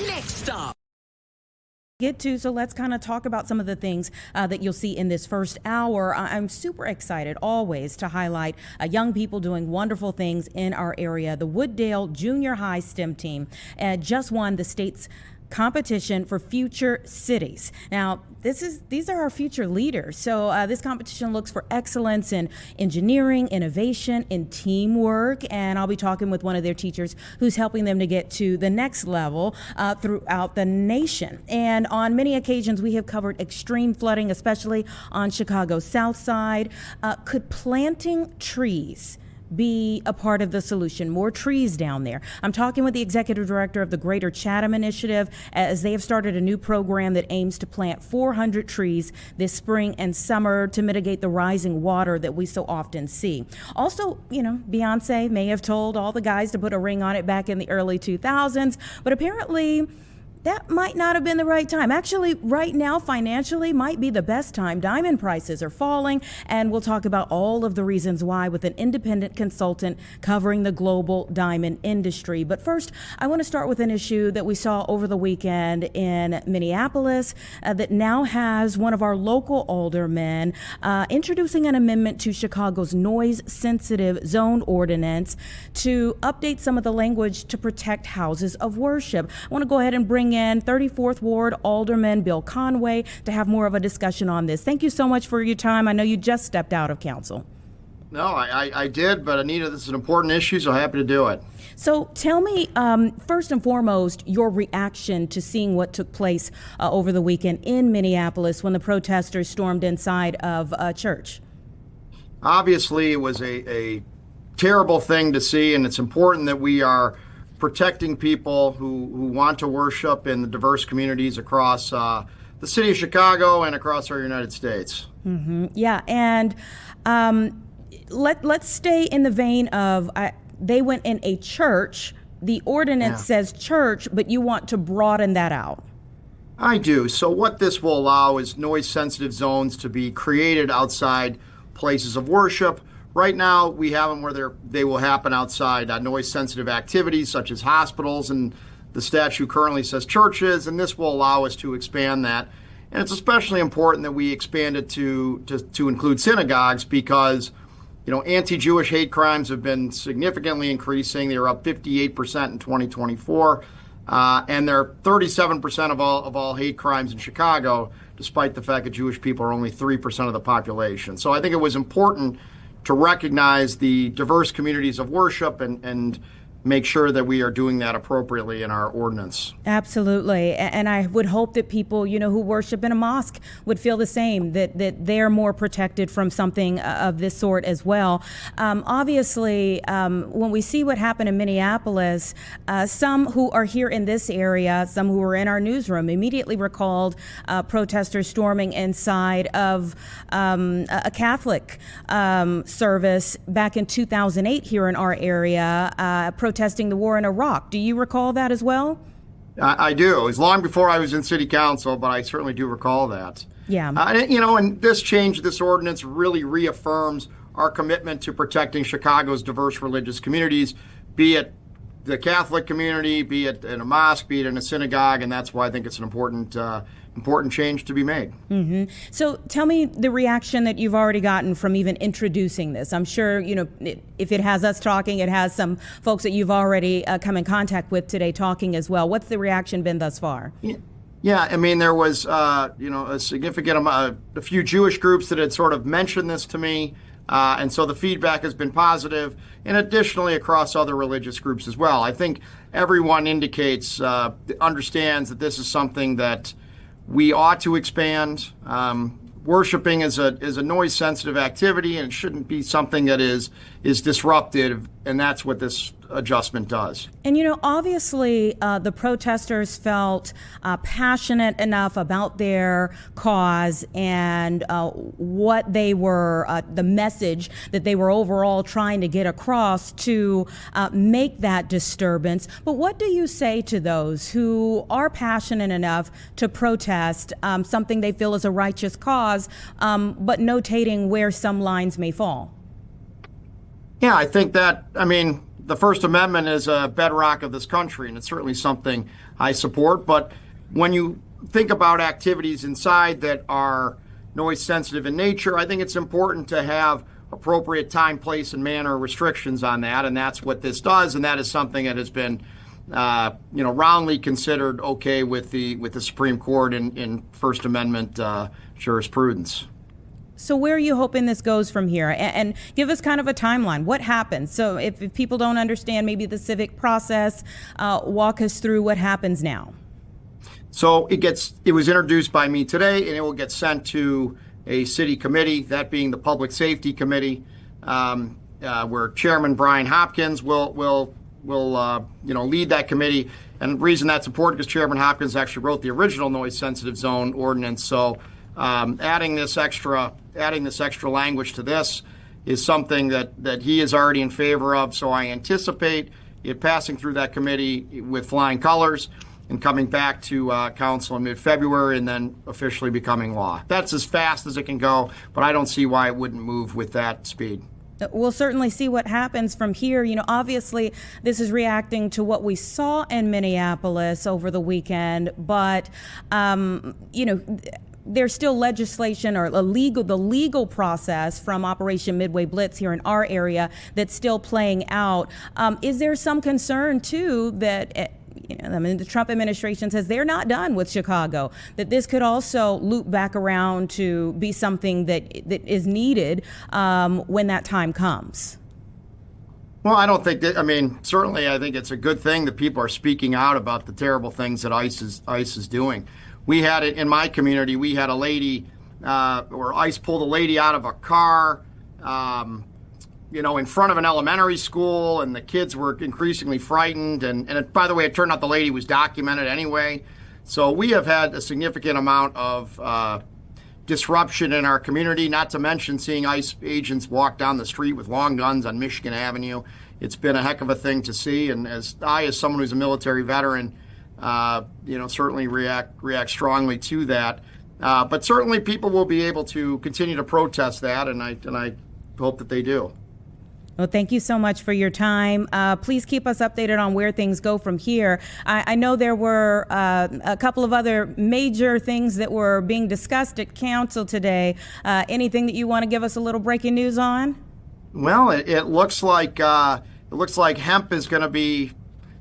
Next up. Get to, so let's kind of talk about some of the things that you'll see in this first hour. I'm super excited always to highlight young people doing wonderful things in our area. The Wooddale Junior High STEM team just won the state's competition for future cities. Now, these are our future leaders. So this competition looks for excellence in engineering, innovation, in teamwork, and I'll be talking with one of their teachers who's helping them to get to the next level throughout the nation. And on many occasions, we have covered extreme flooding, especially on Chicago's south side. Could planting trees be a part of the solution? More trees down there. I'm talking with the executive director of the Greater Chatham Initiative, as they have started a new program that aims to plant 400 trees this spring and summer to mitigate the rising water that we so often see. Also, you know, Beyonce may have told all the guys to put a ring on it back in the early 2000s, but apparently that might not have been the right time. Actually, right now, financially, might be the best time. Diamond prices are falling, and we'll talk about all of the reasons why with an independent consultant covering the global diamond industry. But first, I want to start with an issue that we saw over the weekend in Minneapolis that now has one of our local aldermen introducing an amendment to Chicago's noise-sensitive zone ordinance to update some of the language to protect houses of worship. I want to go ahead and bring in 34th Ward Alderman Bill Conway to have more of a discussion on this. Thank you so much for your time. I know you just stepped out of council. No, I did, but Anita, this is an important issue, so happy to do it. So tell me, first and foremost, your reaction to seeing what took place over the weekend in Minneapolis when the protesters stormed inside of a church. Obviously, it was a terrible thing to see, and it's important that we are protecting people who want to worship in the diverse communities across the city of Chicago and across our United States. Mm-hmm. Yeah, and let's stay in the vein of they went in a church. The ordinance says church, but you want to broaden that out. I do. So what this will allow is noise-sensitive zones to be created outside places of worship. Right now, we have them where they will happen outside noise-sensitive activities such as hospitals, and the statute currently says churches, and this will allow us to expand that. And it's especially important that we expand it to include synagogues because, you know, anti-Jewish hate crimes have been significantly increasing. They were up 58% in 2024, and they're 37% of all hate crimes in Chicago, despite the fact that Jewish people are only 3% of the population. So I think it was important to recognize the diverse communities of worship and make sure that we are doing that appropriately in our ordinance. Absolutely. And I would hope that people, you know, who worship in a mosque would feel the same, that they're more protected from something of this sort as well. Obviously, when we see what happened in Minneapolis, some who are here in this area, some who were in our newsroom, immediately recalled protesters storming inside of a Catholic service back in 2008 here in our area, protesting the war in Iraq. Do you recall that as well? I do. It was long before I was in city council, but I certainly do recall that. Yeah. And this change, this ordinance really reaffirms our commitment to protecting Chicago's diverse religious communities, be it the Catholic community, be it in a mosque, be it in a synagogue, and that's why I think it's an important change to be made. Mm-hmm. So tell me the reaction that you've already gotten from even introducing this. I'm sure, you know, if it has us talking, it has some folks that you've already come in contact with today talking as well. What's the reaction been thus far? Yeah, I mean, there was, a significant amount, a few Jewish groups that had sort of mentioned this to me. And so the feedback has been positive, and additionally across other religious groups as well. I think everyone understands that this is something that we ought to expand. Worshiping is a noise-sensitive activity, and it shouldn't be something that is disruptive, and that's what this adjustment does. And, you know, obviously the protesters felt passionate enough about their cause and what they were, the message that they were overall trying to get across to make that disturbance. But what do you say to those who are passionate enough to protest something they feel is a righteous cause, but notating where some lines may fall? Yeah, I think that, the First Amendment is a bedrock of this country, and it's certainly something I support. But when you think about activities inside that are noise sensitive in nature, I think it's important to have appropriate time, place, and manner restrictions on that, and that's what this does, and that is something that has been roundly considered okay with the Supreme Court in First Amendment jurisprudence. So where are you hoping this goes from here? And give us kind of a timeline. What happens? So if people don't understand maybe the civic process, walk us through what happens now. So it was introduced by me today, and it will get sent to a city committee, that being the Public Safety Committee, where Chairman Brian Hopkins will lead that committee. And the reason that's important is Chairman Hopkins actually wrote the original noise sensitive zone ordinance. So adding this extra language to this is something that he is already in favor of. So I anticipate it passing through that committee with flying colors and coming back to council in mid-February and then officially becoming law. That's as fast as it can go, but I don't see why it wouldn't move with that speed. We'll certainly see what happens from here. Obviously, this is reacting to what we saw in Minneapolis over the weekend, but, there's still legislation or the legal process from Operation Midway Blitz here in our area that's still playing out. Is there some concern, too, that the Trump administration says they're not done with Chicago, that this could also loop back around to be something that is needed when that time comes? Well, I don't think that, certainly I think it's a good thing that people are speaking out about the terrible things that ICE is doing. We had it in my community. We had a lady, or ICE pulled a lady out of a car, in front of an elementary school, and the kids were increasingly frightened. And by the way, it turned out the lady was documented anyway. So we have had a significant amount of disruption in our community, not to mention seeing ICE agents walk down the street with long guns on Michigan Avenue. It's been a heck of a thing to see. And as someone who's a military veteran, certainly react strongly to that. But certainly people will be able to continue to protest that, and I hope that they do. Well, thank you so much for your time. Please keep us updated on where things go from here. I know there were a couple of other major things that were being discussed at council today. Anything that you want to give us a little breaking news on? Well, it looks like hemp is going to be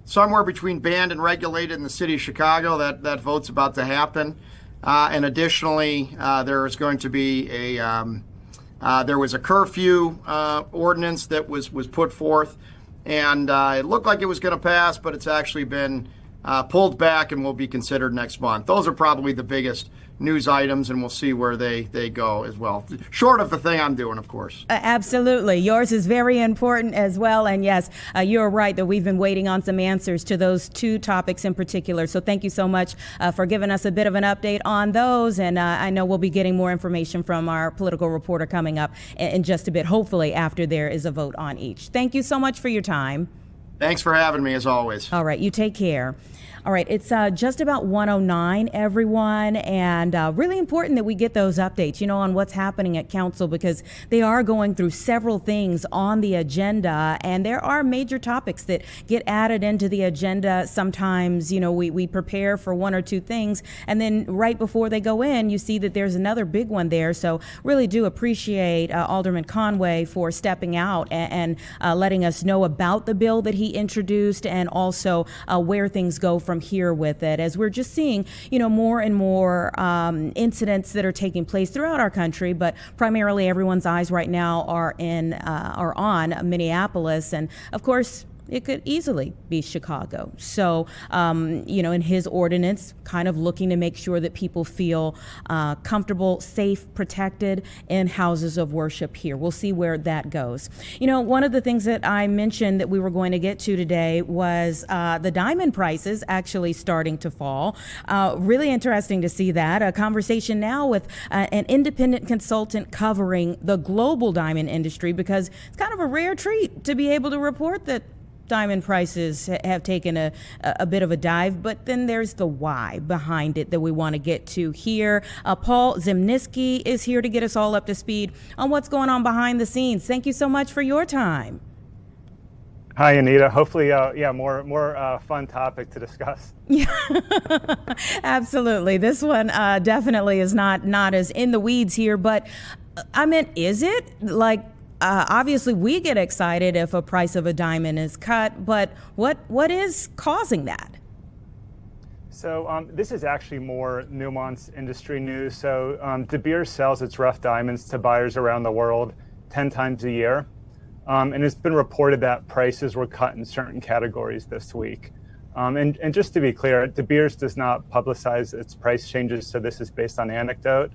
somewhere between banned and regulated in the city of Chicago. That vote's about to happen. And additionally, there is going to be there was a curfew ordinance that was put forth, and it looked like it was going to pass, but it's actually been pulled back and will be considered next month. Those are probably the biggest news items, and we'll see where they go as well. Short of the thing I'm doing, of course. Absolutely. Yours is very important as well. And yes, you're right that we've been waiting on some answers to those two topics in particular. So thank you so much for giving us a bit of an update on those. And I know we'll be getting more information from our political reporter coming up in just a bit, hopefully after there is a vote on each. Thank you so much for your time. Thanks for having me, as always. All right, you take care. All right, it's just about 1:09, everyone, and really important that we get those updates, on what's happening at council, because they are going through several things on the agenda, and there are major topics that get added into the agenda. Sometimes, we prepare for one or two things, and then right before they go in, you see that there's another big one there. So really do appreciate Alderman Conway for stepping out and letting us know about the bill that he introduced, and also where things go from here with it, as we're just seeing, more and more incidents that are taking place throughout our country, but primarily everyone's eyes right now are on Minneapolis, and of course, it could easily be Chicago. So, in his ordinance, kind of looking to make sure that people feel comfortable, safe, protected in houses of worship here. We'll see where that goes. One of the things that I mentioned that we were going to get to today was the diamond prices actually starting to fall. Really interesting to see that. A conversation now with an independent consultant covering the global diamond industry, because it's kind of a rare treat to be able to report that diamond prices have taken a bit of a dive, but then there's the why behind it that we want to get to here. Paul Zimnisky is here to get us all up to speed on what's going on behind the scenes. Thank you so much for your time. Hi, Anita. Hopefully, more fun topic to discuss. Yeah, absolutely. This one definitely is not as in the weeds here, but I mean, is it like? Obviously, we get excited if a price of a diamond is cut, but what is causing that? So this is actually more nuanced industry news. So De Beers sells its rough diamonds to buyers around the world 10 times a year. And it's been reported that prices were cut in certain categories this week. And just to be clear, De Beers does not publicize its price changes, so this is based on anecdote.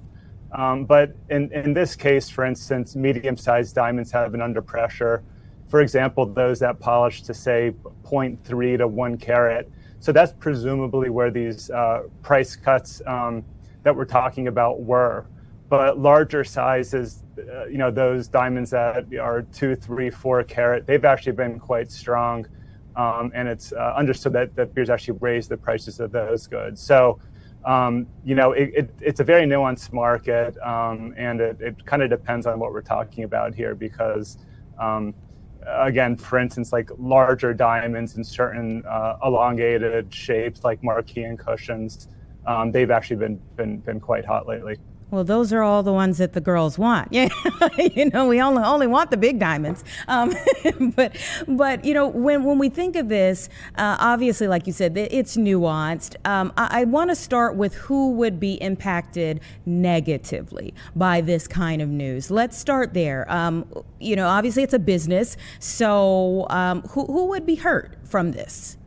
But in this case, for instance, medium-sized diamonds have been under pressure. For example, those that polish to, say, 0.3 to 1 carat. So that's presumably where these price cuts that we're talking about were. But larger sizes, those diamonds that are 2, 3, 4 carat, they've actually been quite strong. And it's understood that De Beers actually raised the prices of those goods. So, it's a very nuanced market, and it kind of depends on what we're talking about here because, again, for instance, like larger diamonds in certain elongated shapes like marquee and cushions, they've actually been quite hot lately. Well, those are all the ones that the girls want. Yeah, we only want the big diamonds. But when we think of this, obviously, like you said, it's nuanced. I want to start with who would be impacted negatively by this kind of news. Let's start there. Obviously, it's a business, so who would be hurt from this?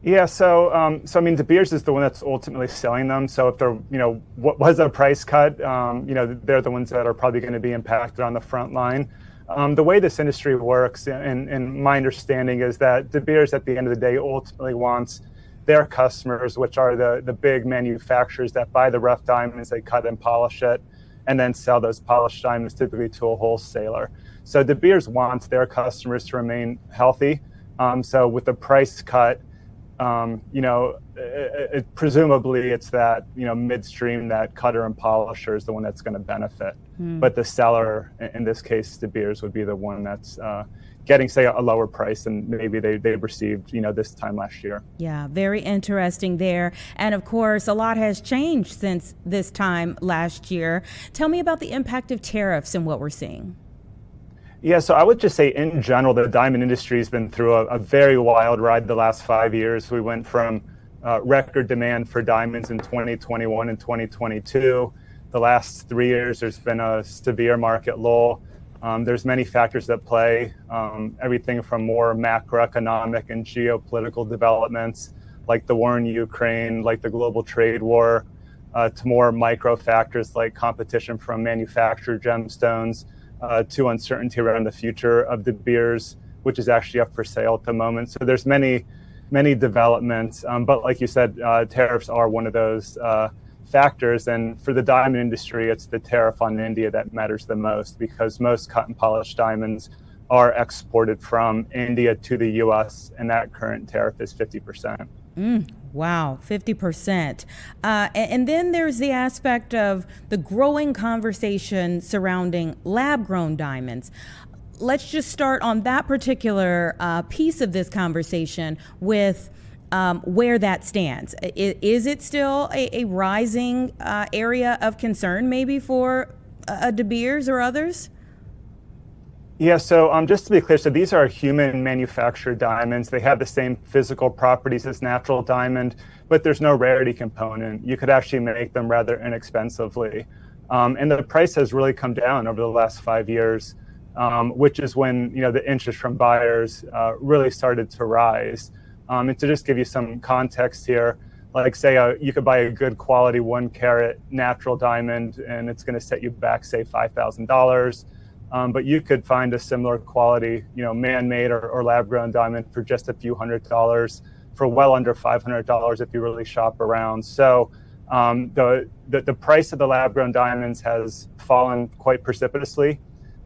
Yeah, so I mean, De Beers is the one that's ultimately selling them. So if there, what was a price cut, they're the ones that are probably going to be impacted on the front line. The way this industry works, and my understanding is that De Beers, at the end of the day, ultimately wants their customers, which are the big manufacturers that buy the rough diamonds, they cut and polish it, and then sell those polished diamonds typically to a wholesaler. So De Beers wants their customers to remain healthy. So with the price cut, presumably it's that, midstream, that cutter and polisher is the one that's going to benefit. But the seller, in this case, De Beers, would be the one that's getting, say, a lower price than maybe they received, this time last year. Yeah, very interesting there. And of course, a lot has changed since this time last year. Tell me about the impact of tariffs and what we're seeing. Yeah, so I would just say in general, the diamond industry has been through a very wild ride the last 5 years. We went from record demand for diamonds in 2021 and 2022. The last 3 years, there's been a severe market lull. There's many factors that play, everything from more macroeconomic and geopolitical developments, like the war in Ukraine, like the global trade war, to more micro factors like competition from manufactured gemstones, to uncertainty around the future of De Beers, which is actually up for sale at the moment. So there's many developments, but like you said, tariffs are one of those factors. And for the diamond industry, it's the tariff on India that matters the most, because most cut and polished diamonds are exported from India to the U.S., and that current tariff is 50%. Wow, 50%. And then there's the aspect of the growing conversation surrounding lab-grown diamonds. Let's just start on that particular piece of this conversation with where that stands. Is it still a rising area of concern maybe for De Beers or others? Yeah, so just to be clear, so these are human manufactured diamonds. They have the same physical properties as natural diamond, but there's no rarity component. You could actually make them rather inexpensively. And the price has really come down over the last 5 years, which is when the interest from buyers really started to rise. And to just give you some context here, like say you could buy a good quality 1 carat natural diamond and it's going to set you back, say, $5,000. But you could find a similar quality, man-made or lab-grown diamond for just a few $100s, for well under $500 if you really shop around. So the price of the lab-grown diamonds has fallen quite precipitously,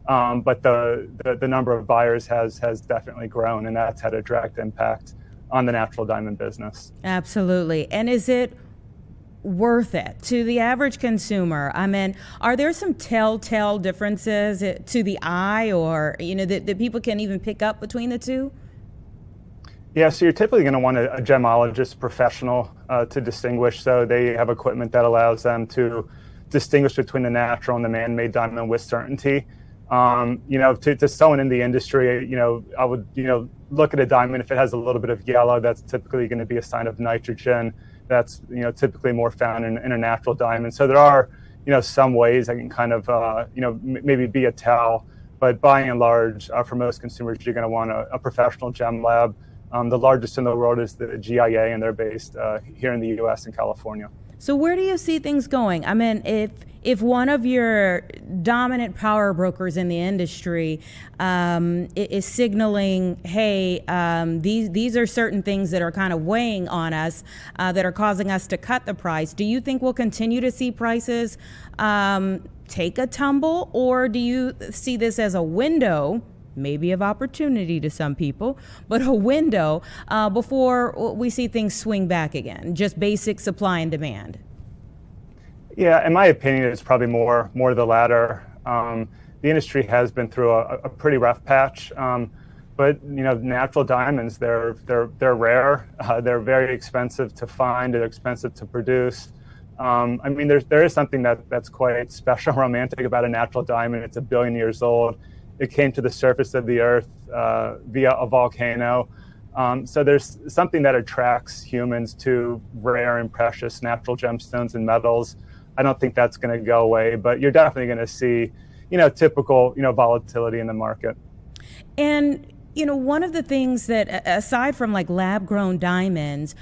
but the number of buyers has definitely grown, and that's had a direct impact on the natural diamond business. Absolutely. And is it worth it to the average consumer? I mean, are there some telltale differences to the eye, or that people can even pick up between the two? Yeah, so you're typically going to want a gemologist professional to distinguish. So they have equipment that allows them to distinguish between the natural and the man-made diamond with certainty. To someone in the industry, I would, look at a diamond. If it has a little bit of yellow, that's typically going to be a sign of nitrogen. That's, typically more found in a natural diamond. So there are, some ways that can kind of, maybe be a tell. But by and large, for most consumers, you're going to want a professional gem lab. The largest in the world is the GIA, and they're based here in the U.S. and California. So where do you see things going? I mean, if one of your dominant power brokers in the industry is signaling, hey, these are certain things that are kind of weighing on us, that are causing us to cut the price, do you think we'll continue to see prices take a tumble, or do you see this as a window, maybe of opportunity to some people, but a window before we see things swing back again, just basic supply and demand? Yeah, in my opinion, it's probably more the latter. The industry has been through a pretty rough patch, but natural diamonds, they're rare. They're very expensive to find. They're expensive to produce. There is something that's quite special, romantic about a natural diamond. It's 1 billion years old. It came to the surface of the earth via a volcano. So there's something that attracts humans to rare and precious natural gemstones and metals. I don't think that's going to go away, but you're definitely going to see, typical, volatility in the market. And, one of the things that, aside from like lab grown diamonds,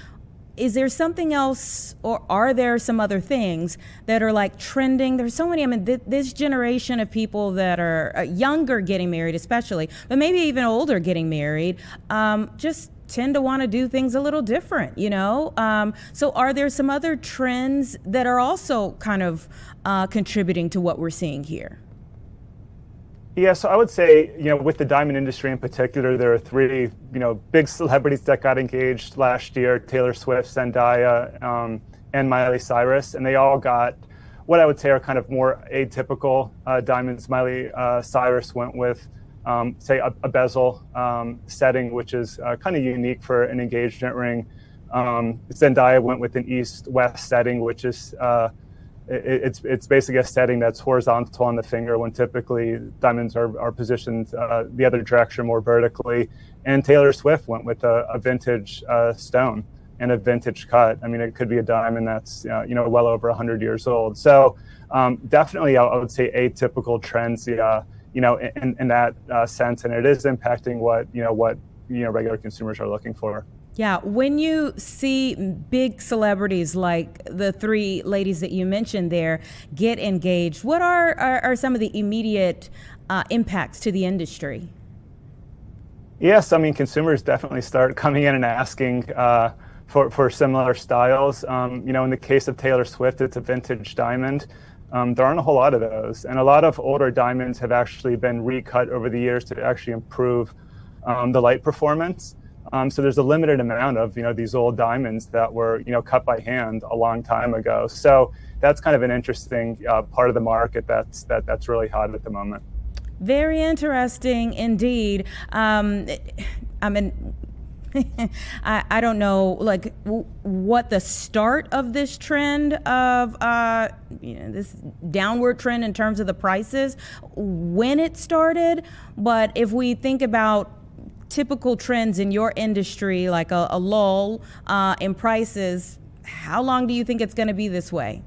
is there something else, or are there some other things that are like trending? There's so many, this generation of people that are younger getting married especially, but maybe even older getting married, just tend to want to do things a little different, So are there some other trends that are also kind of contributing to what we're seeing here? Yeah, so I would say, with the diamond industry in particular, there are 3, big celebrities that got engaged last year: Taylor Swift, Zendaya, and Miley Cyrus. And they all got what I would say are kind of more atypical diamonds. Miley Cyrus went with, say, a bezel setting, which is kind of unique for an engagement ring. Zendaya went with an east-west setting, which is it's basically a setting that's horizontal on the finger, when typically diamonds are positioned the other direction, more vertically. And Taylor Swift went with a vintage stone and a vintage cut. It could be a diamond that's well over 100 years old. So definitely, I would say atypical trends, in that sense, and it is impacting what regular consumers are looking for. Yeah, when you see big celebrities like the 3 ladies that you mentioned there get engaged, what are some of the immediate impacts to the industry? Yes, consumers definitely start coming in and asking for similar styles. In the case of Taylor Swift, it's a vintage diamond. There aren't a whole lot of those, and a lot of older diamonds have actually been recut over the years to actually improve the light performance. So there's a limited amount of these old diamonds that were cut by hand a long time ago. So that's kind of an interesting part of the market that's really hot at the moment. Very interesting indeed. I don't know, like, what the start of this trend of this downward trend in terms of the prices, when it started. But if we think about typical trends in your industry, like a lull in prices, how long do you think it's going to be this way?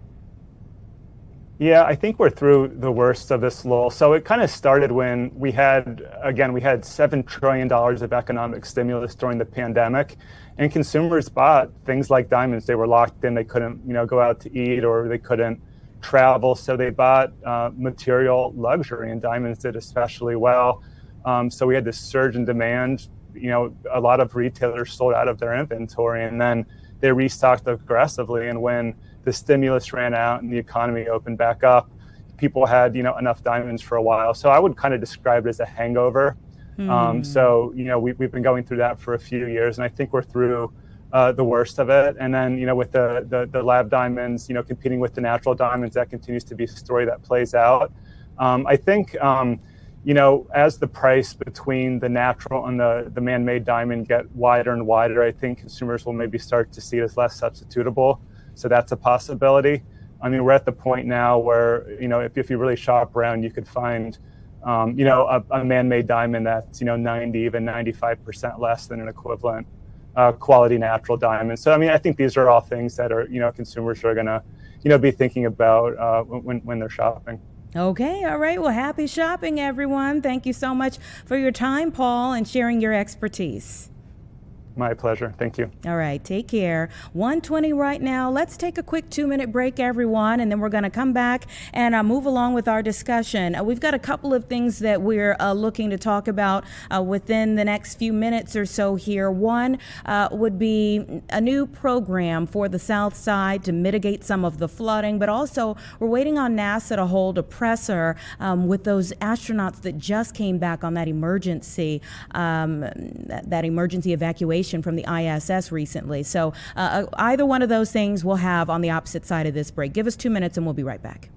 Yeah, I think we're through the worst of this lull. So it kind of started when we had $7 trillion of economic stimulus during the pandemic, and consumers bought things like diamonds. They were locked in. They couldn't, go out to eat, or they couldn't travel. So they bought material luxury, and diamonds did especially well. So we had this surge in demand. A lot of retailers sold out of their inventory, and then they restocked aggressively. And when the stimulus ran out and the economy opened back up, people had, enough diamonds for a while. So I would kind of describe it as a hangover. So, we've been going through that for a few years, and I think we're through the worst of it. And then, with the lab diamonds, competing with the natural diamonds, that continues to be a story that plays out. I think, as the price between the natural and the man-made diamond get wider and wider, I think consumers will maybe start to see it as less substitutable. So that's a possibility. I mean, we're at the point now where, if you really shop around, you could find, a man-made diamond that's, 90, even 95% less than an equivalent quality natural diamond. So, I mean, I think these are all things that are, consumers are going to, be thinking about when they're shopping. Okay, all right. Well, happy shopping, everyone. Thank you so much for your time, Paul, and sharing your expertise. My pleasure. Thank you. All right, take care. 1:20 right now. Let's take a quick 2-minute break, everyone, and then we're going to come back and move along with our discussion. We've got a couple of things that we're looking to talk about within the next few minutes or so here. One would be a new program for the South Side to mitigate some of the flooding, but also we're waiting on NASA to hold a presser with those astronauts that just came back on that emergency evacuation from the ISS recently. So either one of those things we'll have on the opposite side of this break. Give us 2 minutes and we'll be right back.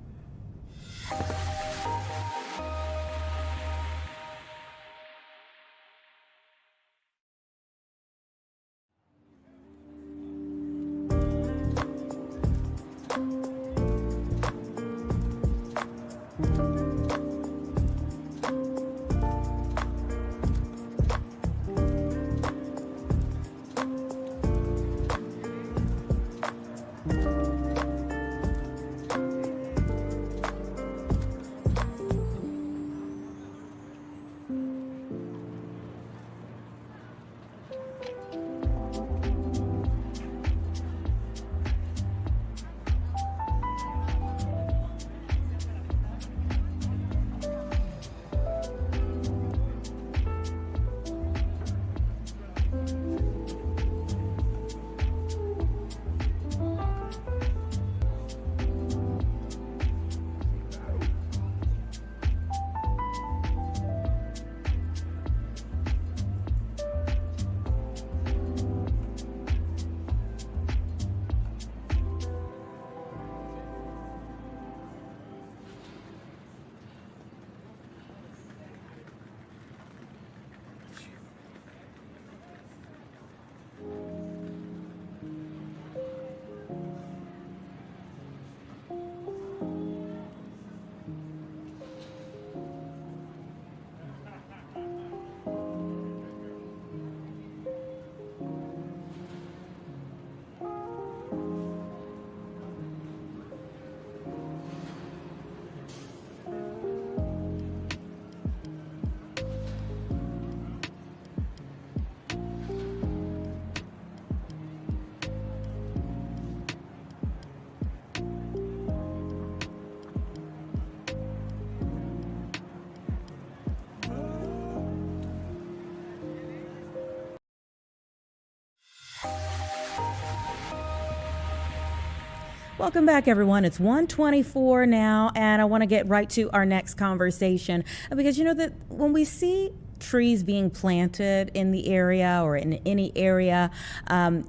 Welcome back, everyone. It's 1:24 now, and I want to get right to our next conversation because that when we see trees being planted in the area or in any area,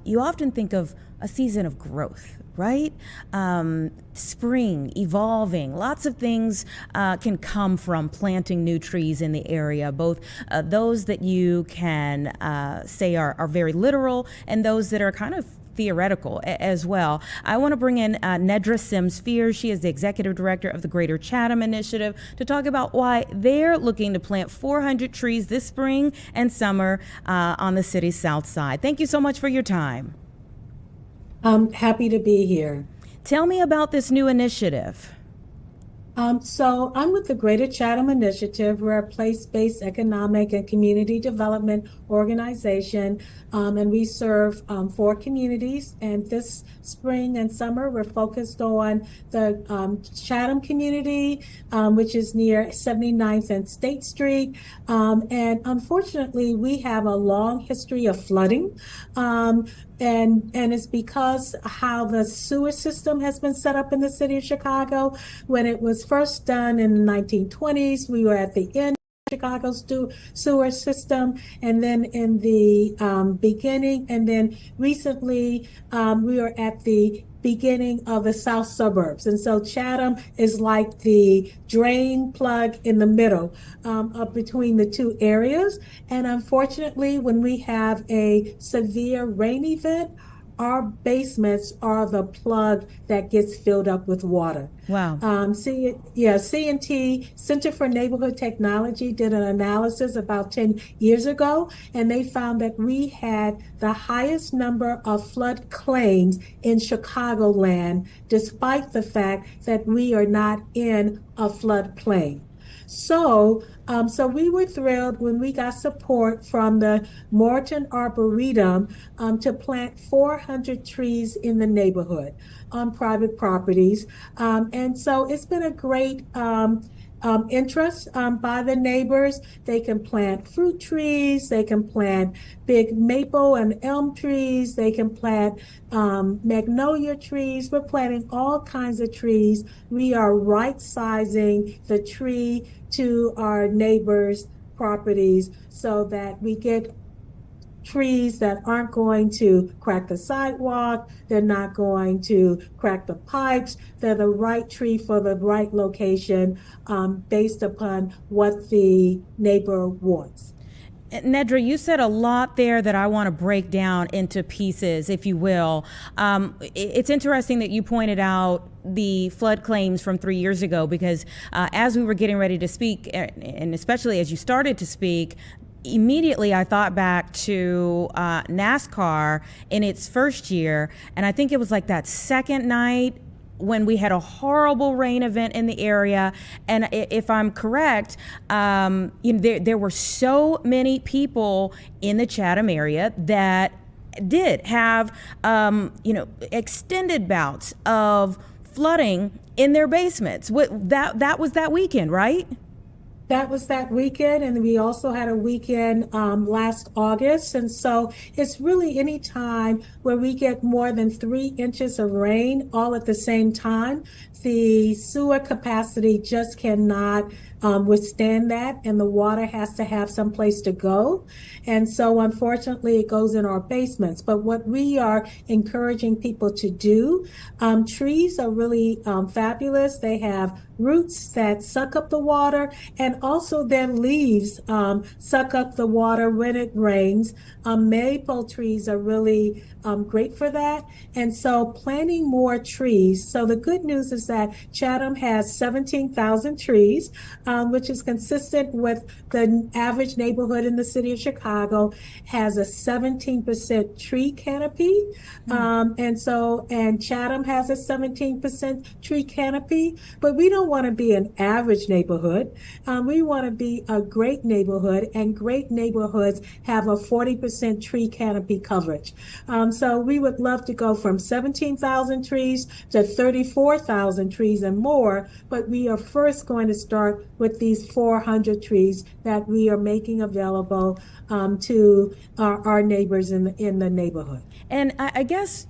you often think of a season of growth, right? Spring, evolving, lots of things can come from planting new trees in the area, both those that you can say are very literal and those that are kind of theoretical as well. I want to bring in Nedra Sims-Fears. She is the executive director of the Greater Chatham Initiative to talk about why they're looking to plant 400 trees this spring and summer on the city's south side. Thank you so much for your time. I'm happy to be here. Tell me about this new initiative. So I'm with the Greater Chatham Initiative. We're a place-based economic and community development organization, and we serve 4 communities. And this spring and summer, we're focused on the Chatham community, which is near 79th and State Street. And unfortunately, we have a long history of flooding. And it's because how the sewer system has been set up in the city of Chicago. When it was first done in the 1920s, we were at the end Chicago's sewer system, and then in the beginning, and then recently we are at the beginning of the south suburbs. And so Chatham is like the drain plug in the middle of between the two areas. And unfortunately, when we have a severe rain event, our basements are the plug that gets filled up with water. Wow. C&T, Center for Neighborhood Technology, did an analysis about 10 years ago, and they found that we had the highest number of flood claims in Chicagoland, despite the fact that we are not in a floodplain. So we were thrilled when we got support from the Morton Arboretum to plant 400 trees in the neighborhood on private properties. And so it's been a great interest by the neighbors. They can plant fruit trees, they can plant big maple and elm trees, they can plant magnolia trees. We're planting all kinds of trees. We are right sizing the tree to our neighbors' properties so that we get trees that aren't going to crack the sidewalk, they're not going to crack the pipes, they're the right tree for the right location based upon what the neighbor wants. Nedra, you said a lot there that I want to break down into pieces, if you will. It's interesting that you pointed out the flood claims from 3 years ago, because as we were getting ready to speak, and especially as you started to speak, immediately I thought back to NASCAR in its first year, and I think it was like that second night when we had a horrible rain event in the area. And if I'm correct, there were so many people in the Chatham area that did have extended bouts of flooding in their basements. That was that weekend, right? That was that weekend, and we also had a weekend last August. And so it's really any time where we get more than 3 inches of rain all at the same time, the sewer capacity just cannot withstand that, and the water has to have some place to go. And so unfortunately it goes in our basements. But what we are encouraging people to do, trees are really fabulous. They have roots that suck up the water, and also their leaves suck up the water when it rains. Maple trees are really great for that. And so planting more trees. So the good news is that Chatham has 17,000 trees, which is consistent with the average neighborhood in the city of Chicago, has a 17% tree canopy. And Chatham has a 17% tree canopy, but we don't want to be an average neighborhood. We want to be a great neighborhood, and great neighborhoods have a 40% tree canopy coverage. So we would love to go from 17,000 trees to 34,000 trees and more, but we are first going to start with these 400 trees that we are making available to our neighbors in the neighborhood. And I guess,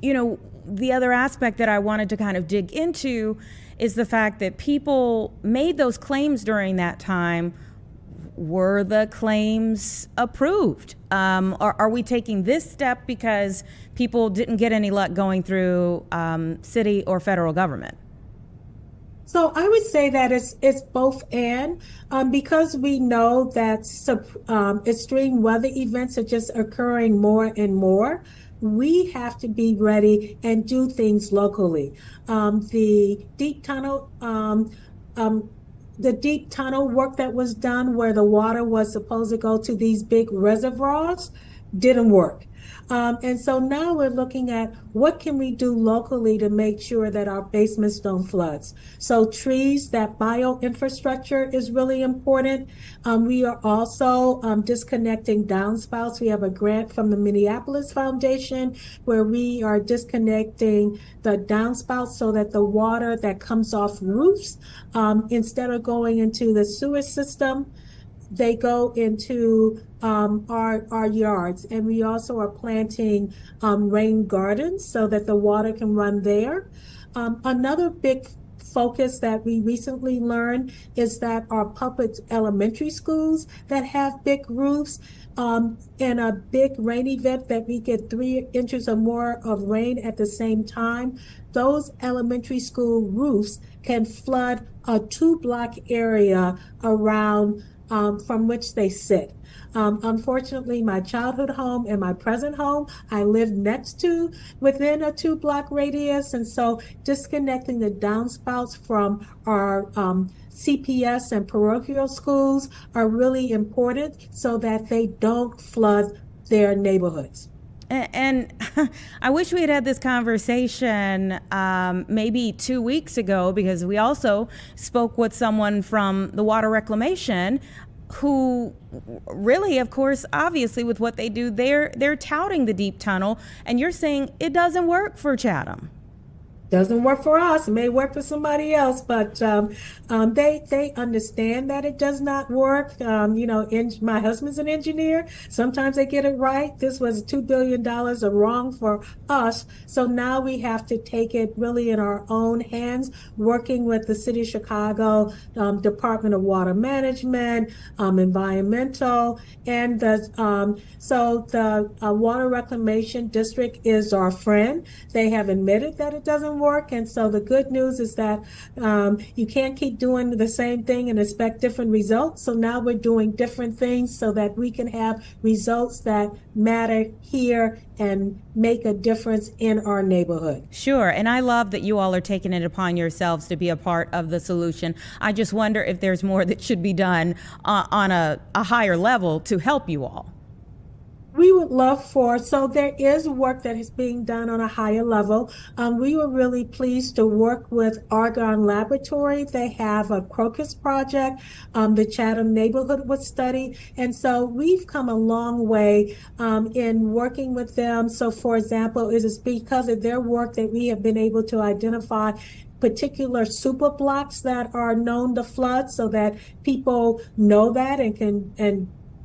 the other aspect that I wanted to kind of dig into is the fact that people made those claims during that time. Were the claims approved? Are we taking this step because people didn't get any luck going through city or federal government? So I would say that it's both and, because we know that extreme weather events are just occurring more and more. We have to be ready and do things locally. The deep tunnel work that was done where the water was supposed to go to these big reservoirs didn't work. And so now we're looking at what can we do locally to make sure that our basements don't flood. So trees, that bio-infrastructure is really important. We are also disconnecting downspouts. We have a grant from the Minneapolis Foundation where we are disconnecting the downspouts so that the water that comes off roofs, instead of going into the sewer system, they go into our yards. And we also are planting rain gardens so that the water can run there. Another big focus that we recently learned is that our public elementary schools that have big roofs, in a big rain event that we get 3 inches or more of rain at the same time, those elementary school roofs can flood a 2-block area around from which they sit. Unfortunately, my childhood home and my present home, I live next to within a 2-block radius. And so disconnecting the downspouts from our CPS and parochial schools are really important so that they don't flood their neighborhoods. And I wish we had had this conversation maybe 2 weeks ago, because we also spoke with someone from the water reclamation who really, of course, obviously with what they do, they're touting the deep tunnel, and you're saying it doesn't work for Chatham. Doesn't work for us. It may work for somebody else, but they understand that it does not work. My husband's an engineer. Sometimes they get it right. This was $2 billion of wrong for us. So now we have to take it really in our own hands, working with the City of Chicago, Department of Water Management, Environmental, and the Water Reclamation District is our friend. They have admitted that it doesn't work. And so the good news is that you can't keep doing the same thing and expect different results. So now we're doing different things so that we can have results that matter here and make a difference in our neighborhood. Sure. And I love that you all are taking it upon yourselves to be a part of the solution. I just wonder if there's more that should be done on a higher level to help you all. We would love so there is work that is being done on a higher level. We were really pleased to work with Argonne Laboratory. They have a Crocus project, the Chatham Neighborhood was studied. And so we've come a long way in working with them. So for example, it is because of their work that we have been able to identify particular super blocks that are known to flood, so that people know that and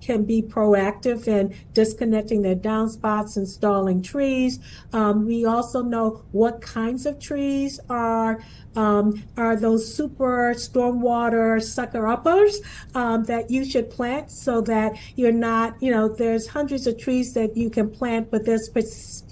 can be proactive in disconnecting their downspouts, installing trees. We also know what kinds of trees are those super stormwater sucker-uppers that you should plant, so that you're not, there's hundreds of trees that you can plant, but there's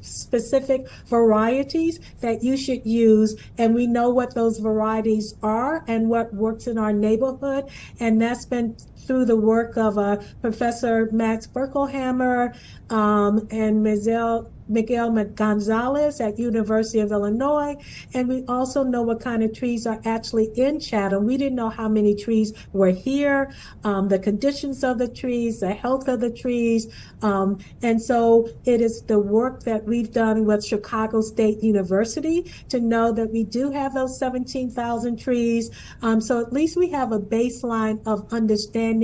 specific varieties that you should use, and we know what those varieties are and what works in our neighborhood, and that's been through the work of Professor Max Berkelhammer and Miguel Gonzalez at University of Illinois. And we also know what kind of trees are actually in Chatham. We didn't know how many trees were here, the conditions of the trees, the health of the trees. And so it is the work that we've done with Chicago State University to know that we do have those 17,000 trees. So at least we have a baseline of understanding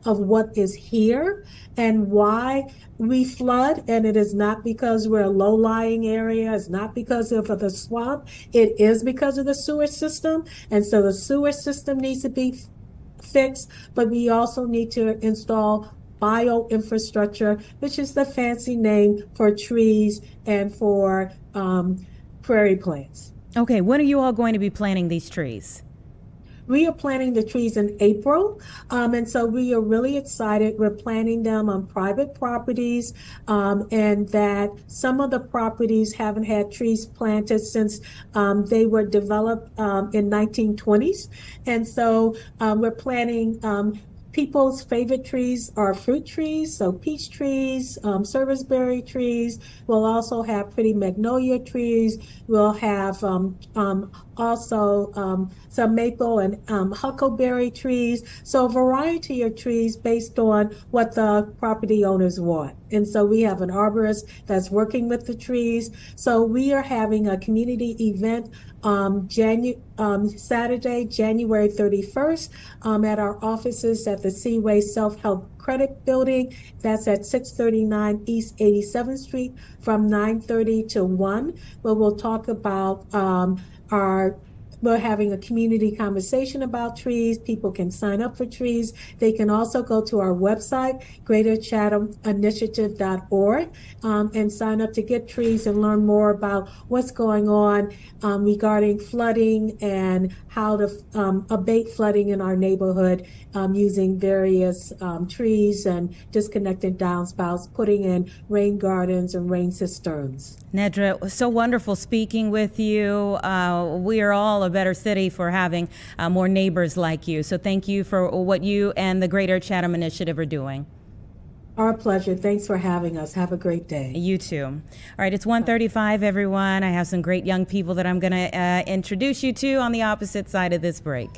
of what is here and why we flood. And it is not because we're a low-lying area. It's not because of the swamp. It is because of the sewer system. And so the sewer system needs to be fixed, but we also need to install bioinfrastructure, which is the fancy name for trees and for prairie plants. Okay, when are you all going to be planting these trees? We are planting the trees in April, and so we are really excited. We're planting them on private properties, and that some of the properties haven't had trees planted since they were developed in 1920s. And so we're planting people's favorite trees are fruit trees, so peach trees, serviceberry trees. We'll also have pretty magnolia trees. We'll have also some maple and huckleberry trees. So a variety of trees based on what the property owners want. And so we have an arborist that's working with the trees. So we are having a community event Saturday, January 31st at our offices at the Seaway Self-Help Credit Building. That's at 639 East 87th Street from 9:30 to 1, where we'll talk about our we're having a community conversation about trees. People can sign up for trees. They can also go to our website, greaterchathaminitiative.org, and sign up to get trees and learn more about what's going on regarding flooding and how to abate flooding in our neighborhood using various trees and disconnected downspouts, putting in rain gardens and rain cisterns. Nedra, it was so wonderful speaking with you. We are all a better city for having more neighbors like you. So thank you for what you and the Greater Chatham Initiative are doing. Our pleasure. Thanks for having us. Have a great day. You too. All right, it's 1:35, everyone. I have some great young people that I'm going to introduce you to on the opposite side of this break.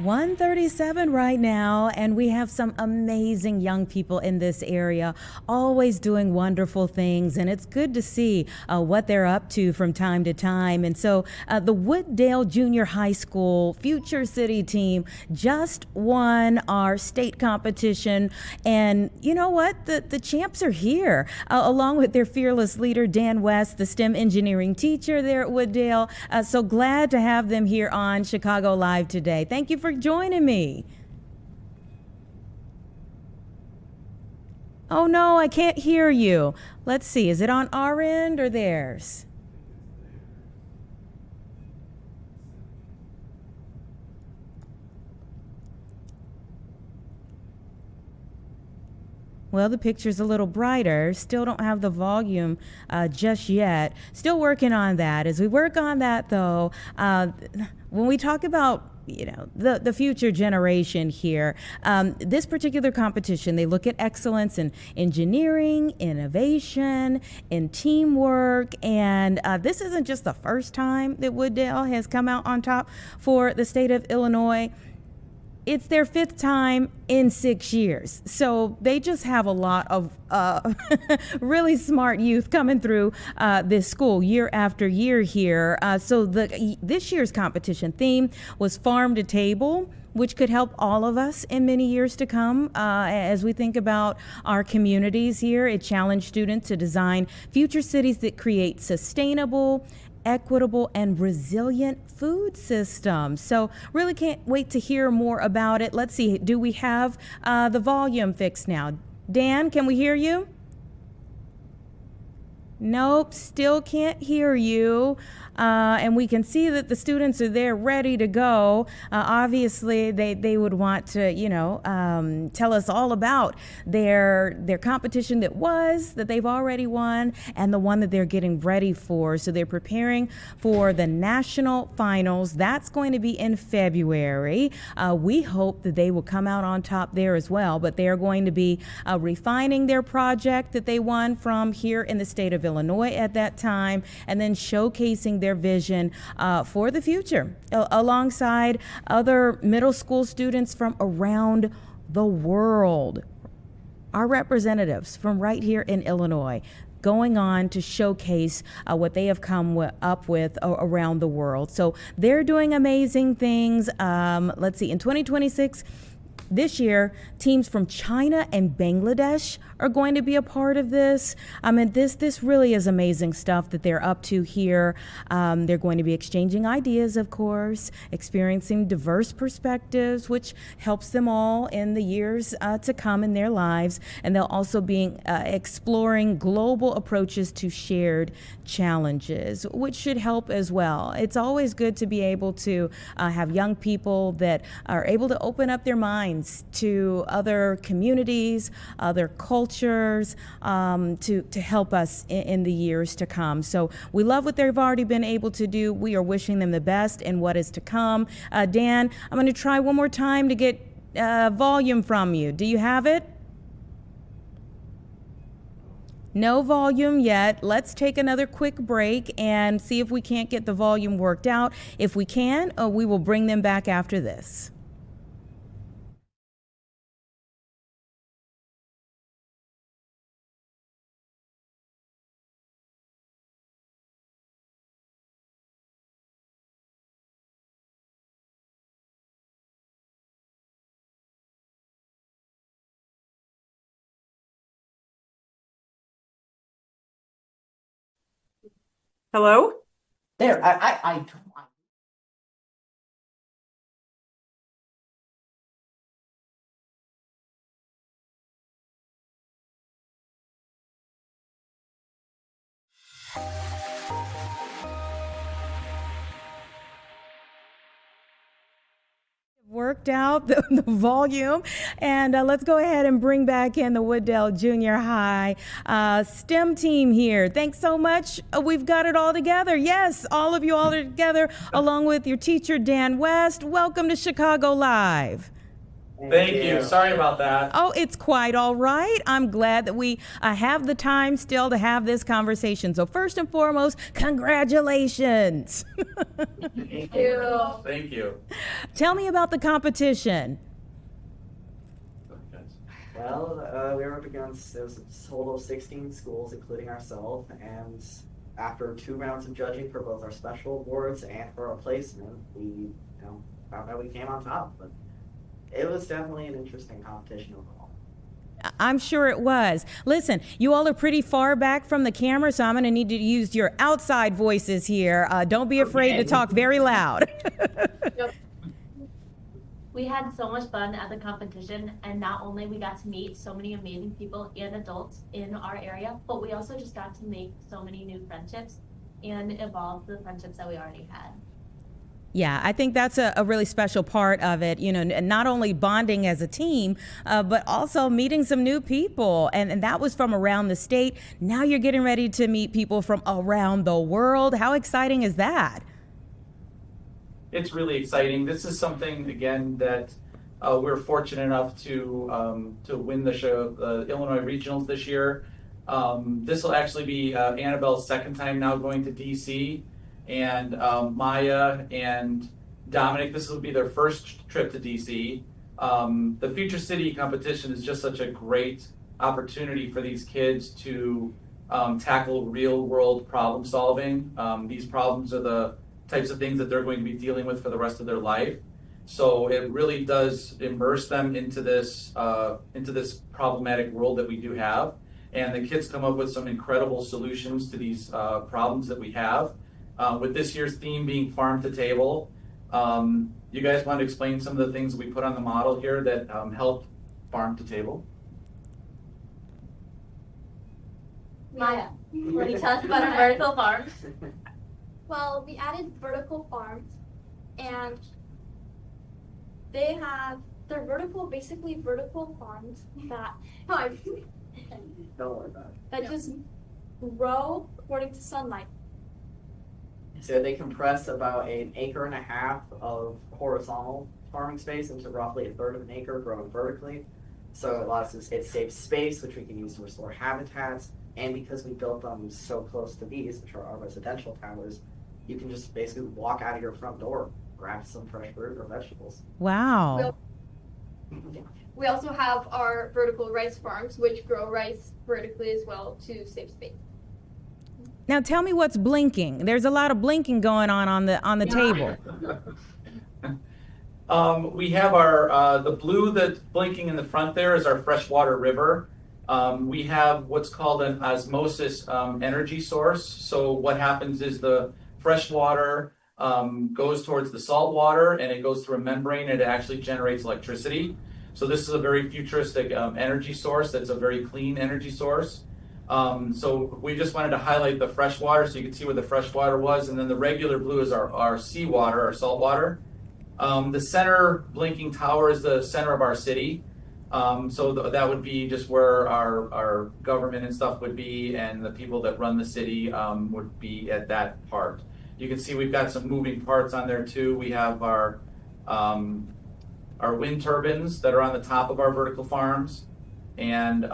$137 right now, and we have some amazing young people in this area, always doing wonderful things, and it's good to see what they're up to from time to time. And so the Wooddale Junior High School Future City team just won our state competition, and you know what? The champs are here, along with their fearless leader, Dan West, the STEM engineering teacher there at Wooddale. So glad to have them here on Chicago Live today. Thank you for joining me. Oh no, I can't hear you. Let's see, is it on our end or theirs? Well, the picture's a little brighter. Still don't have the volume just yet. Still working on that. As we work on that, though, when we talk about the future generation here, this particular competition, they look at excellence in engineering, innovation, in teamwork, and this isn't just the first time that Wooddale has come out on top for the state of Illinois. It's their fifth time in 6 years. So they just have a lot of really smart youth coming through this school year after year here. So this year's competition theme was farm to table, which could help all of us in many years to come as we think about our communities here. It challenged students to design future cities that create sustainable, equitable and resilient food system. So really can't wait to hear more about it. Let's see, do we have the volume fixed now? Dan, can we hear you? Nope, still can't hear you. And we can see that the students are there ready to go. Obviously, they would want to, tell us all about their competition that they've already won and the one that they're getting ready for. So they're preparing for the national finals. That's going to be in February. We hope that they will come out on top there as well, but they're going to be refining their project that they won from here in the state of Illinois at that time, and then showcasing their vision for the future alongside other middle school students from around the world. Our representatives from right here in Illinois going on to showcase what they have come up with around the world. So they're doing amazing things. Let's see, in 2026, this year, teams from China and Bangladesh are going to be a part of this. I mean, this really is amazing stuff that they're up to here. They're going to be exchanging ideas, of course, experiencing diverse perspectives, which helps them all in the years to come in their lives. And they'll also be exploring global approaches to shared challenges, which should help as well. It's always good to be able to have young people that are able to open up their minds to other communities, other cultures, to help us in the years to come. So we love what they've already been able to do. We are wishing them the best in what is to come. Dan, I'm going to try one more time to get volume from you. Do you have it? No volume yet. Let's take another quick break and see if we can't get the volume worked out. If we can, we will bring them back after this. Hello? There, I Worked out the volume, and let's go ahead and bring back in the Wooddale Junior High STEM team here. Thanks so much. We've got it all together. Yes, all of you all are together, along with your teacher, Dan West. Welcome to Chicago Live. Thank you. Sorry about that. Oh, it's quite all right. I'm glad that we have the time still to have this conversation. So first and foremost, congratulations. Thank you. Thank you. Tell me about the competition. Well, we were up against, it was a total of 16 schools, including ourselves, and after 2 rounds of judging for both our special awards and for our placement, we found out we came on top. But it was definitely an interesting competition overall. I'm sure it was. Listen, you all are pretty far back from the camera, so I'm going to need to use your outside voices here. Don't be afraid to talk very loud. We had so much fun at the competition, and not only we got to meet so many amazing people and adults in our area, but we also just got to make so many new friendships and evolve the friendships that we already had. Yeah, I think that's a really special part of it, not only bonding as a team, but also meeting some new people. And that was from around the state. Now you're getting ready to meet people from around the world. How exciting is that? It's really exciting. This is something, again, that we're fortunate enough to win the Illinois Regionals this year. This will actually be Annabelle's second time now going to DC. And Maya and Dominic, this will be their first trip to DC. The Future City competition is just such a great opportunity for these kids to tackle real world problem solving. These problems are the types of things that they're going to be dealing with for the rest of their life. So it really does immerse them into this problematic world that we do have. And the kids come up with some incredible solutions to these problems that we have. With this year's theme being farm to table, you guys want to explain some of the things we put on the model here that help farm to table? Maya, what do you tell us about our vertical farms? Well, we added vertical farms, and they're basically vertical farms that Don't worry about it. that just grow according to sunlight. So they compress about 1.5 acres of horizontal farming space into roughly 1/3 of an acre growing vertically. So it saves space, which we can use to restore habitats. And because we built them so close to these, which are our residential towers, you can just basically walk out of your front door, grab some fresh fruit or vegetables. Wow. We also have our vertical rice farms, which grow rice vertically as well to save space. Now tell me what's blinking. There's a lot of blinking going on the table. We have our, the blue that's blinking in the front there is our freshwater river. We have what's called an osmosis energy source. So what happens is the fresh water goes towards the salt water and it goes through a membrane and it actually generates electricity. So this is a very futuristic energy source that's a very clean energy source. So we just wanted to highlight the fresh water so you can see where the fresh water was, and then the regular blue is our seawater, our salt water. The center blinking tower is the center of our city. So that would be just where our government and stuff would be, and the people that run the city would be at that part. You can see we've got some moving parts on there too. We have our wind turbines that are on the top of our vertical farms, and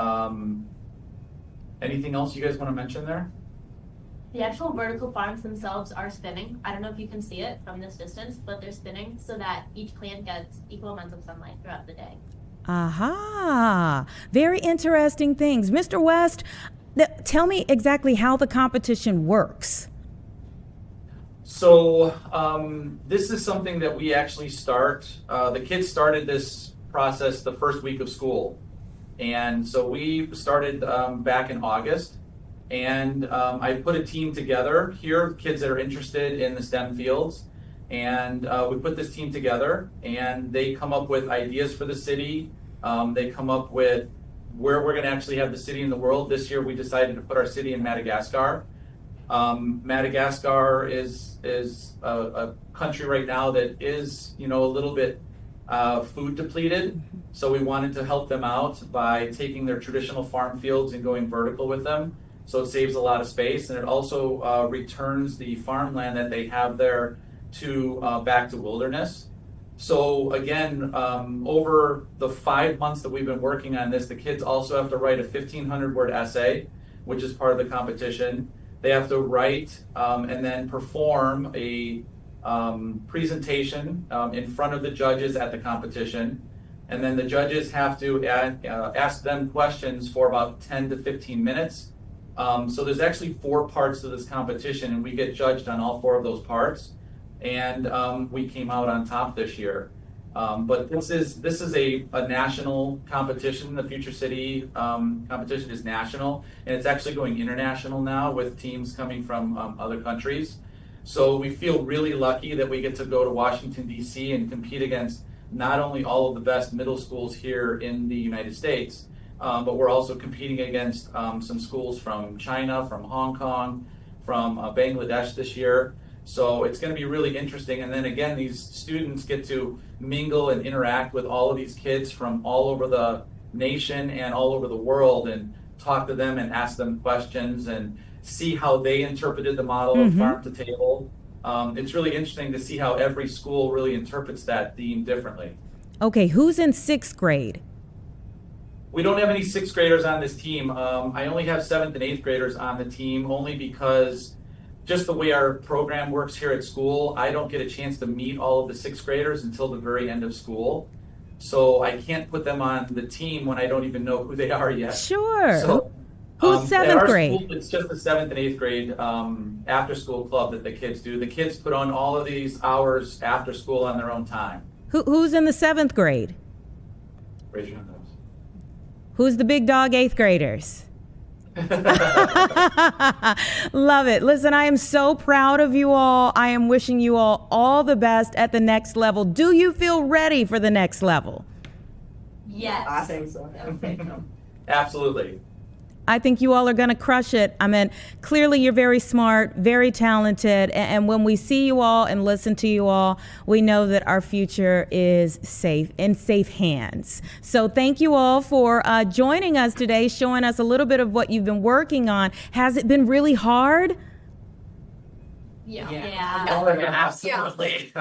anything else you guys want to mention there? The actual vertical farms themselves are spinning. I don't know if you can see it from this distance, but they're spinning so that each plant gets equal amounts of sunlight throughout the day. Aha, very interesting things. Mr. West, tell me exactly how the competition works. So this is something that we actually start. The kids started this process the first week of school. And so we started back in August. And I put a team together here, kids that are interested in the STEM fields. And we put this team together and they come up with ideas for the city. They come up with where we're going to actually have the city in the world. This year we decided to put our city in Madagascar. Madagascar is a country right now that is, a little bit food depleted. So we wanted to help them out by taking their traditional farm fields and going vertical with them. So it saves a lot of space, and it also returns the farmland that they have there to back to wilderness. So again, over the 5 months that we've been working on this, the kids also have to write a 1,500-word essay, which is part of the competition. They have to write and then perform a presentation in front of the judges at the competition. And then the judges have to ask them questions for about 10 to 15 minutes. So there's actually 4 parts to this competition, and we get judged on all 4 of those parts. And we came out on top this year. But this is a national competition. The Future City competition is national, and it's actually going international now with teams coming from other countries. So we feel really lucky that we get to go to Washington, D.C. and compete against not only all of the best middle schools here in the United States, but we're also competing against some schools from China, from Hong Kong, from Bangladesh this year. So it's going to be really interesting. And then again, these students get to mingle and interact with all of these kids from all over the nation and all over the world, and talk to them and ask them questions and see how they interpreted the model of farm to table. It's really interesting to see how every school really interprets that theme differently. Okay, who's in 6th grade? We don't have any 6th graders on this team. I only have 7th and 8th graders on the team, only because just the way our program works here at school, I don't get a chance to meet all of the 6th graders until the very end of school. So I can't put them on the team when I don't even know who they are yet. Sure. So, who's 7th grade? School, it's just the 7th and 8th grade after school club that the kids do. The kids put on all of these hours after school on their own time. Who's in the 7th grade? Raise your hand. Who's the big dog 8th graders? Love it. Listen, I am so proud of you all. I am wishing you all the best at the next level. Do you feel ready for the next level? Yes. I think so. Absolutely. I think you all are going to crush it. I mean, clearly you're very smart, very talented. And when we see you all and listen to you all, we know that our future is safe, in safe hands. So thank you all for joining us today, showing us a little bit of what you've been working on. Has it been really hard? Yeah. Absolutely.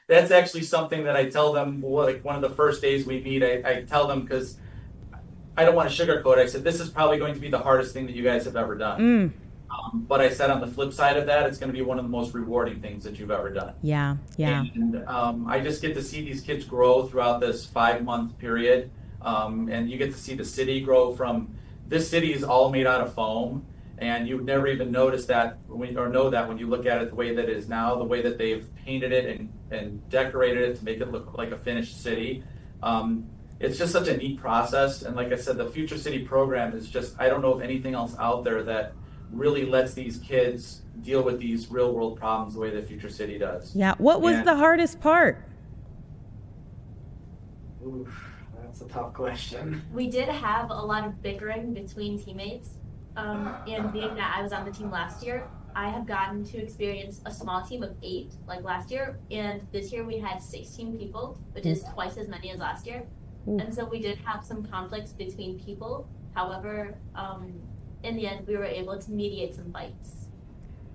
That's actually something that I tell them, like one of the first days we meet, I tell them, because I don't want to sugarcoat it. I said, this is probably going to be the hardest thing that you guys have ever done. But I said on the flip side of that, it's going to be one of the most rewarding things that you've ever done. Yeah. And I just get to see these kids grow throughout this 5-month period. And you get to see the city grow from, this city is all made out of foam. And you would never even notice that or know that when you look at it the way that it is now, the way that they've painted it and decorated it to make it look like a finished city. It's just such a neat process. And like I said, the Future City program is just, I don't know of anything else out there that really lets these kids deal with these real world problems the way that Future City does. Yeah. What was the hardest part? Oof, that's a tough question. We did have a lot of bickering between teammates. And being that I was on the team last year, I have gotten to experience a small team of 8 like last year. And this year we had 16 people, which is twice as many as last year. And so we did have some conflicts between people. However, in the end, we were able to mediate some fights.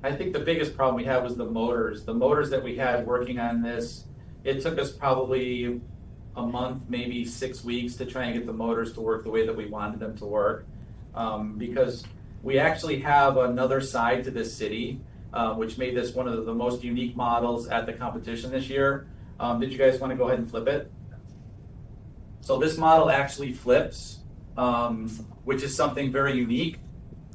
I think the biggest problem we had was the motors. The motors that we had working on this, it took us probably a month, maybe 6 weeks to try and get the motors to work the way that we wanted them to work. Because we actually have another side to this city, which made this one of the most unique models at the competition this year. Did you guys want to go ahead and flip it? So this model actually flips, which is something very unique.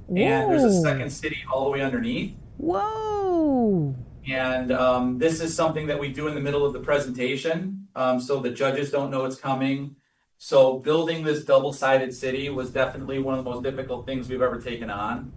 Whoa. And there's a second city all the way underneath. Whoa. And this is something that we do in the middle of the presentation, so the judges don't know it's coming. So building this double-sided city was definitely one of the most difficult things we've ever taken on.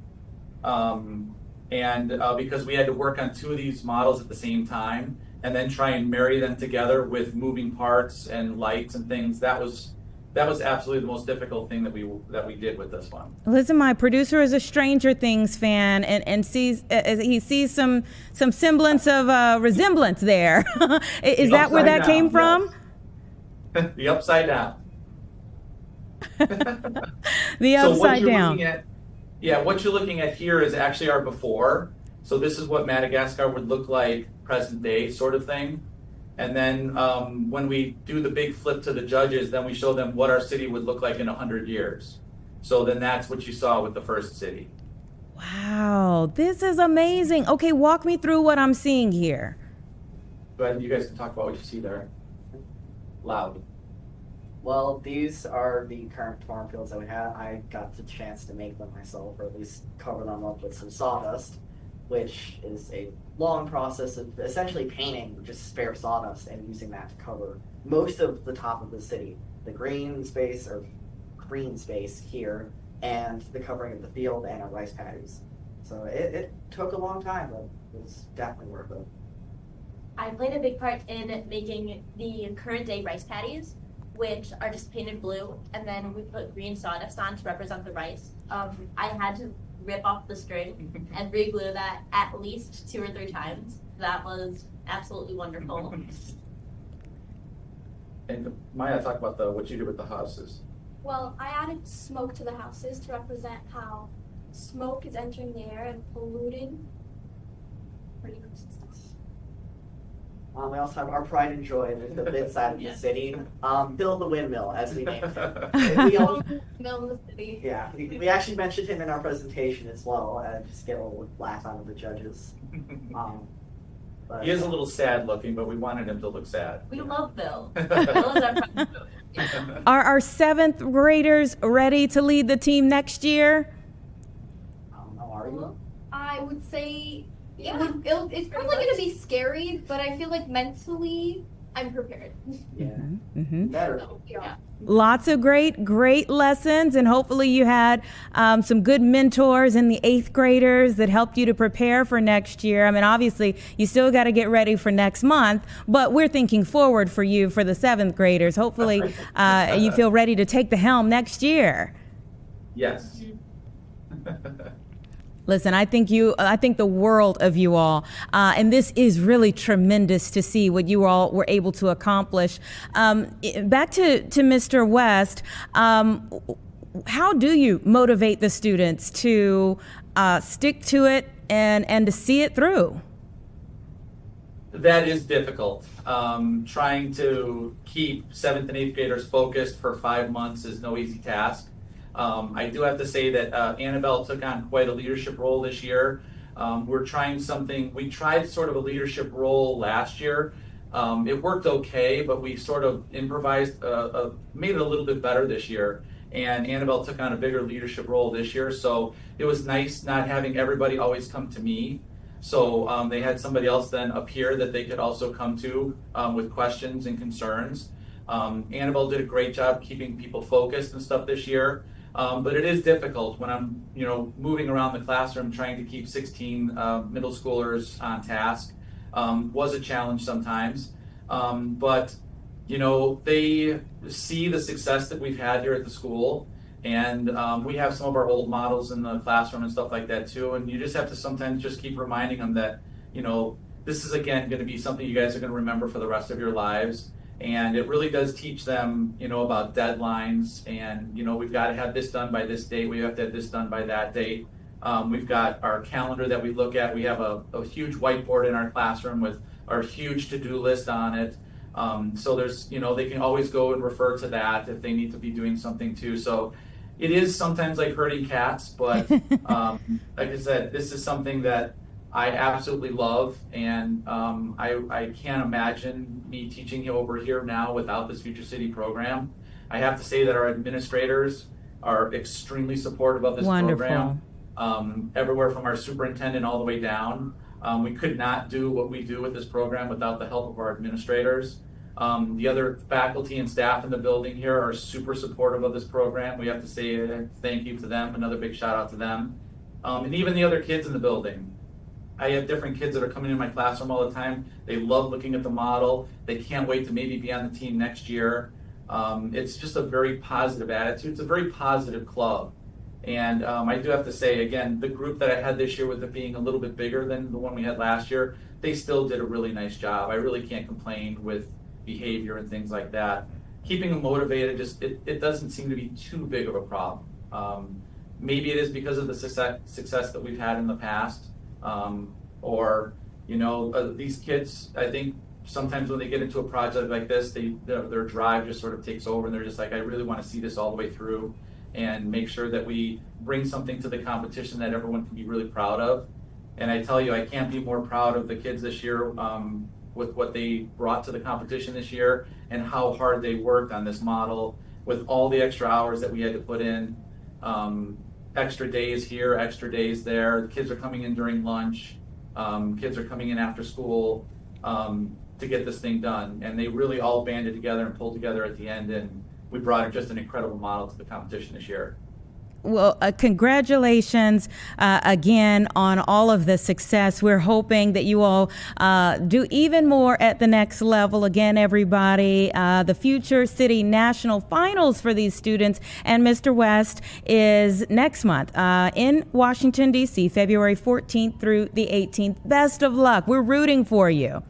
Because we had to work on 2 of these models at the same time, and then try and marry them together with moving parts and lights and things. That was absolutely the most difficult thing that we did with this one. Listen, my producer is a Stranger Things fan and sees he sees some semblance of resemblance there. Is that where that came from? Yes. The upside down. The upside down. What you're looking at here is actually our before. So this is what Madagascar would look like present day sort of thing. And then when we do the big flip to the judges, then we show them what our city would look like in 100 years. So then that's what you saw with the first city. Wow, this is amazing. Okay, walk me through what I'm seeing here. Go ahead, you guys can talk about what you see there. Loud. Well, these are the current farm fields that we have. I got the chance to make them myself, or at least cover them up with some sawdust, which is a long process of essentially painting just spare sawdust and using that to cover most of the top of the city. The green space here, and the covering of the field and our rice paddies. So it took a long time, but it was definitely worth it. I played a big part in making the current day rice paddies, which are just painted blue, and then we put green sawdust on to represent the rice. I had to rip off the string and re-glue that at least 2 or 3 times. That was absolutely wonderful. And Maya, talk about what you do with the houses. Well, I added smoke to the houses to represent how smoke is entering the air and polluting pretty much stuff. We also have our pride and joy, the mid side of the city. Bill the Windmill, as we named him. Mill in the city. Yeah, we actually mentioned him in our presentation as well, just get a little laugh out of the judges. He is a little sad looking, but we wanted him to look sad. We love Bill. Bill is our friend. Are our 7th graders ready to lead the team next year? Are you? I would say it's probably going to be scary, but I feel like mentally I'm prepared. Yeah. Mm-hmm. Better. So, yeah. Lots of great lessons, and hopefully you had some good mentors in the 8th graders that helped you to prepare for next year. I mean, obviously, you still got to get ready for next month, but we're thinking forward for you for the 7th graders. Hopefully, you feel ready to take the helm next year. Yes. Listen, I think the world of you all, and this is really tremendous to see what you all were able to accomplish. Back to Mr. West, how do you motivate the students to stick to it and to see it through? That is difficult. Trying to keep 7th and 8th graders focused for 5 months is no easy task. I do have to say that Annabelle took on quite a leadership role this year. We tried sort of a leadership role last year. It worked okay, but we sort of improvised, made it a little bit better this year. And Annabelle took on a bigger leadership role this year. So it was nice not having everybody always come to me. So they had somebody else then up here that they could also come to with questions and concerns. Annabelle did a great job keeping people focused and stuff this year. But it is difficult when I'm, moving around the classroom trying to keep 16 middle schoolers on task. Was a challenge sometimes. But, they see the success that we've had here at the school. And we have some of our old models in the classroom and stuff like that too. And you just have to sometimes just keep reminding them that, this is again going to be something you guys are going to remember for the rest of your lives. And it really does teach them, about deadlines and, we've got to have this done by this date. We have to have this done by that date. We've got our calendar that we look at. We have a huge whiteboard in our classroom with our huge to-do list on it. So there's, they can always go and refer to that if they need to be doing something too. So it is sometimes like herding cats, but like I said, this is something that I absolutely love, and I can't imagine me teaching over here now without this Future City program. I have to say that our administrators are extremely supportive of this program, everywhere from our superintendent all the way down. We could not do what we do with this program without the help of our administrators. The other faculty and staff in the building here are super supportive of this program. We have to say thank you to them, another big shout out to them. And even the other kids in the building. I have different kids that are coming in my classroom all the time. They love looking at the model. They can't wait to maybe be on the team next year. It's just a very positive attitude. It's a very positive club. And I do have to say, again, the group that I had this year, with it being a little bit bigger than the one we had last year, they still did a really nice job. I really can't complain with behavior and things like that. Keeping them motivated, it doesn't seem to be too big of a problem. Maybe it is because of the success that we've had in the past. These kids, I think sometimes when they get into a project like this, their drive just sort of takes over, and they're just like, I really want to see this all the way through and make sure that we bring something to the competition that everyone can be really proud of. And I tell you, I can't be more proud of the kids this year with what they brought to the competition this year and how hard they worked on this model with all the extra hours that we had to put in. Extra days here, extra days there. The kids are coming in during lunch. Kids are coming in after school to get this thing done. And they really all banded together and pulled together at the end. And we brought just an incredible model to the competition this year. Well, congratulations again on all of the success. We're hoping that you all do even more at the next level. Again, everybody, the Future City National Finals for these students and Mr. West is next month in Washington, D.C., February 14th through the 18th. Best of luck. We're rooting for you.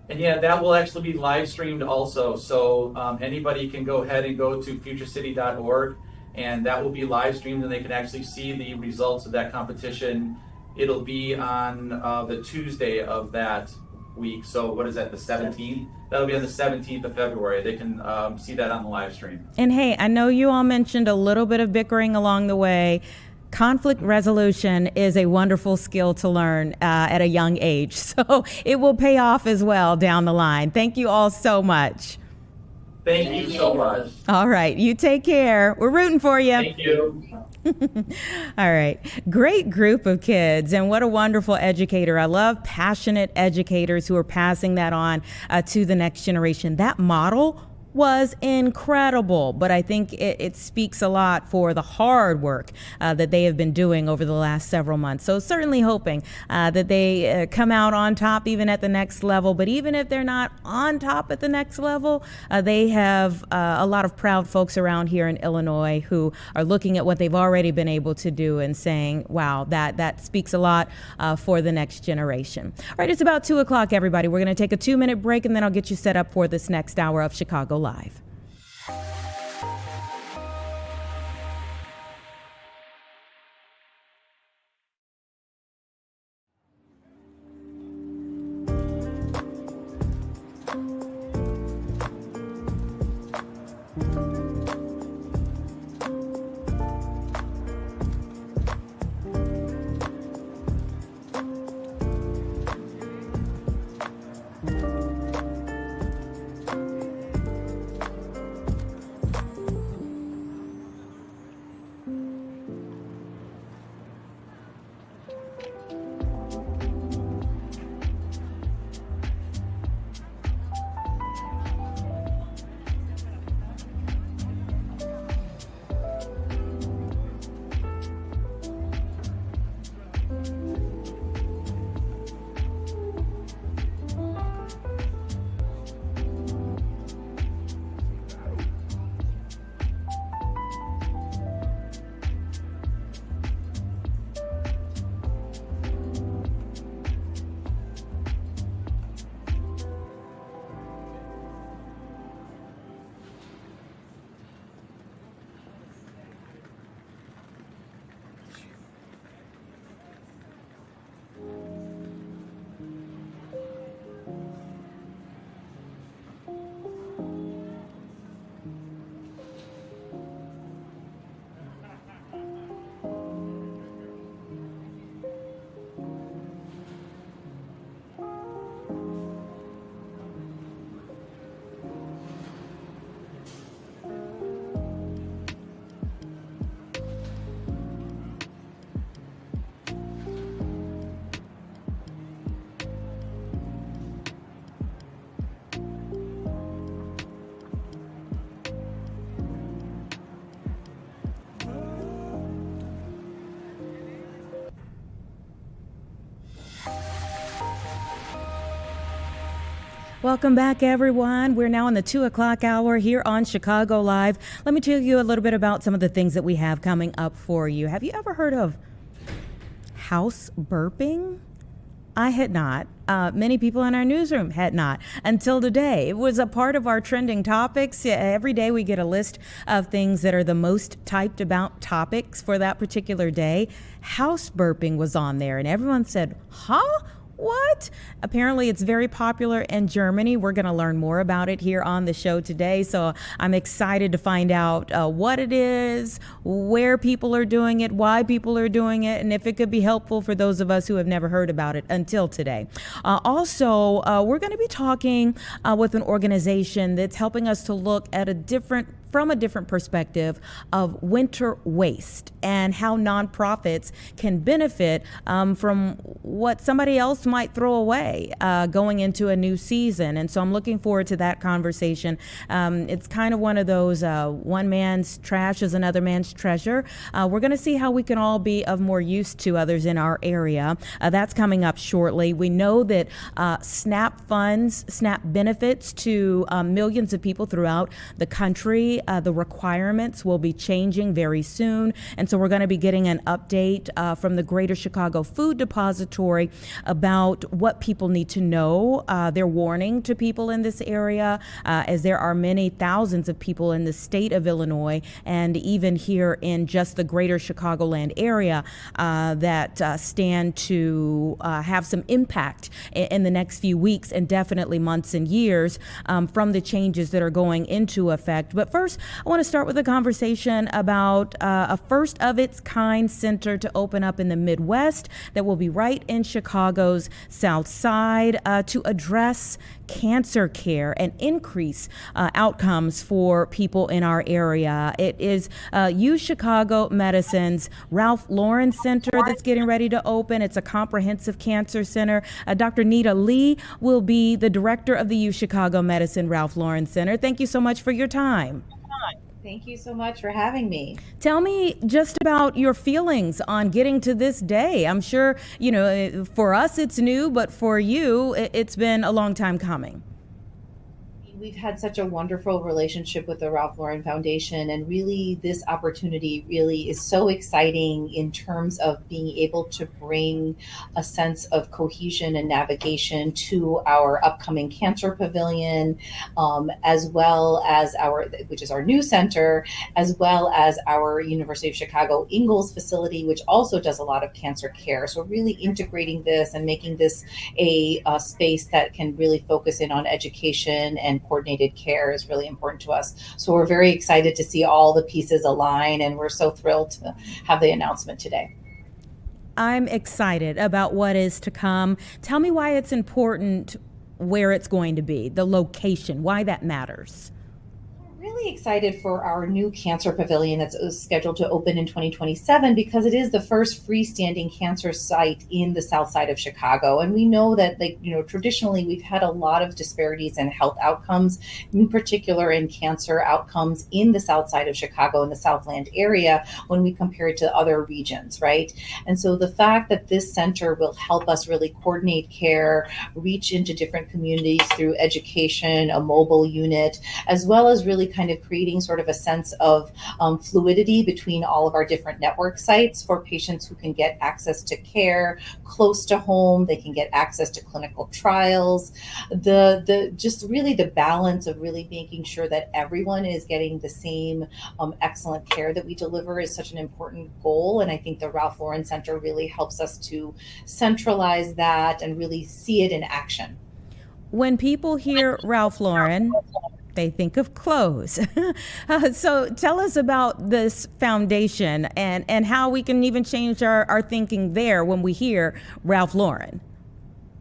And yeah, that will actually be live streamed also. So anybody can go ahead and go to futurecity.org. And that will be live streamed, and they can actually see the results of that competition. It'll be on the Tuesday of that week. So what is that, the 17th? That'll be on the 17th of February. They can see that on the live stream. And hey, I know you all mentioned a little bit of bickering along the way. Conflict resolution is a wonderful skill to learn at a young age. So it will pay off as well down the line. Thank you all so much. Thank you so much. All right, you take care. We're rooting for you. Thank you. All right. Great group of kids, and what a wonderful educator. I love passionate educators who are passing that on to the next generation. That model was incredible, but I think it speaks a lot for the hard work that they have been doing over the last several months. So certainly hoping that they come out on top even at the next level. But even if they're not on top at the next level, they have a lot of proud folks around here in Illinois who are looking at what they've already been able to do and saying, wow, that speaks a lot for the next generation. All right, it's about 2 o'clock, everybody. We're going to take a 2-minute break, and then I'll get you set up for this next hour of Chicago Live. Welcome back, everyone. We're now in the 2 o'clock hour here on Chicago Live. Let me tell you a little bit about some of the things that we have coming up for you. Have you ever heard of house burping? I had not. Many people in our newsroom had not until today. It was a part of our trending topics. Every day we get a list of things that are the most typed about topics for that particular day. House burping was on there, and everyone said, huh? What? Apparently it's very popular in Germany. We're going to learn more about it here on the show today. So I'm excited to find out what it is, where people are doing it, why people are doing it, and if it could be helpful for those of us who have never heard about it until today. Also, we're going to be talking with an organization that's helping us to look at from a different perspective of winter waste and how nonprofits can benefit from what somebody else might throw away going into a new season. And so I'm looking forward to that conversation. It's kind of one of those one man's trash is another man's treasure. We're going to see how we can all be of more use to others in our area. That's coming up shortly. We know that SNAP funds, SNAP benefits to millions of people throughout the country. The requirements will be changing very soon. And so we're going to be getting an update from the Greater Chicago Food Depository about what people need to know. They're warning to people in this area, as there are many thousands of people in the state of Illinois and even here in just the Greater Chicagoland area that stand to have some impact in the next few weeks and definitely months and years from the changes that are going into effect. But first, first, I want to start with a conversation about a first of its kind center to open up in the Midwest that will be right in Chicago's South Side to address cancer care and increase outcomes for people in our area. It is UChicago Medicine's Ralph Lauren Center that's getting ready to open. It's a comprehensive cancer center. Dr. Nita Lee will be the director of the UChicago Medicine Ralph Lauren Center. Thank you so much for your time. Thank you so much for having me. Tell me just about your feelings on getting to this day. I'm sure, you know, for us it's new, but for you, it's been a long time coming. We've had such a wonderful relationship with the Ralph Lauren Foundation, and really this opportunity really is so exciting in terms of being able to bring a sense of cohesion and navigation to our upcoming cancer pavilion, as well as which is our new center, as well as our University of Chicago Ingalls facility, which also does a lot of cancer care. So really integrating this and making this a space that can really focus in on education and coordinated care is really important to us. So we're very excited to see all the pieces align, and we're so thrilled to have the announcement today. I'm excited about what is to come. Tell me why it's important where it's going to be, the location, why that matters. Really excited for our new cancer pavilion that's scheduled to open in 2027 because it is the first freestanding cancer site in the South Side of Chicago. And we know that, traditionally we've had a lot of disparities in health outcomes, in particular in cancer outcomes in the South Side of Chicago and the Southland area when we compare it to other regions, right? And so the fact that this center will help us really coordinate care, reach into different communities through education, a mobile unit, as well as really kind of creating sort of a sense of fluidity between all of our different network sites for patients who can get access to care close to home. They can get access to clinical trials. Just really the balance of really making sure that everyone is getting the same excellent care that we deliver is such an important goal. And I think the Ralph Lauren Center really helps us to centralize that and really see it in action. When people hear Ralph Lauren, they think of clothes. So tell us about this foundation and how we can even change our thinking there when we hear Ralph Lauren.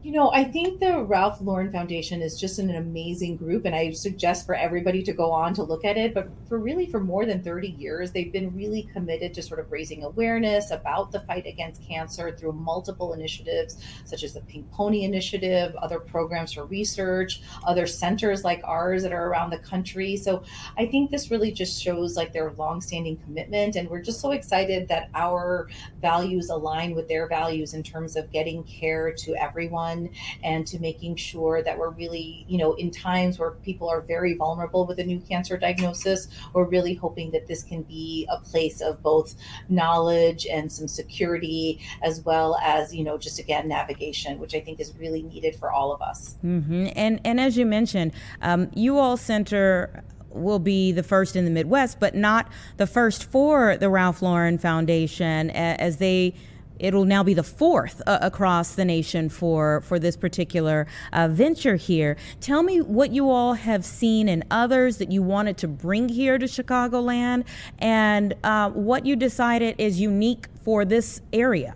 You know, I think the Ralph Lauren Foundation is just an amazing group, and I suggest for everybody to go on to look at it. But for more than 30 years, they've been really committed to sort of raising awareness about the fight against cancer through multiple initiatives, such as the Pink Pony Initiative, other programs for research, other centers like ours that are around the country. So I think this really just shows like their longstanding commitment, and we're just so excited that our values align with their values in terms of getting care to everyone and to making sure that we're really, in times where people are very vulnerable with a new cancer diagnosis, we're really hoping that this can be a place of both knowledge and some security, as well as, just again, navigation, which I think is really needed for all of us. Mm-hmm. And as you mentioned, UAll Center will be the first in the Midwest, but not the first for the Ralph Lauren Foundation, as it'll now be the fourth across the nation for this particular venture here. Tell me what you all have seen in others that you wanted to bring here to Chicagoland, and what you decided is unique for this area.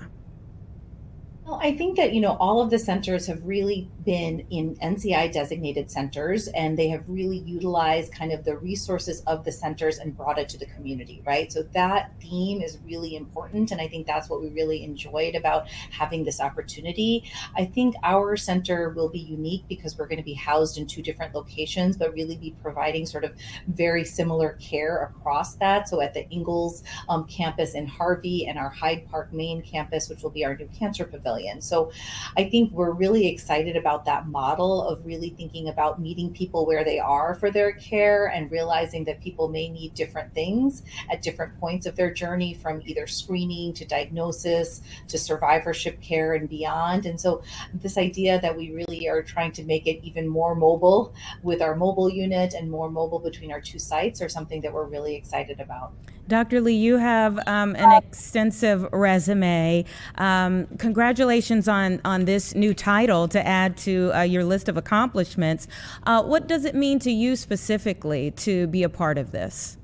Well, I think that, all of the centers have really been in NCI designated centers, and they have really utilized kind of the resources of the centers and brought it to the community, right? So that theme is really important, and I think that's what we really enjoyed about having this opportunity. I think our center will be unique because we're going to be housed in two different locations, but really be providing sort of very similar care across that. So at the Ingalls campus in Harvey and our Hyde Park main campus, which will be our new cancer pavilion. So I think we're really excited about that model of really thinking about meeting people where they are for their care and realizing that people may need different things at different points of their journey, from either screening to diagnosis to survivorship care and beyond. And so this idea that we really are trying to make it even more mobile with our mobile unit and more mobile between our two sites are something that we're really excited about. Dr. Lee, you have an extensive resume. Congratulations on this new title to add to your list of accomplishments. What does it mean to you specifically to be a part of this?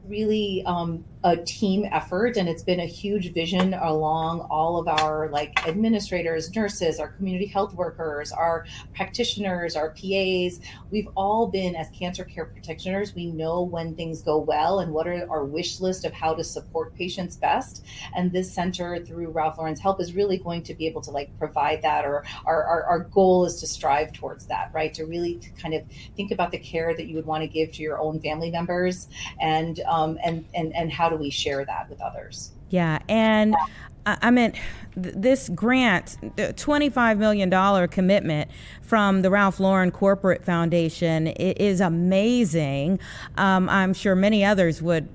Really a team effort, and it's been a huge vision along all of our administrators, nurses, our community health workers, our practitioners, our PAs. We've all been, as cancer care practitioners, we know when things go well and what are our wish list of how to support patients best. And this center, through Ralph Lauren's help, is really going to be able to provide that, or our goal is to strive towards that, right? To really kind of think about the care that you would want to give to your own family members, and how do we share that with others? Yeah, and I meant this grant, the $25 million commitment from the Ralph Lauren Corporate Foundation is amazing. I'm sure many others would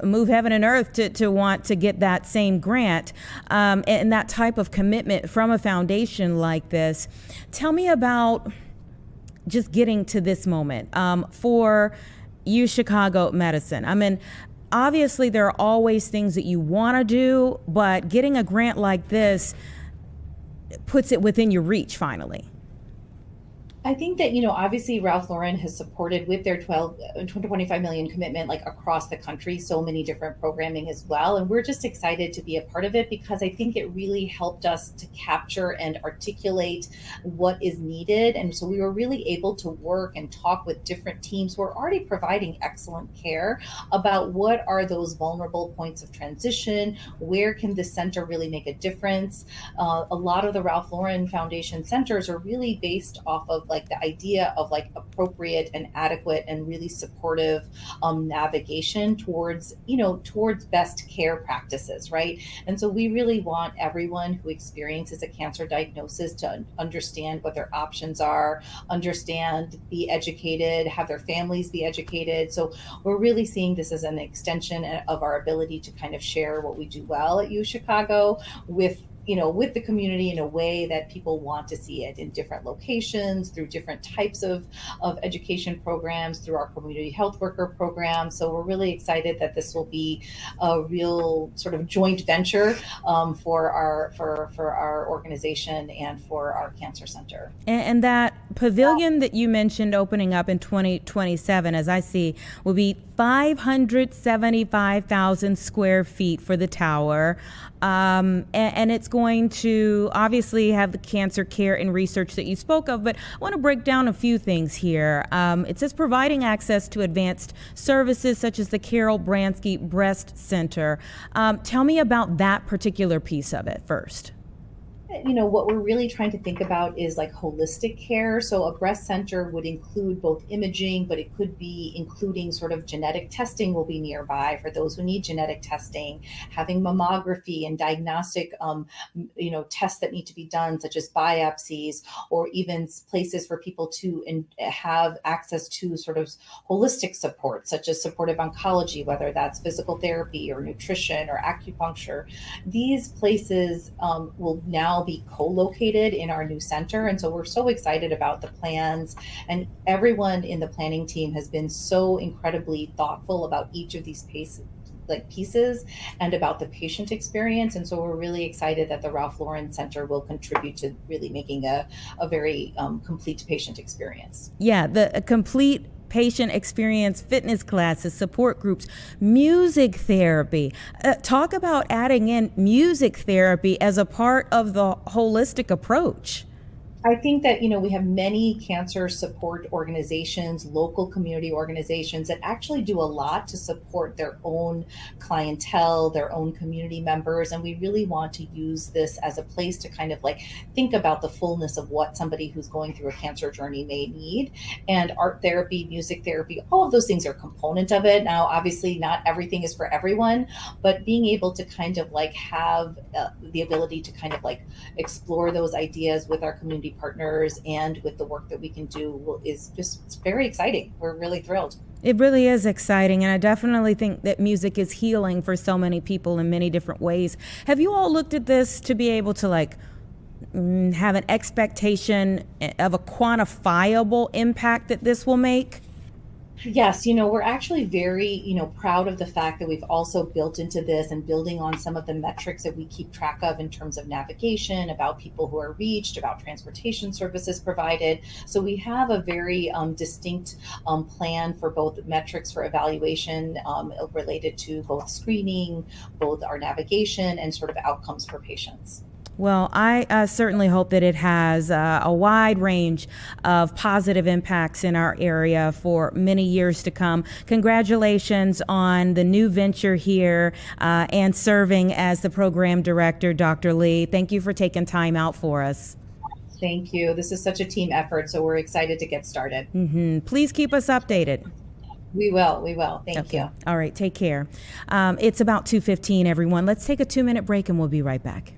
move heaven and earth to want to get that same grant, and that type of commitment from a foundation like this. Tell me about just getting to this moment for UChicago Medicine. I mean, obviously there are always things that you want to do, but getting a grant like this puts it within your reach finally. I think that, obviously Ralph Lauren has supported with their 25 million commitment, across the country, so many different programming as well. And we're just excited to be a part of it because I think it really helped us to capture and articulate what is needed. And so we were really able to work and talk with different teams who are already providing excellent care about what are those vulnerable points of transition, where can the center really make a difference. A lot of the Ralph Lauren Foundation centers are really based off of the idea of appropriate and adequate and really supportive navigation towards best care practices, right? And so we really want everyone who experiences a cancer diagnosis to understand what their options are, be educated, have their families be educated. So we're really seeing this as an extension of our ability to kind of share what we do well at UChicago with the community in a way that people want to see it in different locations, through different types of education programs, through our community health worker program. So we're really excited that this will be a real sort of joint venture for our organization and for our cancer center. And that pavilion that you mentioned opening up in 2027, as I see, will be 575,000 square feet for the tower. And it's going to obviously have the cancer care and research that you spoke of, but I want to break down a few things here. It says providing access to advanced services such as the Carol Bransky Breast Center. Tell me about that particular piece of it first. What we're really trying to think about is holistic care. So a breast center would include both imaging, but it could be including sort of genetic testing will be nearby for those who need genetic testing, having mammography and diagnostic, tests that need to be done, such as biopsies, or even places for people to have access to sort of holistic support, such as supportive oncology, whether that's physical therapy or nutrition or acupuncture. These places will now be co-located in our new center. And so we're so excited about the plans, and everyone in the planning team has been so incredibly thoughtful about each of these pieces and about the patient experience. And so we're really excited that the Ralph Lauren Center will contribute to really making a very complete patient experience. Yeah, the complete patient experience, fitness classes, support groups, music therapy. Talk about adding in music therapy as a part of the holistic approach. I think that, we have many cancer support organizations, local community organizations that actually do a lot to support their own clientele, their own community members. And we really want to use this as a place to kind of think about the fullness of what somebody who's going through a cancer journey may need. And art therapy, music therapy, all of those things are a component of it. Now, obviously not everything is for everyone, but being able to kind of have the ability to kind of explore those ideas with our community partners and with the work that we can do is just very exciting. We're really thrilled. It really is exciting, and I definitely think that music is healing for so many people in many different ways. Have you all looked at this to be able to have an expectation of a quantifiable impact that this will make? Yes, we're actually very, proud of the fact that we've also built into this and building on some of the metrics that we keep track of in terms of navigation, about people who are reached, about transportation services provided. So we have a very distinct plan for both metrics for evaluation related to both screening, both our navigation and sort of outcomes for patients. Well, I certainly hope that it has a wide range of positive impacts in our area for many years to come. Congratulations on the new venture here and serving as the program director, Dr. Lee. Thank you for taking time out for us. Thank you. This is such a team effort, so we're excited to get started. Please keep us updated. We will. Thank you. All right, take care. It's about 2:15, everyone. Let's take a 2-minute break and we'll be right back.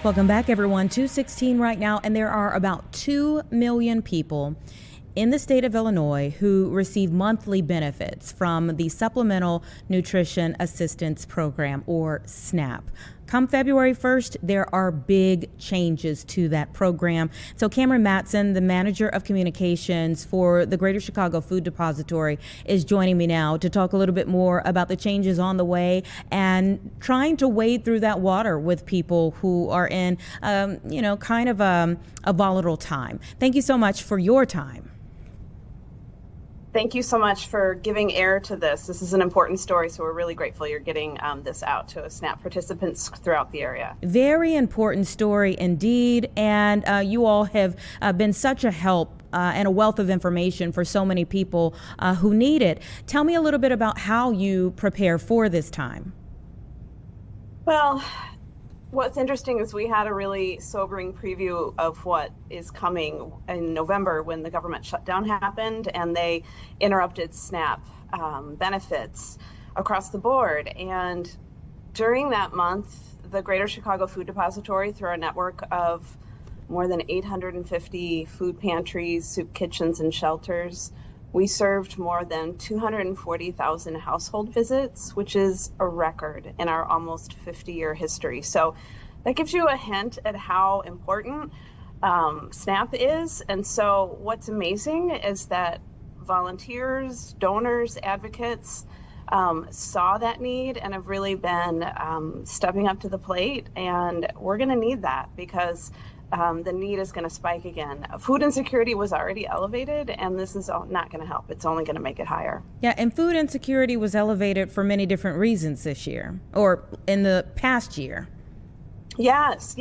Welcome back, everyone. 2:16 right now, and there are about 2 million people in the state of Illinois who receive monthly benefits from the Supplemental Nutrition Assistance Program, or SNAP. Come February 1st, there are big changes to that program. So Cameron Matson, the manager of communications for the Greater Chicago Food Depository, is joining me now to talk a little bit more about the changes on the way and trying to wade through that water with people who are in, kind of a volatile time. Thank you so much for your time. Thank you so much for giving air to this. This is an important story, so we're really grateful you're getting this out to SNAP participants throughout the area. Very important story indeed, and you all have been such a help and a wealth of information for so many people who need it. Tell me a little bit about how you prepare for this time. Well, what's interesting is we had a really sobering preview of what is coming in November when the government shutdown happened and they interrupted SNAP benefits across the board. And during that month, the Greater Chicago Food Depository, through our network of more than 850 food pantries, soup kitchens, and shelters, we served more than 240,000 household visits, which is a record in our almost 50-year history. So that gives you a hint at how important SNAP is. And so what's amazing is that volunteers, donors, advocates saw that need and have really been stepping up to the plate. And we're going to need that because the need is going to spike again. Food insecurity was already elevated, and this is not going to help. It's only going to make it higher. Yeah, and food insecurity was elevated for many different reasons this year, or in the past year. Yes.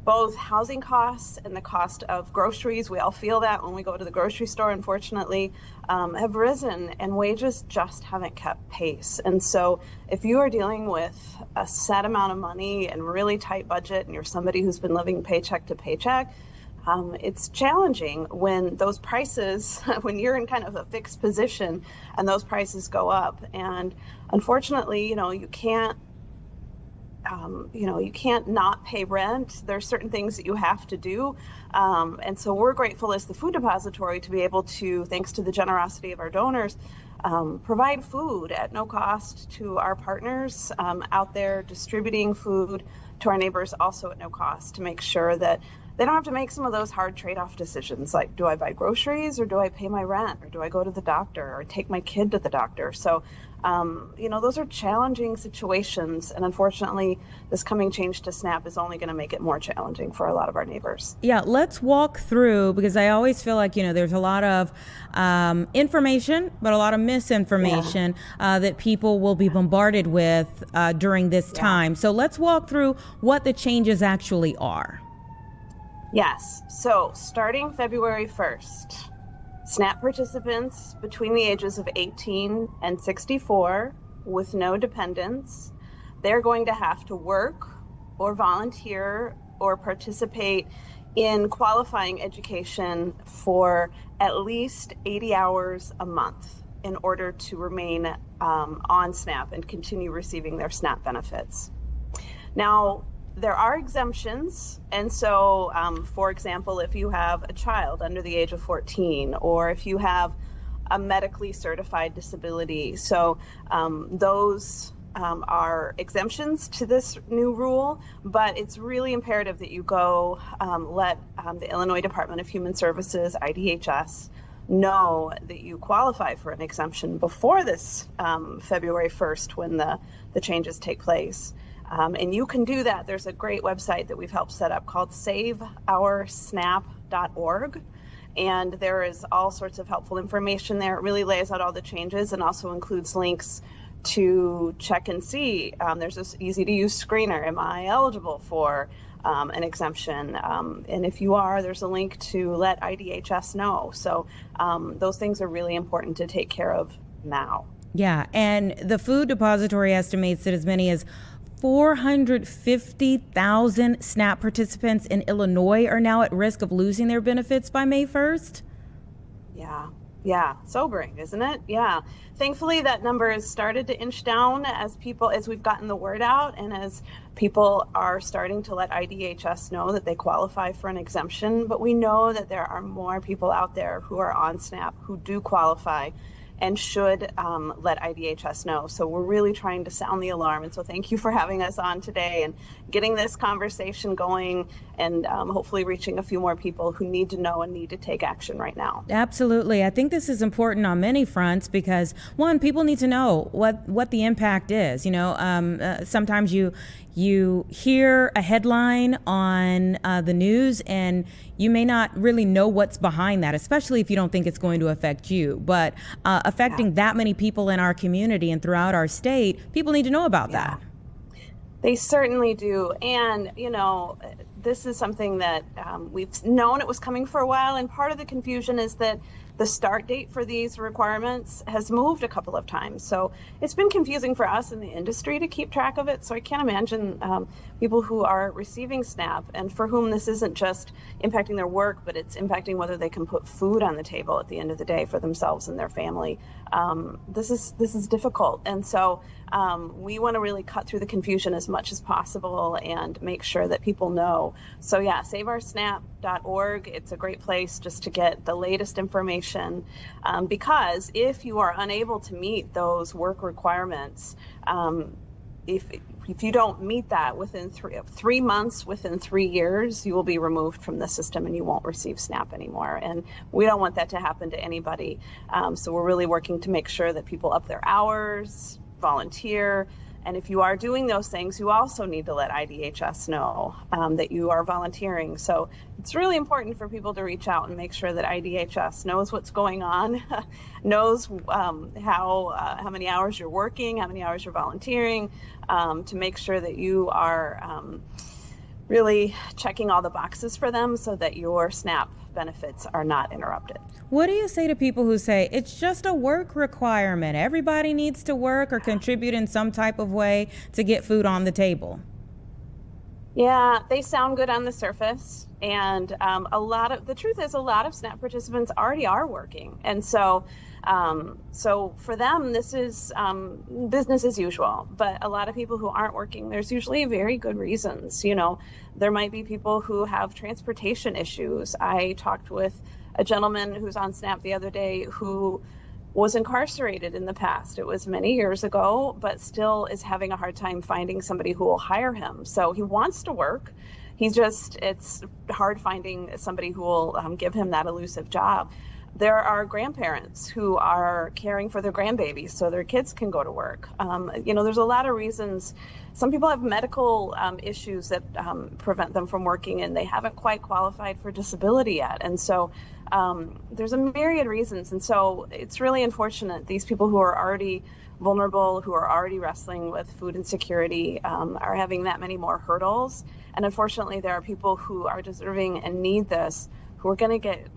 Both housing costs and the cost of groceries, we all feel that when we go to the grocery store, unfortunately, have risen, and wages just haven't kept pace. And so if you are dealing with a set amount of money and really tight budget, and you're somebody who's been living paycheck to paycheck, it's challenging when those prices, when you're in kind of a fixed position and those prices go up. And unfortunately, you can't not pay rent. There's certain things that you have to do. And so we're grateful as the food depository to be able to, thanks to the generosity of our donors, provide food at no cost to our partners out there, distributing food to our neighbors also at no cost, to make sure that they don't have to make some of those hard trade-off decisions, like, do I buy groceries or do I pay my rent, or do I go to the doctor or take my kid to the doctor? So those are challenging situations, and unfortunately this coming change to SNAP is only going to make it more challenging for a lot of our neighbors. Yeah, let's walk through, because I always feel like there's a lot of information, but a lot of misinformation that people will be bombarded with during this time. So let's walk through what the changes actually are. Yes, so starting February 1st, SNAP participants between the ages of 18 and 64 with no dependents, they're going to have to work or volunteer or participate in qualifying education for at least 80 hours a month in order to remain on SNAP and continue receiving their SNAP benefits. Now, there are exemptions, and so, for example, if you have a child under the age of 14, or if you have a medically certified disability, so those are exemptions to this new rule, but it's really imperative that you go let the Illinois Department of Human Services, IDHS, know that you qualify for an exemption before this February 1st when the changes take place. And you can do that. There's a great website that we've helped set up called saveoursnap.org. And there is all sorts of helpful information there. It really lays out all the changes and also includes links to check and see. There's this easy to use screener. Am I eligible for an exemption? And if you are, there's a link to let IDHS know. So those things are really important to take care of now. Yeah. And the food depository estimates that as many as 450,000 SNAP participants in Illinois are now at risk of losing their benefits by May 1st. Yeah, sobering, isn't it? Yeah. Thankfully, that number has started to inch down as we've gotten the word out, and as people are starting to let IDHS know that they qualify for an exemption. But we know that there are more people out there who are on SNAP who do qualify and should let IDHS know. So we're really trying to sound the alarm. And so thank you for having us on today and getting this conversation going, and hopefully reaching a few more people who need to know and need to take action right now. Absolutely. I think this is important on many fronts because, one, people need to know what the impact is. Sometimes you hear a headline on the news and you may not really know what's behind that, especially if you don't think it's going to affect you. But affecting that many people in our community and throughout our state, people need to know about that. They certainly do. And, this is something that we've known it was coming for a while. And part of the confusion is that the start date for these requirements has moved a couple of times. So it's been confusing for us in the industry to keep track of it. So I can't imagine people who are receiving SNAP and for whom this isn't just impacting their work, but it's impacting whether they can put food on the table at the end of the day for themselves and their family. This is difficult. And so we want to really cut through the confusion as much as possible and make sure that people know. So yeah, saveoursnap.org. It's a great place just to get the latest information, because if you are unable to meet those work requirements, if you don't meet that within 3 months, within 3 years, you will be removed from the system and you won't receive SNAP anymore. And we don't want that to happen to anybody. So we're really working to make sure that people up their hours, volunteer, And if you are doing those things, you also need to let IDHS know that you are volunteering. So it's really important for people to reach out and make sure that IDHS knows what's going on, knows how many hours you're working, how many hours you're volunteering, to make sure that you are really checking all the boxes for them so that your SNAP benefits are not interrupted. What do you say to people who say it's just a work requirement? Everybody needs to work or contribute in some type of way to get food on the table. Yeah, they sound good on the surface. And the truth is a lot of SNAP participants already are working. And so for them, this is business as usual. But a lot of people who aren't working, there's usually very good reasons. You know, there might be people who have transportation issues. I talked with a gentleman who's on SNAP the other day who was incarcerated in the past. It was many years ago, but still is having a hard time finding somebody who will hire him. So he wants to work. It's hard finding somebody who will give him that elusive job. There are grandparents who are caring for their grandbabies so their kids can go to work. There's a lot of reasons. Some people have medical issues that prevent them from working, and they haven't quite qualified for disability yet. And so there's a myriad of reasons. And so it's really unfortunate these people who are already vulnerable, who are already wrestling with food insecurity, are having that many more hurdles. And unfortunately, there are people who are deserving and need this, who are going to get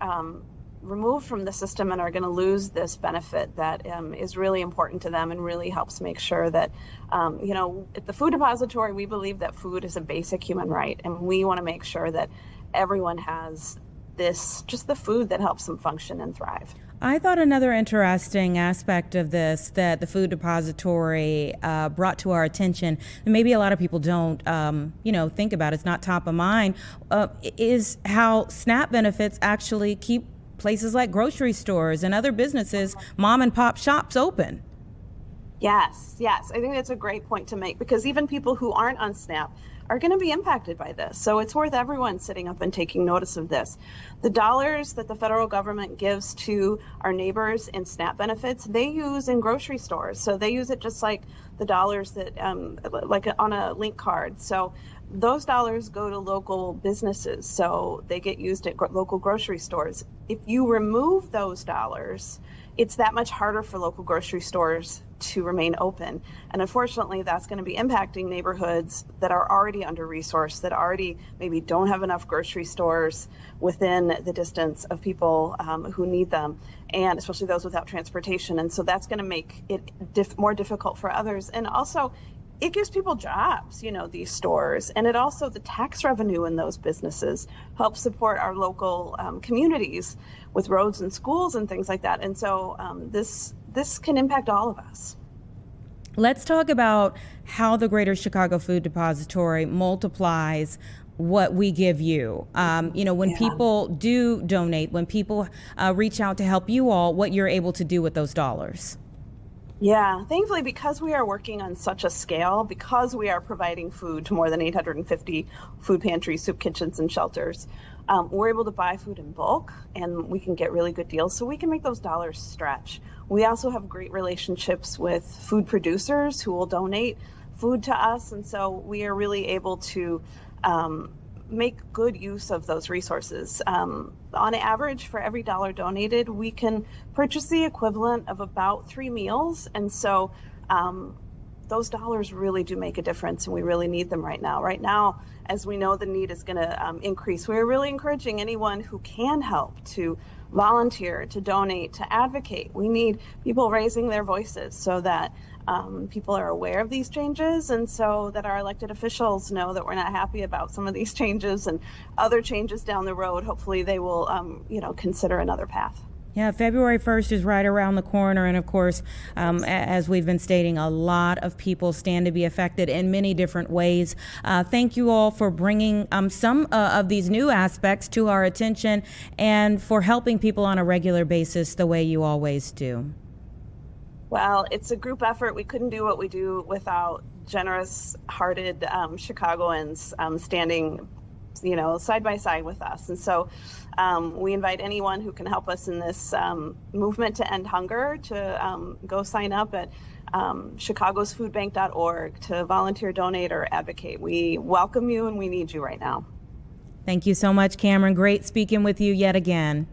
removed from the system and are going to lose this benefit that is really important to them and really helps make sure that, at the food depository, we believe that food is a basic human right. And we want to make sure that everyone has just the food that helps them function and thrive. I thought another interesting aspect of this that the food depository brought to our attention, and maybe a lot of people don't, think about, it's not top of mind, is how SNAP benefits actually keep places like grocery stores and other businesses, mom and pop shops open. Yes. I think that's a great point to make, because even people who aren't on SNAP are going to be impacted by this. So it's worth everyone sitting up and taking notice of this. The dollars that the federal government gives to our neighbors in SNAP benefits, they use in grocery stores. So they use it just like the dollars that, like on a link card. So those dollars go to local businesses. So they get used at local grocery stores. If you remove those dollars, it's that much harder for local grocery stores to remain open. And unfortunately, that's going to be impacting neighborhoods that are already under-resourced, that already maybe don't have enough grocery stores within the distance of people who need them, and especially those without transportation. And so that's going to make it more difficult for others. And also, it gives people jobs, these stores. And it also, the tax revenue in those businesses helps support our local communities with roads and schools and things like that. And so this can impact all of us. Let's talk about how the Greater Chicago Food Depository multiplies what we give you. When people do donate, when people reach out to help you all, what you're able to do with those dollars. Yeah, thankfully, because we are working on such a scale, because we are providing food to more than 850 food pantries, soup kitchens, and shelters, we're able to buy food in bulk, and we can get really good deals, so we can make those dollars stretch. We also have great relationships with food producers who will donate food to us, and so we are really able to make good use of those resources. On average, for every dollar donated, we can purchase the equivalent of about 3 meals. And so those dollars really do make a difference, and we really need them right now. Right now, as we know, the need is going to increase. We're really encouraging anyone who can help to volunteer, to donate, to advocate. We need people raising their voices so that people are aware of these changes, and so that our elected officials know that we're not happy about some of these changes and other changes down the road. Hopefully they will, consider another path. Yeah, February 1st is right around the corner. And of course, as we've been stating, a lot of people stand to be affected in many different ways. Thank you all for bringing some of these new aspects to our attention and for helping people on a regular basis the way you always do. Well, it's a group effort. We couldn't do what we do without generous-hearted Chicagoans standing side by side with us. And so we invite anyone who can help us in this movement to end hunger to go sign up at chicagosfoodbank.org to volunteer, donate, or advocate. We welcome you and we need you right now. Thank you so much, Cameron. Great speaking with you yet again.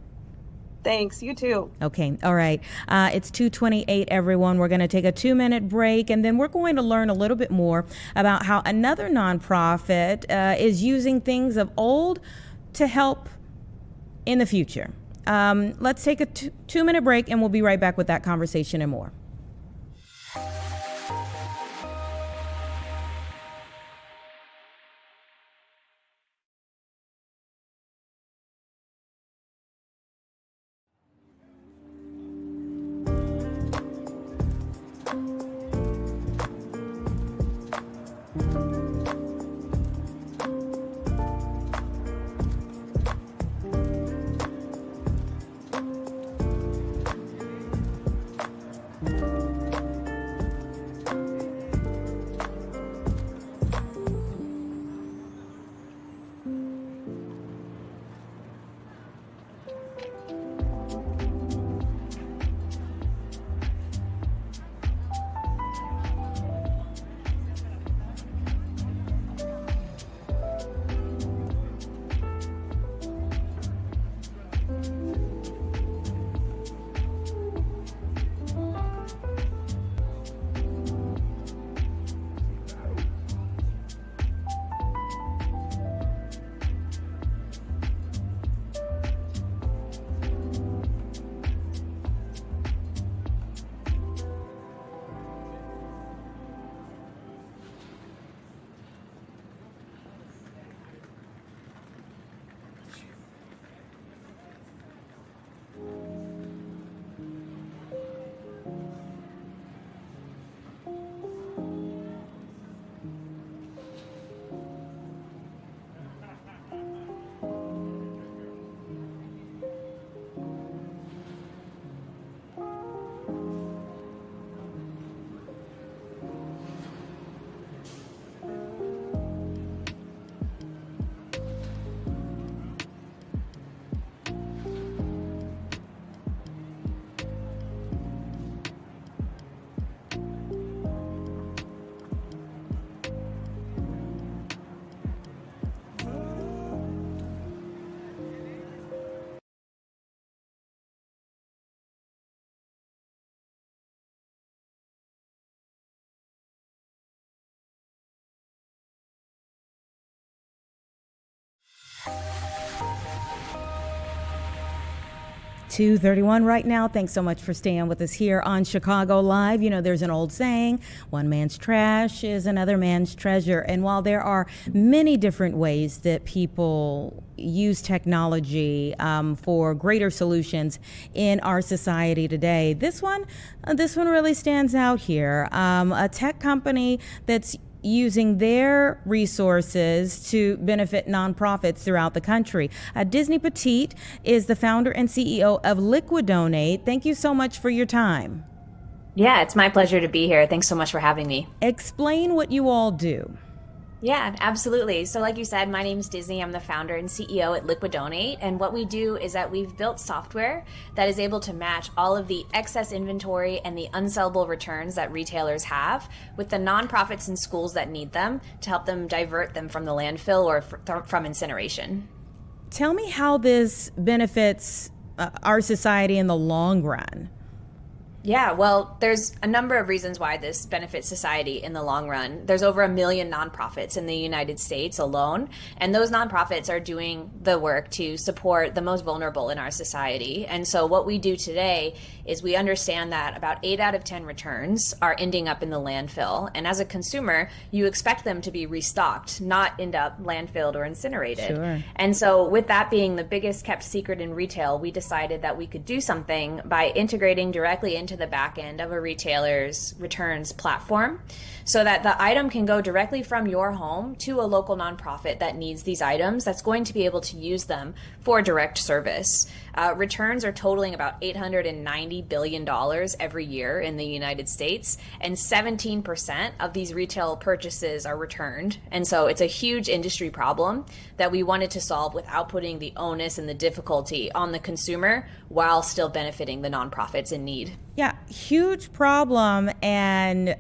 Thanks. You too. Okay. All right. It's 2:28, everyone. We're going to take a 2-minute break, and then we're going to learn a little bit more about how another nonprofit is using things of old to help in the future. Let's take a 2-minute break, and we'll be right back with that conversation and more. .231 right now. Thanks so much for staying with us here on Chicago Live. You know, there's an old saying, one man's trash is another man's treasure. And while there are many different ways that people use technology for greater solutions in our society today, this one really stands out here. A tech company that's using their resources to benefit nonprofits throughout the country. Disney Petit is the founder and CEO of Liquidonate. Thank you so much for your time. Yeah, it's my pleasure to be here. Thanks so much for having me. Explain what you all do. Yeah, absolutely. So like you said, my name's Disney. I'm the founder and CEO at Liquidonate. And what we do is that we've built software that is able to match all of the excess inventory and the unsellable returns that retailers have with the nonprofits and schools that need them to help them divert them from the landfill or from incineration. Tell me how this benefits our society in the long run. Yeah, well, there's a number of reasons why this benefits society in the long run. There's over 1 million nonprofits in the United States alone, and those nonprofits are doing the work to support the most vulnerable in our society. And so what we do today is we understand that about 8 out of 10 returns are ending up in the landfill. And as a consumer, you expect them to be restocked, not end up landfilled or incinerated. Sure. And so with that being the biggest kept secret in retail, we decided that we could do something by integrating directly into the back end of a retailer's returns platform so that the item can go directly from your home to a local nonprofit that needs these items that's going to be able to use them for direct service. Returns are totaling about $890 billion every year in the United States, and 17% of these retail purchases are returned. And so it's a huge industry problem that we wanted to solve without putting the onus and the difficulty on the consumer while still benefiting the nonprofits in need. Yeah, huge problem. And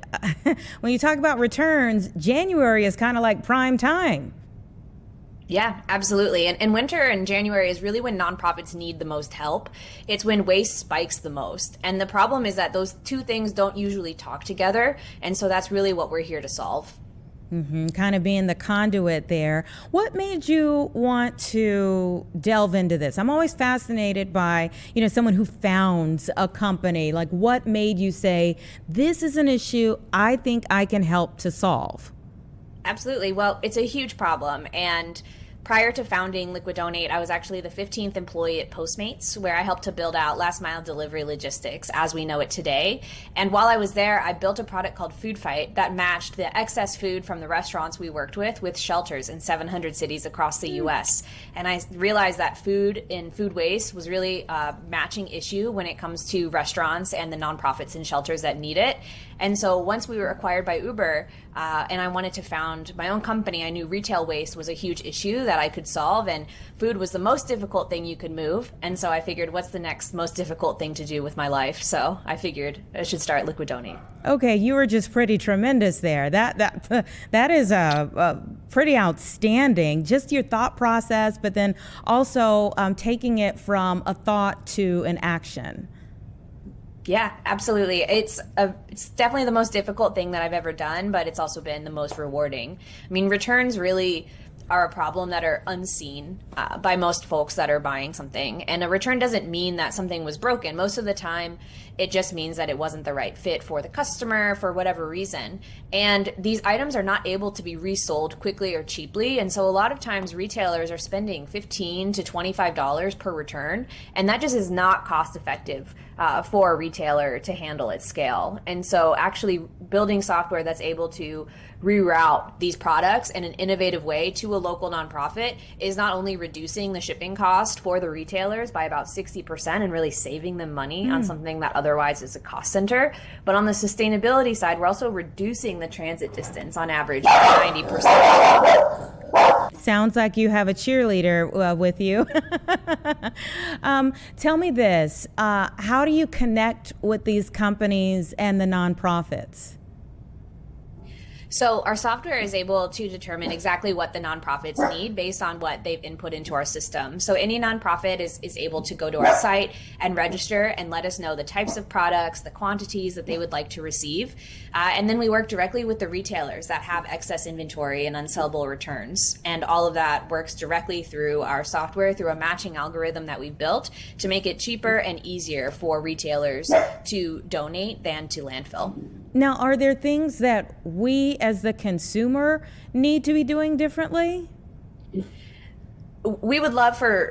when you talk about returns, January is kind of like prime time. Yeah, absolutely. And winter and January is really when nonprofits need the most help. It's when waste spikes the most. And the problem is that those two things don't usually talk together. And so that's really what we're here to solve. Kind of being the conduit there. What made you want to delve into this? I'm always fascinated by, someone who founds a company. Like, what made you say, this is an issue I think I can help to solve? Absolutely. Well, it's a huge problem. And prior to founding Liquidonate, I was actually the 15th employee at Postmates, where I helped to build out last mile delivery logistics as we know it today. And while I was there, I built a product called Food Fight that matched the excess food from the restaurants we worked with shelters in 700 cities across the U.S. And I realized that food and food waste was really a matching issue when it comes to restaurants and the nonprofits and shelters that need it. And so once we were acquired by Uber, and I wanted to found my own company, I knew retail waste was a huge issue that I could solve, and food was the most difficult thing you could move. And so I figured, what's the next most difficult thing to do with my life? So I figured I should start Liquidonate. Okay, you were just pretty tremendous there. That is pretty outstanding. Just your thought process, but then also taking it from a thought to an action. Yeah, absolutely. It's definitely the most difficult thing that I've ever done, but it's also been the most rewarding. I mean, returns really are a problem that are unseen by most folks that are buying something. And a return doesn't mean that something was broken. Most of the time, it just means that it wasn't the right fit for the customer for whatever reason. And these items are not able to be resold quickly or cheaply. And so a lot of times retailers are spending $15 to $25 per return. And that just is not cost effective for a retailer to handle at scale. And so actually building software that's able to reroute these products in an innovative way to a local nonprofit is not only reducing the shipping cost for the retailers by about 60% and really saving them money on something that otherwise is a cost center, but on the sustainability side, we're also reducing the transit distance on average by 90%. Sounds like you have a cheerleader with you. Tell me this, how do you connect with these companies and the nonprofits? So our software is able to determine exactly what the nonprofits need based on what they've input into our system. So any nonprofit is able to go to our site and register and let us know the types of products, the quantities that they would like to receive. And then we work directly with the retailers that have excess inventory and unsellable returns. And all of that works directly through our software, through a matching algorithm that we built to make it cheaper and easier for retailers to donate than to landfill. Now, are there things that we as the consumer need to be doing differently? We would love for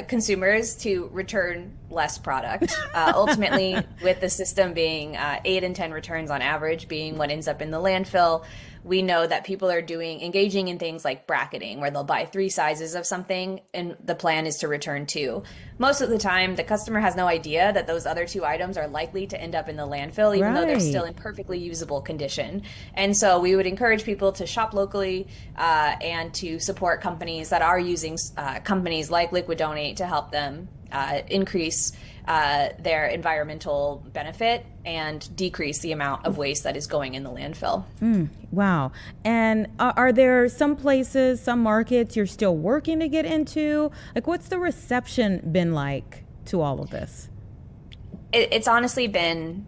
consumers to return less product. Ultimately, with the system being 8 and 10 returns on average being what ends up in the landfill, we know that people are engaging in things like bracketing, where they'll buy 3 sizes of something and the plan is to return 2. Most of the time, the customer has no idea that those other 2 items are likely to end up in the landfill, even though they're still in perfectly usable condition. And so we would encourage people to shop locally and to support companies that are using companies like Liquidonate to help them increase their environmental benefit and decrease the amount of waste that is going in the landfill. Wow. And are there some places, some markets you're still working to get into? Like, what's the reception been like to all of this? It's honestly been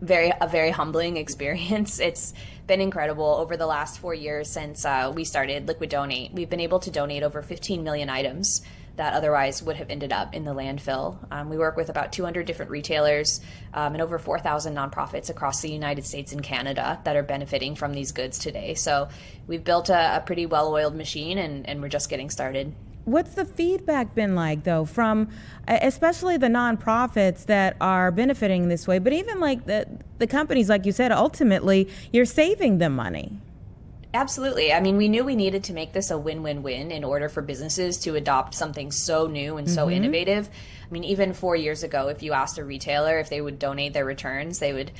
a very humbling experience. It's been incredible. Over the last 4 years since we started Liquidonate, we've been able to donate over 15 million items that otherwise would have ended up in the landfill. We work with about 200 different retailers and over 4,000 nonprofits across the United States and Canada that are benefiting from these goods today. So we've built a pretty well-oiled machine, and we're just getting started. What's the feedback been like, though, from especially the nonprofits that are benefiting this way, but even like the companies, like you said, ultimately you're saving them money? Absolutely. I mean, we knew we needed to make this a win-win-win in order for businesses to adopt something so new and so innovative. I mean, even 4 years ago, if you asked a retailer if they would donate their returns, they would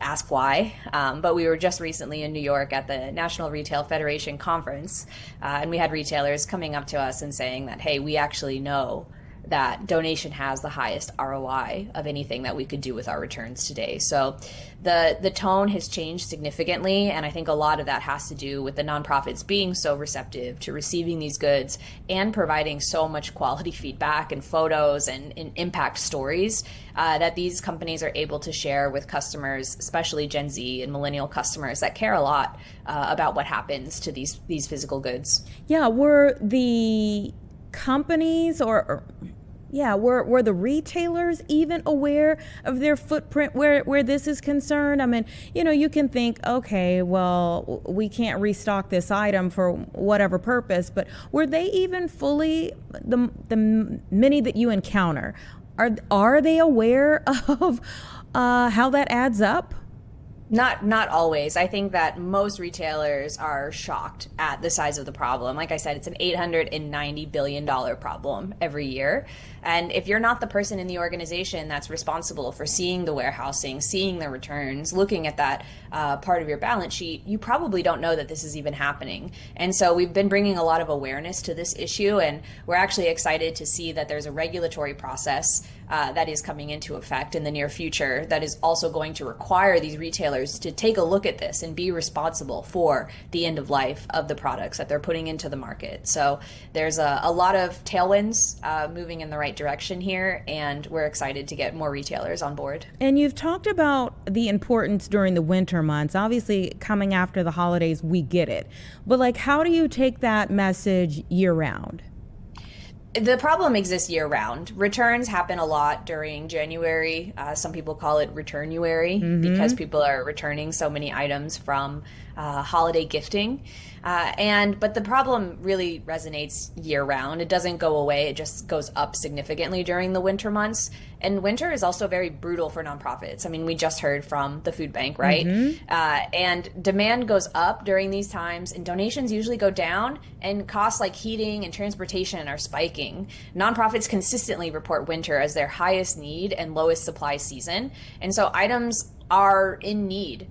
ask why. But we were just recently in New York at the National Retail Federation conference, and we had retailers coming up to us and saying that, hey, we actually know that donation has the highest ROI of anything that we could do with our returns today. So the tone has changed significantly, and I think a lot of that has to do with the nonprofits being so receptive to receiving these goods and providing so much quality feedback and photos and impact stories that these companies are able to share with customers, especially Gen Z and millennial customers that care a lot about what happens to these physical goods. Yeah, were the companies were the retailers even aware of their footprint where this is concerned? I mean, you can think, okay, well, we can't restock this item for whatever purpose, but were they even fully, the many that you encounter, are they aware of how that adds up? Not always. I think that most retailers are shocked at the size of the problem. Like I said, it's an $890 billion problem every year. And if you're not the person in the organization that's responsible for seeing the warehousing, seeing the returns, looking at that part of your balance sheet, you probably don't know that this is even happening. And so we've been bringing a lot of awareness to this issue, and we're actually excited to see that there's a regulatory process that is coming into effect in the near future that is also going to require these retailers to take a look at this and be responsible for the end of life of the products that they're putting into the market. So there's a lot of tailwinds moving in the right direction here, and we're excited to get more retailers on board. And you've talked about the importance during the winter months. Obviously, coming after the holidays, we get it. But how do you take that message year round? The problem exists year round. Returns happen a lot during January. Some people call it Returnuary because people are returning so many items from holiday gifting. But the problem really resonates year round. It doesn't go away. It just goes up significantly during the winter months. And winter is also very brutal for nonprofits. I mean, we just heard from the food bank, right? And demand goes up during these times, and donations usually go down, and costs like heating and transportation are spiking. Nonprofits consistently report winter as their highest need and lowest supply season. And so items are in need,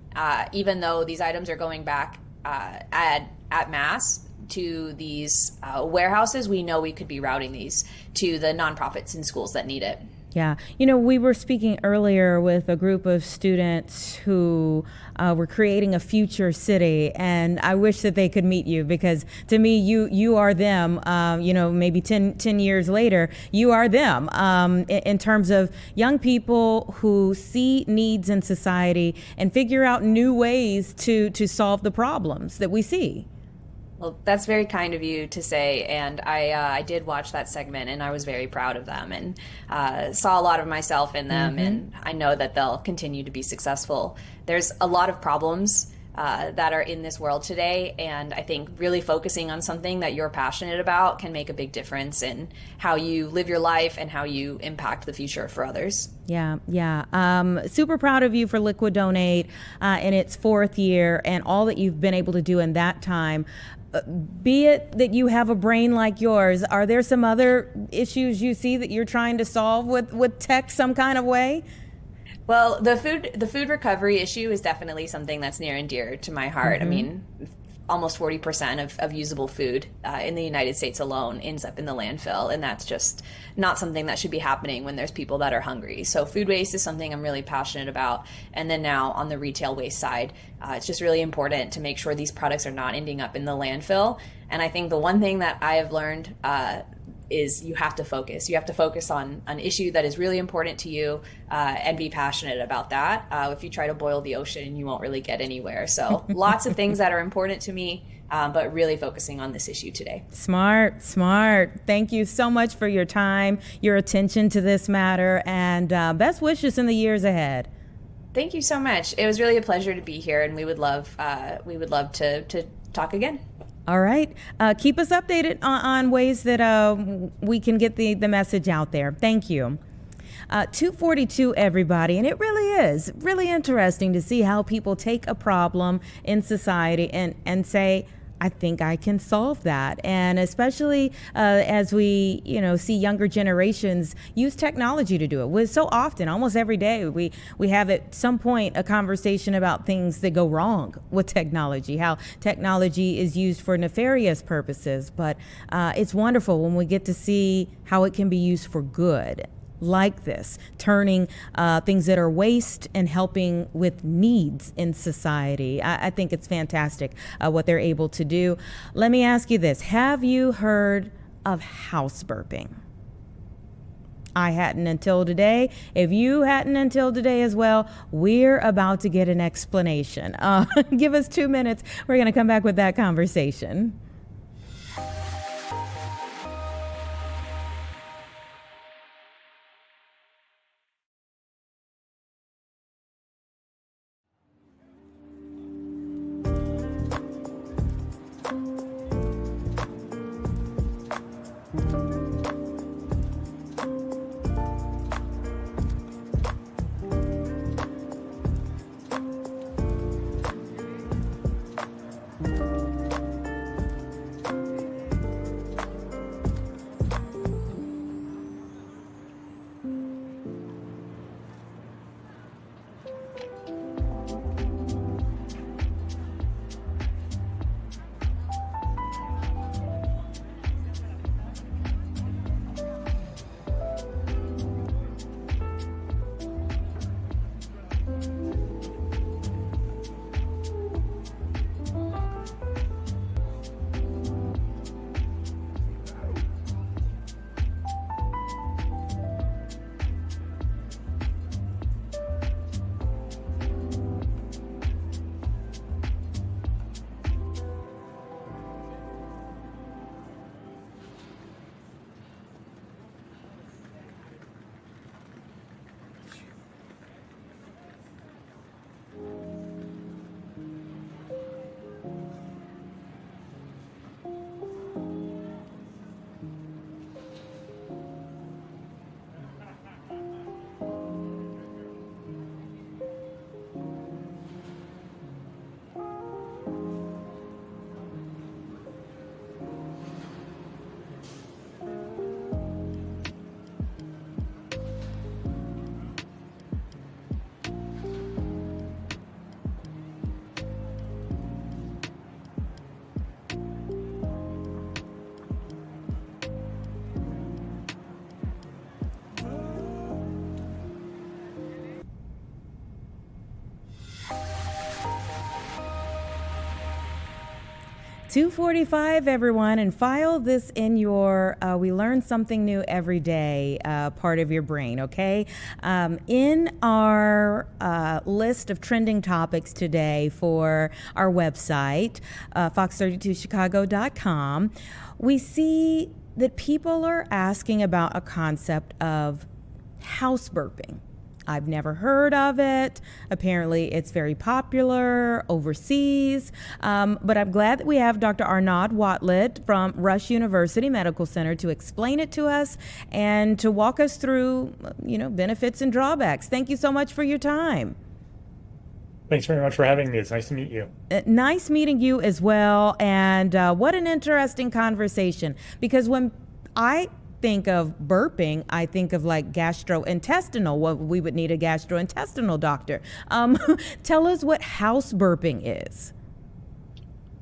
even though these items are going back at mass to these warehouses. We know we could be routing these to the nonprofits and schools that need it. Yeah. We were speaking earlier with a group of students who were creating a future city, and I wish that they could meet you, because to me, you are them. Maybe 10 years later, you are them in terms of young people who see needs in society and figure out new ways to solve the problems that we see. Well, that's very kind of you to say, and I did watch that segment, and I was very proud of them, and saw a lot of myself in them, and I know that they'll continue to be successful. There's a lot of problems that are in this world today, and I think really focusing on something that you're passionate about can make a big difference in how you live your life and how you impact the future for others. Yeah. Super proud of you for Liquid Donate in its 4th year and all that you've been able to do in that time. Be it that you have a brain like yours, are there some other issues you see that you're trying to solve with tech some kind of way? Well, the food recovery issue is definitely something that's near and dear to my heart. I mean, almost 40% of usable food in the United States alone ends up in the landfill, and that's just not something that should be happening when there's people that are hungry. So food waste is something I'm really passionate about. And then now on the retail waste side, it's just really important to make sure these products are not ending up in the landfill. And I think the one thing that I have learned is you have to focus. You have to focus on an issue that is really important to you and be passionate about that. If you try to boil the ocean, you won't really get anywhere. So lots of things that are important to me, but really focusing on this issue today. Smart. Thank you so much for your time, your attention to this matter, and best wishes in the years ahead. Thank you so much. It was really a pleasure to be here, and we would love to talk again. All right. Keep us updated on ways that we can get the message out there. Thank you. 242, everybody, and it really is really interesting to see how people take a problem in society and say, I think I can solve that. And especially as we, see younger generations use technology to do it. With so often, almost every day, we have at some point a conversation about things that go wrong with technology, how technology is used for nefarious purposes. But it's wonderful when we get to see how it can be used for good, like this, turning things that are waste and helping with needs in society. I think it's fantastic what they're able to do. Let me ask you this. Have you heard of house burping? I hadn't until today. If you hadn't until today as well, we're about to get an explanation. Give us 2 minutes. We're going to come back with that conversation. $2.45, everyone, and file this in your we learn something new every day part of your brain, okay? In our list of trending topics today for our website, fox32chicago.com, we see that people are asking about a concept of house burping. I've never heard of it. Apparently, it's very popular overseas. But I'm glad that we have Dr. Arnaud Watlet from Rush University Medical Center to explain it to us and to walk us through, benefits and drawbacks. Thank you so much for your time. Thanks very much for having me. It's nice to meet you. Nice meeting you as well. And what an interesting conversation. Because when I think of burping, I think of like gastrointestinal. Well, we would need a gastrointestinal doctor. Tell us what house burping is.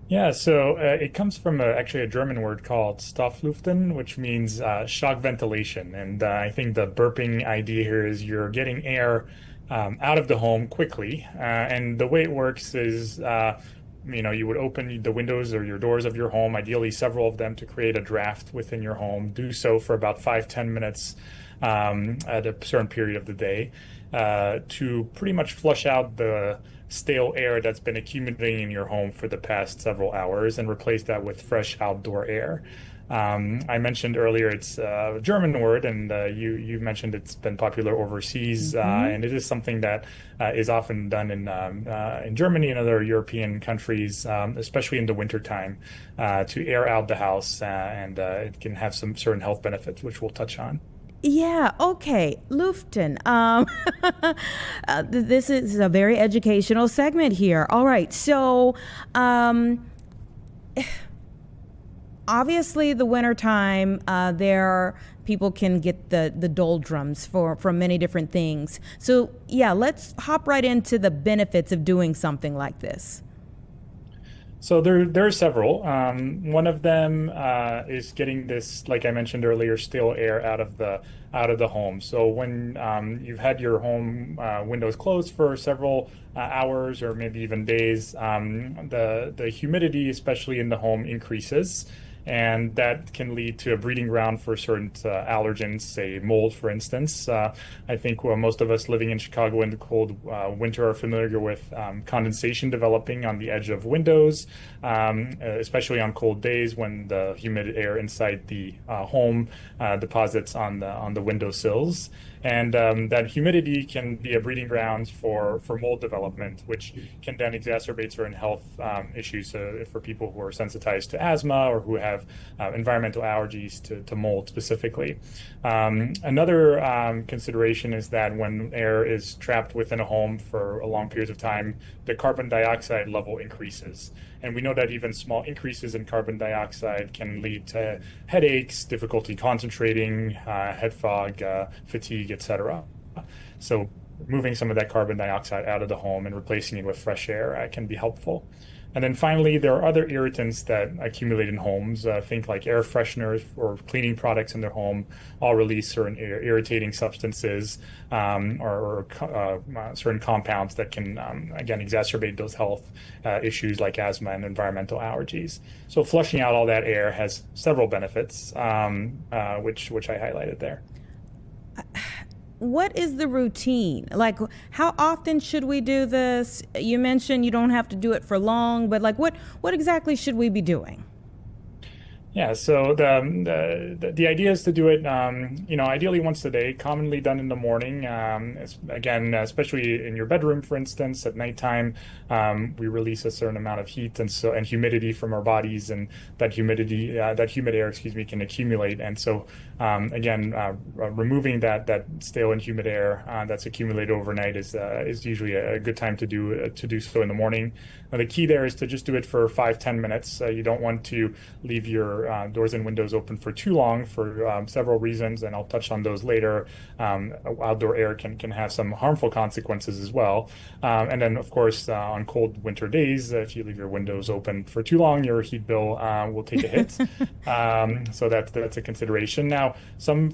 Yeah, so it comes from actually a German word called Stofflüften, which means shock ventilation. And I think the burping idea here is you're getting air out of the home quickly. And the way it works is you would open the windows or your doors of your home, ideally several of them, to create a draft within your home. Do so for about 5-10 minutes at a certain period of the day to pretty much flush out the stale air that's been accumulating in your home for the past several hours and replace that with fresh outdoor air. I mentioned earlier it's a German word, and you mentioned it's been popular overseas, and it is something that is often done in Germany and other European countries, especially in the wintertime, to air out the house, and it can have some certain health benefits, which we'll touch on. Yeah, okay. Lufton. This is a very educational segment here. All right, so obviously the wintertime, there people can get the doldrums from many different things. So yeah, let's hop right into the benefits of doing something like this. So there are several. One of them is getting this, like I mentioned earlier, still air out of the home. So when you've had your home windows closed for several hours or maybe even days, the humidity, especially in the home, increases. And that can lead to a breeding ground for certain allergens, say mold, for instance. I think most of us living in Chicago in the cold winter are familiar with condensation developing on the edge of windows, especially on cold days when the humid air inside the home deposits on the windowsills. And that humidity can be a breeding ground for mold development, which can then exacerbate certain health issues for people who are sensitized to asthma or who have environmental allergies to mold specifically. Another consideration is that when air is trapped within a home for a long periods of time, the carbon dioxide level increases. And we know that even small increases in carbon dioxide can lead to headaches, difficulty concentrating, head fog, fatigue, etc. So removing some of that carbon dioxide out of the home and replacing it with fresh air can be helpful. And then finally, there are other irritants that accumulate in homes. Think like air fresheners or cleaning products in their home all release certain irritating substances or certain compounds that can, again, exacerbate those health issues like asthma and environmental allergies. So flushing out all that air has several benefits, which I highlighted there. What is the routine? Like, how often should we do this? You mentioned you don't have to do it for long, but like, what exactly should we be doing? Yeah, so the idea is to do it, ideally once a day, commonly done in the morning. Again, especially in your bedroom, for instance, at nighttime, we release a certain amount of heat and humidity from our bodies, and that humid air, can accumulate. And so, removing that stale and humid air that's accumulated overnight is usually a good time to do so in the morning. Now, the key there is to just do it for 5-10 minutes. You don't want to leave your doors and windows open for too long for several reasons, and I'll touch on those later. Outdoor air can have some harmful consequences as well. And then, of course, on cold winter days, if you leave your windows open for too long, your heat bill will take a hit. So that's a consideration. Now, some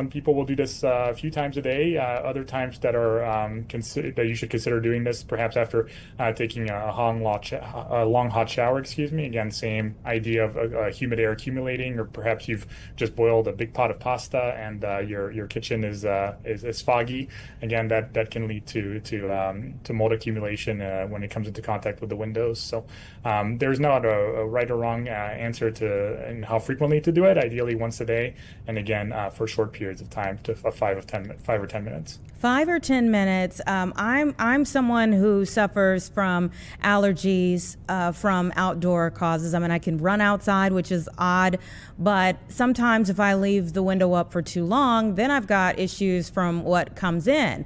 people will do this a few times a day. Other times that are that you should consider doing this, perhaps after taking a long hot shower. Again, same idea of humid air accumulating, or perhaps you've just boiled a big pot of pasta and your kitchen is foggy. Again, that can lead to mold accumulation when it comes into contact with the windows. So there's not a right or wrong answer to how frequently to do it. Ideally once a day, and again for short periods of time, to 5 or 10 minutes. 5 or 10 minutes. I'm someone who suffers from allergies from outdoor causes. I mean, I can run outside, which is odd, but sometimes if I leave the window up for too long, then I've got issues from what comes in.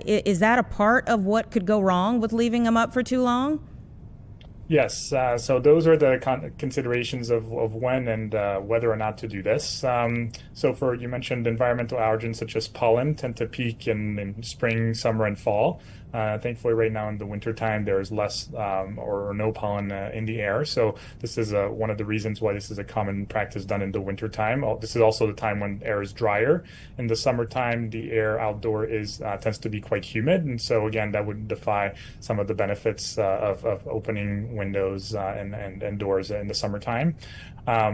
Is that a part of what could go wrong with leaving them up for too long? Yes, so those are the considerations of when and whether or not to do this. So you mentioned environmental allergens such as pollen tend to peak in spring, summer, and fall. Thankfully, right now in the wintertime, there's less or no pollen in the air. So this is one of the reasons why this is a common practice done in the wintertime. This is also the time when air is drier. In the summertime, the air outdoor tends to be quite humid. And so again, that would defy some of the benefits of opening windows and doors in the summertime.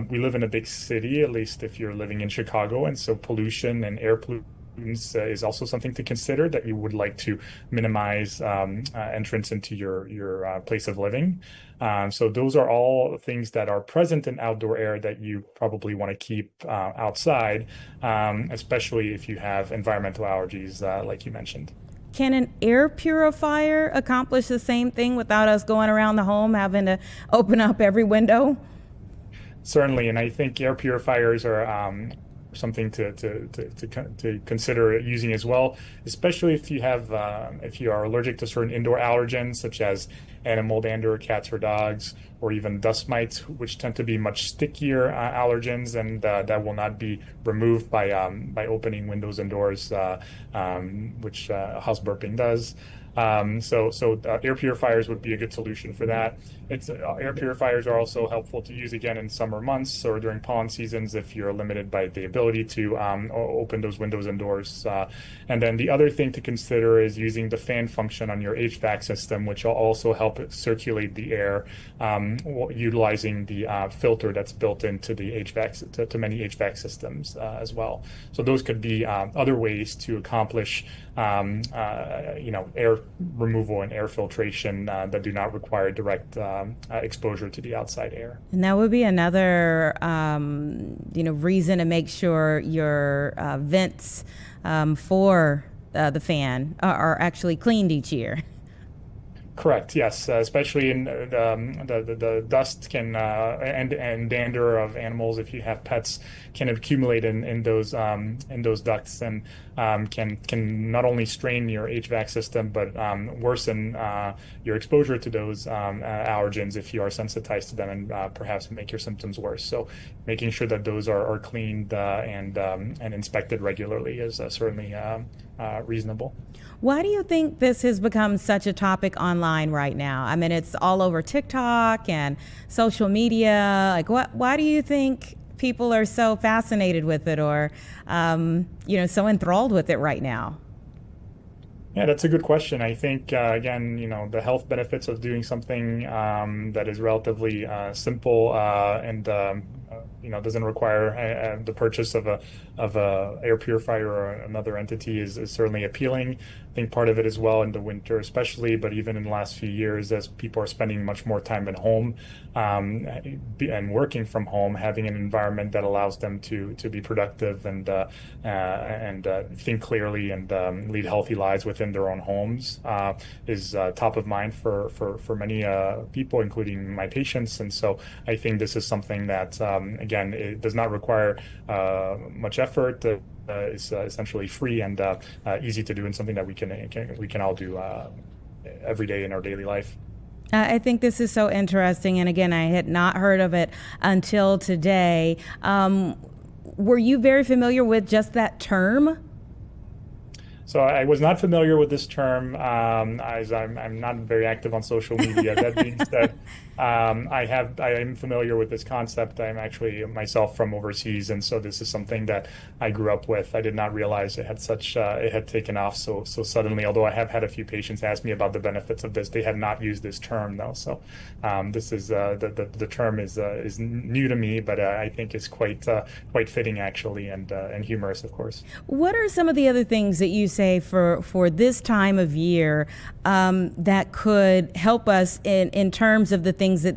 We live in a big city, at least if you're living in Chicago, and so pollution and air pollution is also something to consider, that you would like to minimize entrance into your place of living. So those are all things that are present in outdoor air that you probably want to keep outside, especially if you have environmental allergies like you mentioned. Can an air purifier accomplish the same thing without us going around the home having to open up every window? Certainly, and I think air purifiers are something to consider using as well, especially if you are allergic to certain indoor allergens such as animal dander, cats or dogs, or even dust mites, which tend to be much stickier allergens, and that will not be removed by opening windows and doors, which house burping does. So air purifiers would be a good solution for that. Air purifiers are also helpful to use again in summer months or during pollen seasons if you're limited by the ability to open those windows and doors. And then the other thing to consider is using the fan function on your HVAC system, which will also help circulate the air, utilizing the filter that's built into the HVAC to many HVAC systems as well. So those could be other ways to accomplish air removal and air filtration that do not require direct exposure to the outside air. And that would be another, reason to make sure your vents for the fan are actually cleaned each year. Correct. Yes, especially in the dust can and dander of animals, if you have pets, can accumulate in those ducts and can not only strain your HVAC system but worsen your exposure to those allergens if you are sensitized to them, and perhaps make your symptoms worse. So making sure that those are cleaned and inspected regularly is certainly reasonable. Why do you think this has become such a topic online right now? I mean, it's all over TikTok and social media. Like, why do you think people are so fascinated with it, or, so enthralled with it right now? Yeah, that's a good question. I think, again, the health benefits of doing something that is relatively simple and doesn't require the purchase of a air purifier or another entity is certainly appealing. I think part of it as well in the winter especially, but even in the last few years as people are spending much more time at home and working from home, having an environment that allows them to be productive and think clearly and lead healthy lives within their own homes is top of mind for many people, including my patients. And so I think this is something that, again, it does not require much effort. Is essentially free and easy to do, and something that we can all do every day in our daily life. I think this is so interesting, and again, I had not heard of it until today. Were you very familiar with just that term? So I was not familiar with this term, as I'm not very active on social media. That being said, I am familiar with this concept. I'm actually myself from overseas, and so this is something that I grew up with. I did not realize it had taken off so suddenly. Although I have had a few patients ask me about the benefits of this, they have not used this term though. So this is the term is new to me, but I think it's quite fitting actually, and humorous, of course. What are some of the other things that you say for this time of year that could help us in terms of the things that,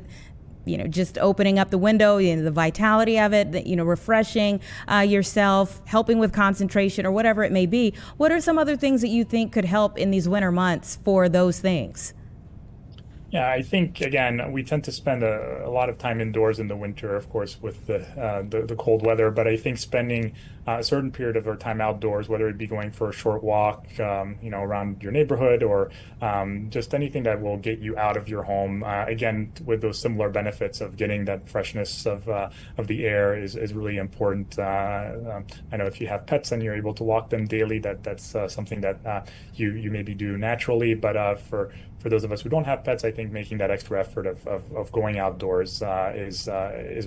just opening up the window, the vitality of it, refreshing yourself, helping with concentration or whatever it may be? What are some other things that you think could help in these winter months for those things? Yeah, I think, again, we tend to spend a lot of time indoors in the winter, of course, with the cold weather. But I think spending a certain period of our time outdoors, whether it be going for a short walk, around your neighborhood, or just anything that will get you out of your home, again, with those similar benefits of getting that freshness of the air is really important. I know if you have pets and you're able to walk them daily, that's something that you maybe do naturally. But for those of us who don't have pets, I think making that extra effort of going outdoors is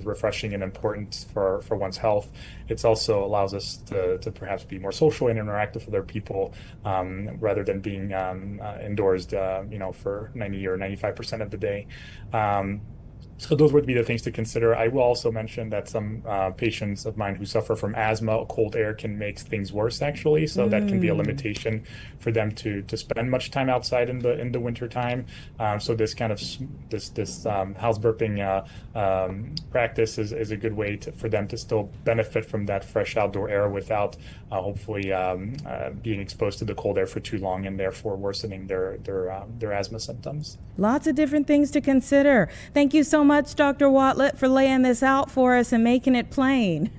refreshing and important for one's health. It also allows us to perhaps be more social and interactive with other people rather than being indoors, for 90 or 95% of the day. So those would be the things to consider. I will also mention that some patients of mine who suffer from asthma, cold air can make things worse, actually. So that can be a limitation for them to spend much time outside in the winter time. So this kind of house burping practice is a good way for them to still benefit from that fresh outdoor air without hopefully being exposed to the cold air for too long and therefore worsening their asthma symptoms. Lots of different things to consider. Thank you so much, Dr. Watlett, for laying this out for us and making it plain.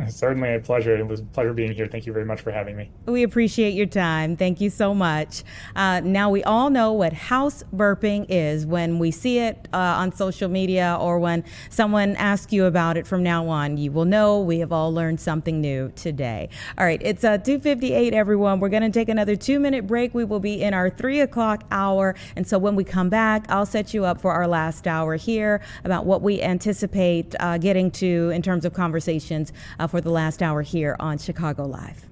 Certainly a pleasure. It was a pleasure being here. Thank you very much for having me. We appreciate your time. Thank you so much. Now, we all know what house burping is when we see it on social media or when someone asks you about it from now on. You will know we have all learned something new today. All right, it's 2:58, everyone. We're going to take another 2-minute break. We will be in our 3 o'clock hour. And so when we come back, I'll set you up for our last hour here about what we anticipate getting to in terms of conversations for the last hour here on Chicago Live.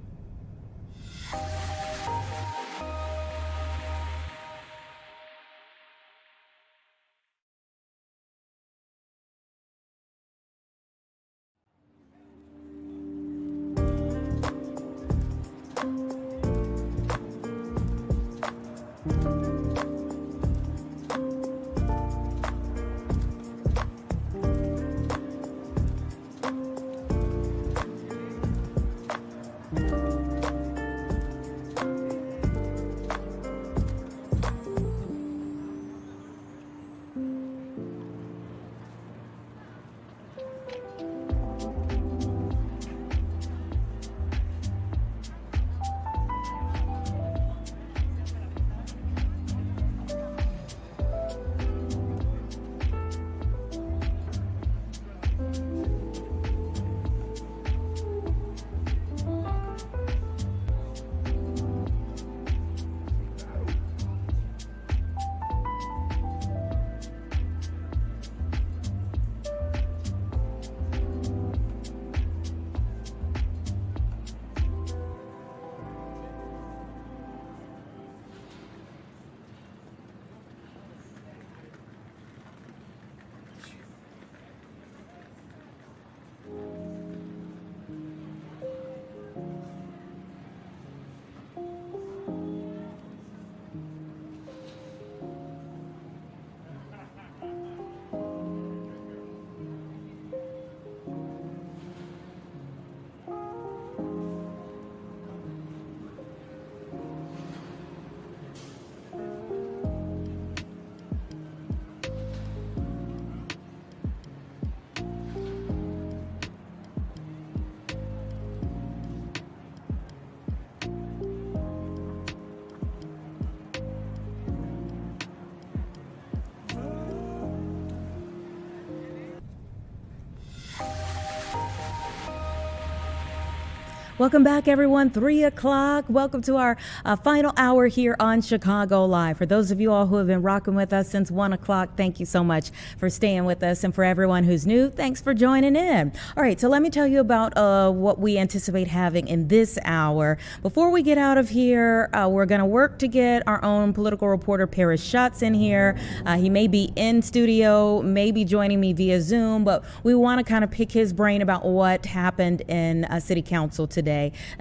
Welcome back, everyone. 3 o'clock. Welcome to our final hour here on Chicago Live. For those of you all who have been rocking with us since 1 o'clock, thank you so much for staying with us. And for everyone who's new, thanks for joining in. All right, so let me tell you about what we anticipate having in this hour. Before we get out of here, we're going to work to get our own political reporter, Paris Schatz, in here. He may be in studio, may be joining me via Zoom, but we want to kind of pick his brain about what happened in City Council today.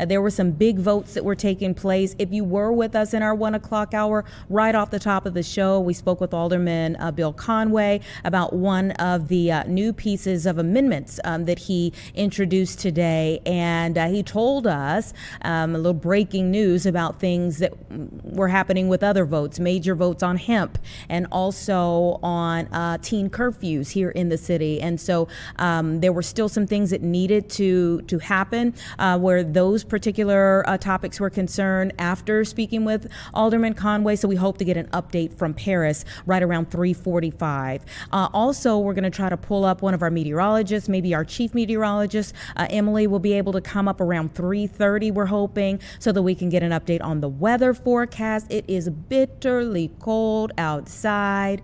There were some big votes that were taking place. If you were with us in our 1 o'clock hour, right off the top of the show, we spoke with Alderman Bill Conway about one of the new pieces of amendments that he introduced today. And he told us a little breaking news about things that were happening with other votes, major votes on hemp and also on teen curfews here in the city. And so there were still some things that needed to happen where those particular topics were concerned after speaking with Alderman Conway. So we hope to get an update from Paris right around 3:45. Also, we're going to try to pull up one of our meteorologists, maybe our chief meteorologist. Emily will be able to come up around 3:30, we're hoping, so that we can get an update on the weather forecast. It is bitterly cold outside.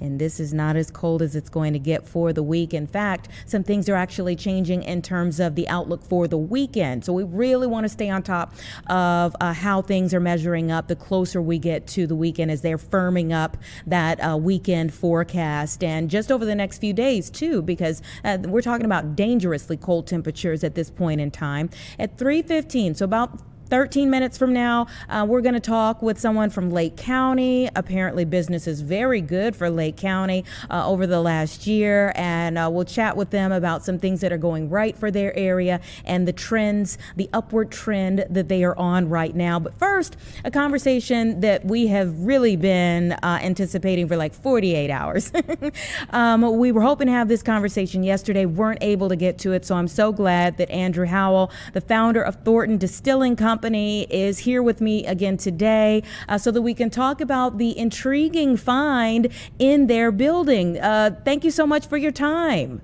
And this is not as cold as it's going to get for the week. In fact, some things are actually changing in terms of the outlook for the weekend. So we really want to stay on top of how things are measuring up the closer we get to the weekend as they're firming up that weekend forecast. And just over the next few days, too, because we're talking about dangerously cold temperatures at this point in time. At 3:15, so about 13 minutes from now, we're going to talk with someone from Lake County. Apparently, business is very good for Lake County over the last year, and we'll chat with them about some things that are going right for their area and the trends, the upward trend that they are on right now. But first, a conversation that we have really been anticipating for like 48 hours. We were hoping to have this conversation yesterday, weren't able to get to it, so I'm so glad that Andrew Howell, the founder of Thornton Distilling Company, is here with me again today so that we can talk about the intriguing find in their building. Thank you so much for your time.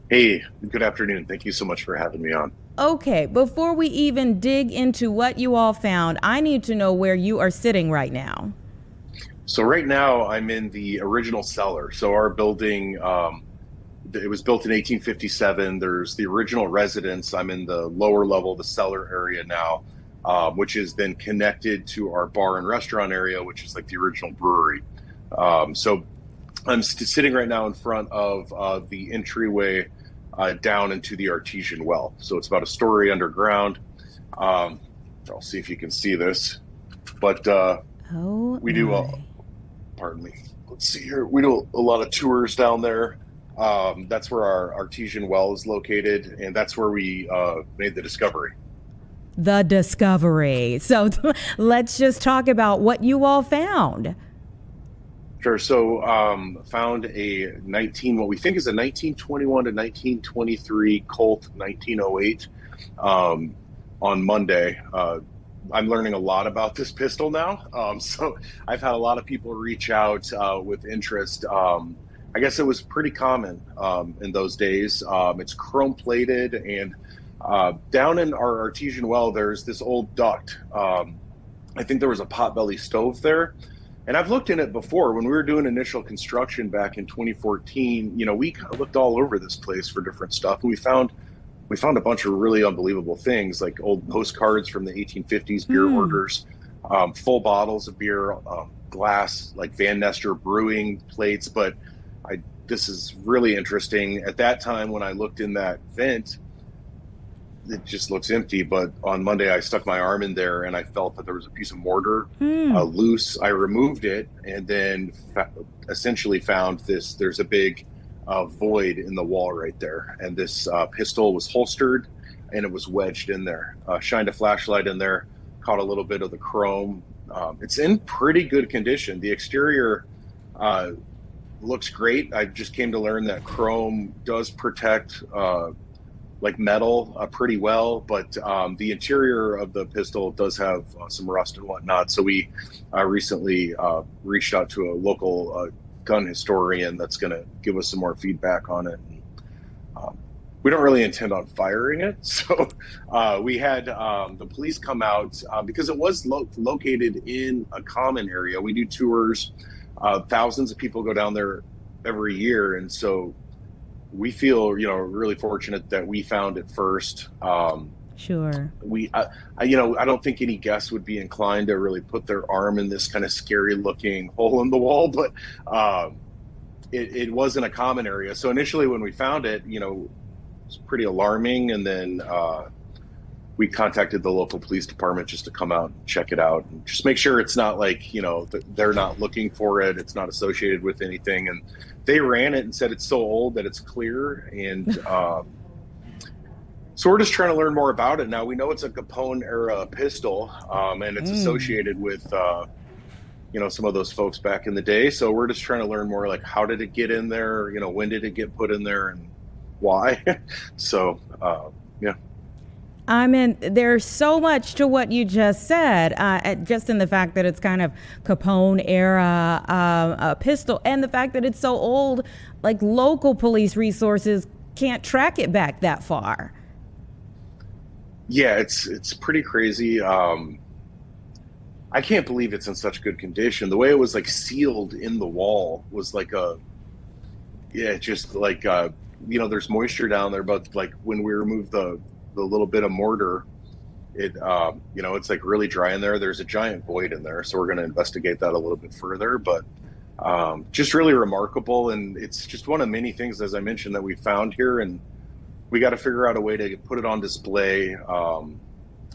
Hey, good afternoon. Thank you so much for having me on. Okay, before we even dig into what you all found, I need to know where you are sitting right now. So right now I'm in the original cellar. So our building, it was built in 1857. There's the original residence. I'm in the lower level, the cellar area now, which is then connected to our bar and restaurant area, which is like the original brewery. So I'm sitting right now in front of the entryway down into the artesian well. So it's about a story underground. I'll see if you can see this, but we do pardon me. Let's see here. We do a lot of tours down there. That's where our artesian well is located, and that's where we made the discovery. The discovery. So let's just talk about what you all found. Sure. So found what we think is a 1921 to 1923 Colt 1908 on Monday. I'm learning a lot about this pistol now. So I've had a lot of people reach out with interest. I guess it was pretty common in those days. It's chrome plated, and down in our artesian well, there's this old duct. I think there was a potbelly stove there. And I've looked in it before. When we were doing initial construction back in 2014, we kind of looked all over this place for different stuff. And we found a bunch of really unbelievable things, like old postcards from the 1850s, beer orders, full bottles of beer, glass, like Van Nestor brewing plates. But this is really interesting. At that time, when I looked in that vent, it just looks empty. But on Monday, I stuck my arm in there and I felt that there was a piece of mortar loose. I removed it and then essentially found this. There's a big void in the wall right there, and this pistol was holstered and it was wedged in there. Shined a flashlight in there, caught a little bit of the chrome. It's in pretty good condition. The exterior looks great. I just came to learn that chrome does protect like metal pretty well, but the interior of the pistol does have some rust and whatnot. So we recently reached out to a local gun historian that's going to give us some more feedback on it. We don't really intend on firing it. So we had the police come out because it was located in a common area. We do tours. Thousands of people go down there every year. And so we feel, really fortunate that we found it first. Sure. I don't think any guest would be inclined to really put their arm in this kind of scary looking hole in the wall, but it wasn't a common area. So initially when we found it, it was pretty alarming. And then we contacted the local police department just to come out and check it out and just make sure it's not like, they're not looking for it. It's not associated with anything. And they ran it and said it's so old that it's clear. And so we're just trying to learn more about it. Now we know it's a Capone era pistol, and it's associated with, some of those folks back in the day. So we're just trying to learn more, like how did it get in there? When did it get put in there and why? So, yeah. I mean, there's so much to what you just said, just in the fact that it's kind of Capone era pistol, and the fact that it's so old, like local police resources can't track it back that far. Yeah, it's pretty crazy. I can't believe it's in such good condition. The way it was like sealed in the wall was like there's moisture down there, but like when we remove the little bit of mortar, it's like really dry in there. There's a giant void in there. So we're going to investigate that a little bit further, but just really remarkable. And it's just one of many things, as I mentioned, that we found here, and we got to figure out a way to put it on display.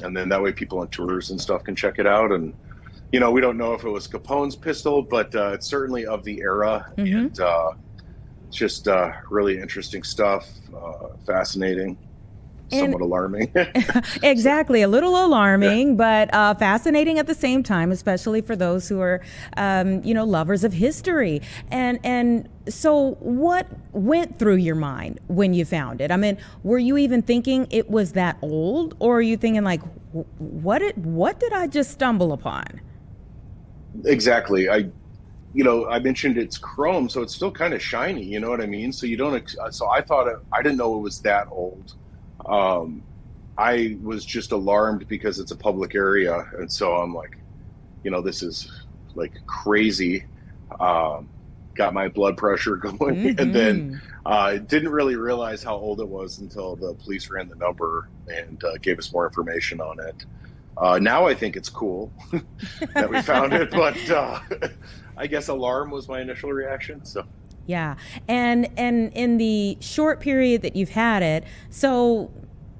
And then that way people on tours and stuff can check it out. And, you know, we don't know if it was Capone's pistol, but it's certainly of the era. And it's just really interesting stuff, fascinating. Somewhat alarming. Exactly. A little alarming, but fascinating at the same time, especially for those who are, lovers of history. And so what went through your mind when you found it? I mean, were you even thinking it was that old, or are you thinking like, what did I just stumble upon? Exactly. I mentioned it's chrome, so it's still kind of shiny. You know what I mean? So you don't. So I thought I didn't know it was that old. I was just alarmed because it's a public area. And so I'm like, this is like crazy. Got my blood pressure going and then didn't really realize how old it was until the police ran the number and gave us more information on it. Now I think it's cool that we found it, but I guess alarm was my initial reaction. So. Yeah. And in the short period that you've had it, so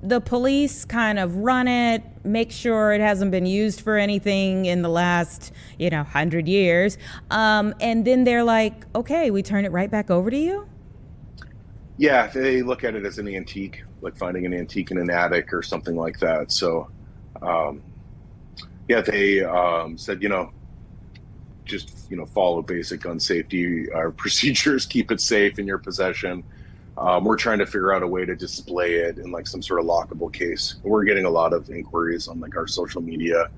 the police kind of run it, make sure it hasn't been used for anything in the last, 100 years. And then they're like, okay, we turn it right back over to you? Yeah, they look at it as an antique, like finding an antique in an attic or something like that. So, they said, just follow basic gun safety procedures, keep it safe in your possession. We're trying to figure out a way to display it in like some sort of lockable case. We're getting a lot of inquiries on like our social media,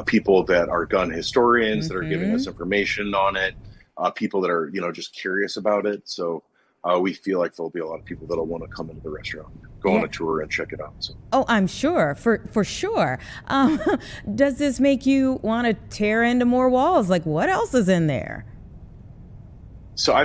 people that are gun historians that are giving us information on it, people that are just curious about it. So we feel like there'll be a lot of people that'll want to come into the restaurant, go on a tour and check it out. So. Oh, I'm sure, for sure. Does this make you want to tear into more walls? Like, what else is in there? So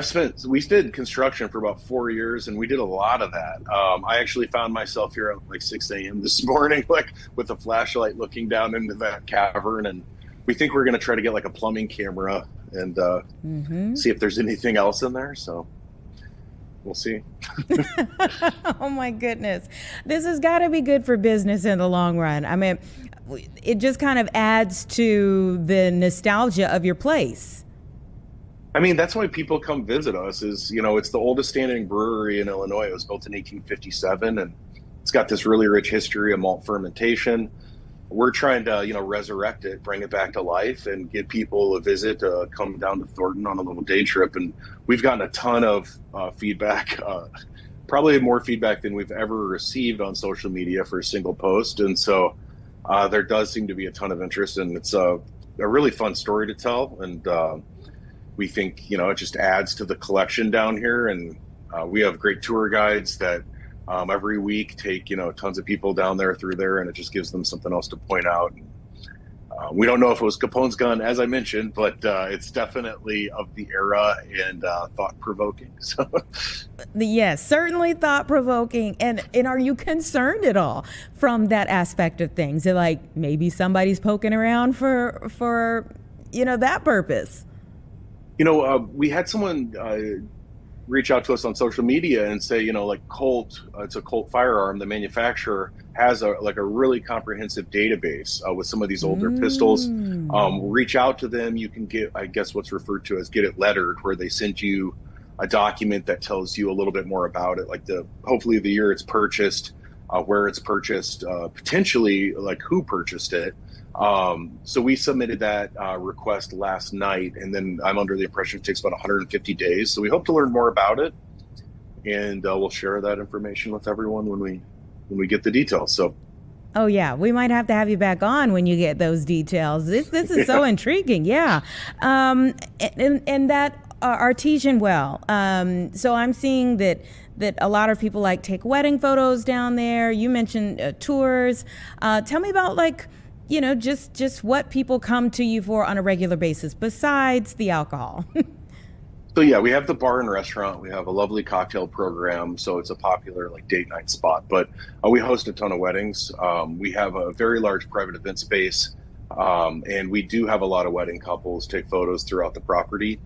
we did construction for about 4 years, and we did a lot of that. I actually found myself here at like 6 a.m. this morning, like with a flashlight looking down into that cavern. And we think we're going to try to get like a plumbing camera and see if there's anything else in there. So we'll see. Oh my goodness. This has got to be good for business in the long run. I mean, it just kind of adds to the nostalgia of your place. I mean, that's why people come visit us is, it's the oldest standing brewery in Illinois. It was built in 1857, and it's got this really rich history of malt fermentation. We're trying to, resurrect it, bring it back to life, and get people a visit to come down to Thornton on a little day trip. And we've gotten a ton of feedback, probably more feedback than we've ever received on social media for a single post. And so there does seem to be a ton of interest, and it's a really fun story to tell. And we think, it just adds to the collection down here. And we have great tour guides that every week take, tons of people down there through there, and it just gives them something else to point out. And, we don't know if it was Capone's gun, as I mentioned, but it's definitely of the era and thought-provoking. So. Yes, certainly thought-provoking. And are you concerned at all from that aspect of things? Like maybe somebody's poking around for that purpose? We had someone reach out to us on social media and say, like Colt, it's a Colt firearm. The manufacturer has a really comprehensive database with some of these older pistols. Reach out to them. You can get, I guess, what's referred to as get it lettered, where they send you a document that tells you a little bit more about it, like hopefully the year it's purchased, where it's purchased, potentially like who purchased it. So we submitted that request last night, and then I'm under the impression it takes about 150 days. So we hope to learn more about it, and we'll share that information with everyone when we get the details. So. Oh yeah, we might have to have you back on when you get those details. This is so intriguing. Yeah, and that artesian well. So I'm seeing that a lot of people take wedding photos down there. You mentioned tours. Tell me about just what people come to you for on a regular basis besides the alcohol. So yeah, we have the bar and restaurant. We have a lovely cocktail program, so it's a popular date night spot. But we host a ton of weddings. We have a very large private event space, and we do have a lot of wedding couples take photos throughout the property.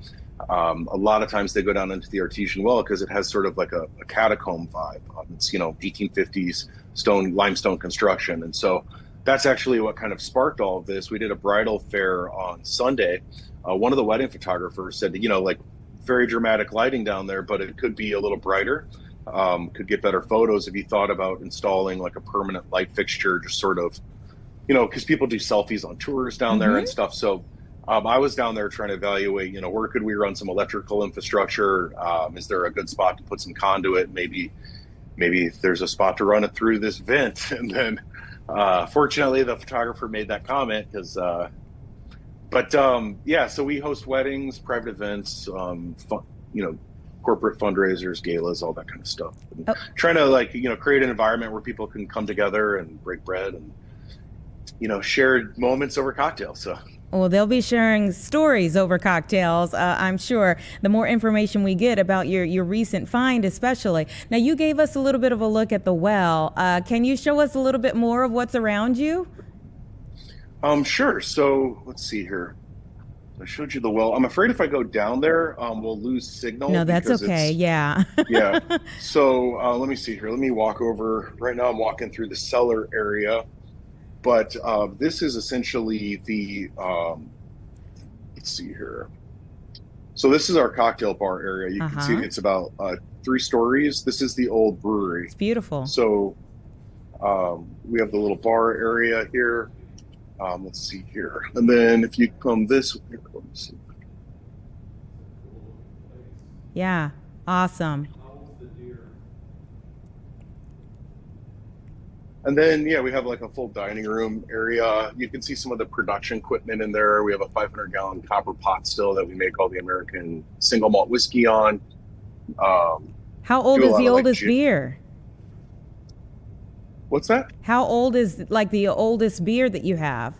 A lot of times they go down into the artesian well because it has sort of like a catacomb vibe. It's 1850s limestone construction, and so that's actually what kind of sparked all of this. We did a bridal fair on Sunday. One of the wedding photographers said, like very dramatic lighting down there, but it could be a little brighter. Could get better photos if you thought about installing like a permanent light fixture, just sort of, because people do selfies on tours down there and stuff. So I was down there trying to evaluate, where could we run some electrical infrastructure? Is there a good spot to put some conduit? Maybe there's a spot to run it through this vent. And then fortunately, the photographer made that comment because, so we host weddings, private events, corporate fundraisers, galas, all that kind of stuff. And trying to create an environment where people can come together and break bread and, share moments over cocktails. So. Well, they'll be sharing stories over cocktails, I'm sure, the more information we get about your recent find especially. Now, you gave us a little bit of a look at the well. Can you show us a little bit more of what's around you? Sure. So let's see here. I showed you the well. I'm afraid if I go down there, we'll lose signal. No, that's okay. Yeah. Yeah. So let me see here. Let me walk over. Right now I'm walking through the cellar area. But this is essentially the, let's see here. So this is our cocktail bar area. You can see it's about 3 stories. This is the old brewery. It's beautiful. So we have the little bar area here. Let's see here. And then if you come this way, let me see. Yeah, awesome. And then, we have like a full dining room area. You can see some of the production equipment in there. We have a 500-gallon copper pot still that we make all the American single malt whiskey on. How old is the oldest beer? What's that? How old is the oldest beer that you have?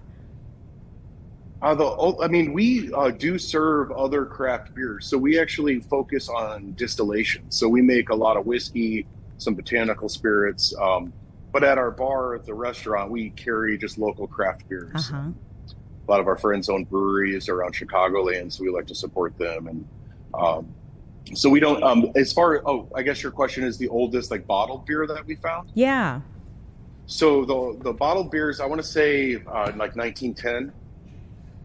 We do serve other craft beers. So we actually focus on distillation. So we make a lot of whiskey, some botanical spirits. But at our bar at the restaurant, we carry just local craft beers. A lot of our friends own breweries around Chicagoland, so we like to support them. And so we don't, I guess your question is the oldest bottled beer that we found? Yeah. So the bottled beers, I want to say 1910.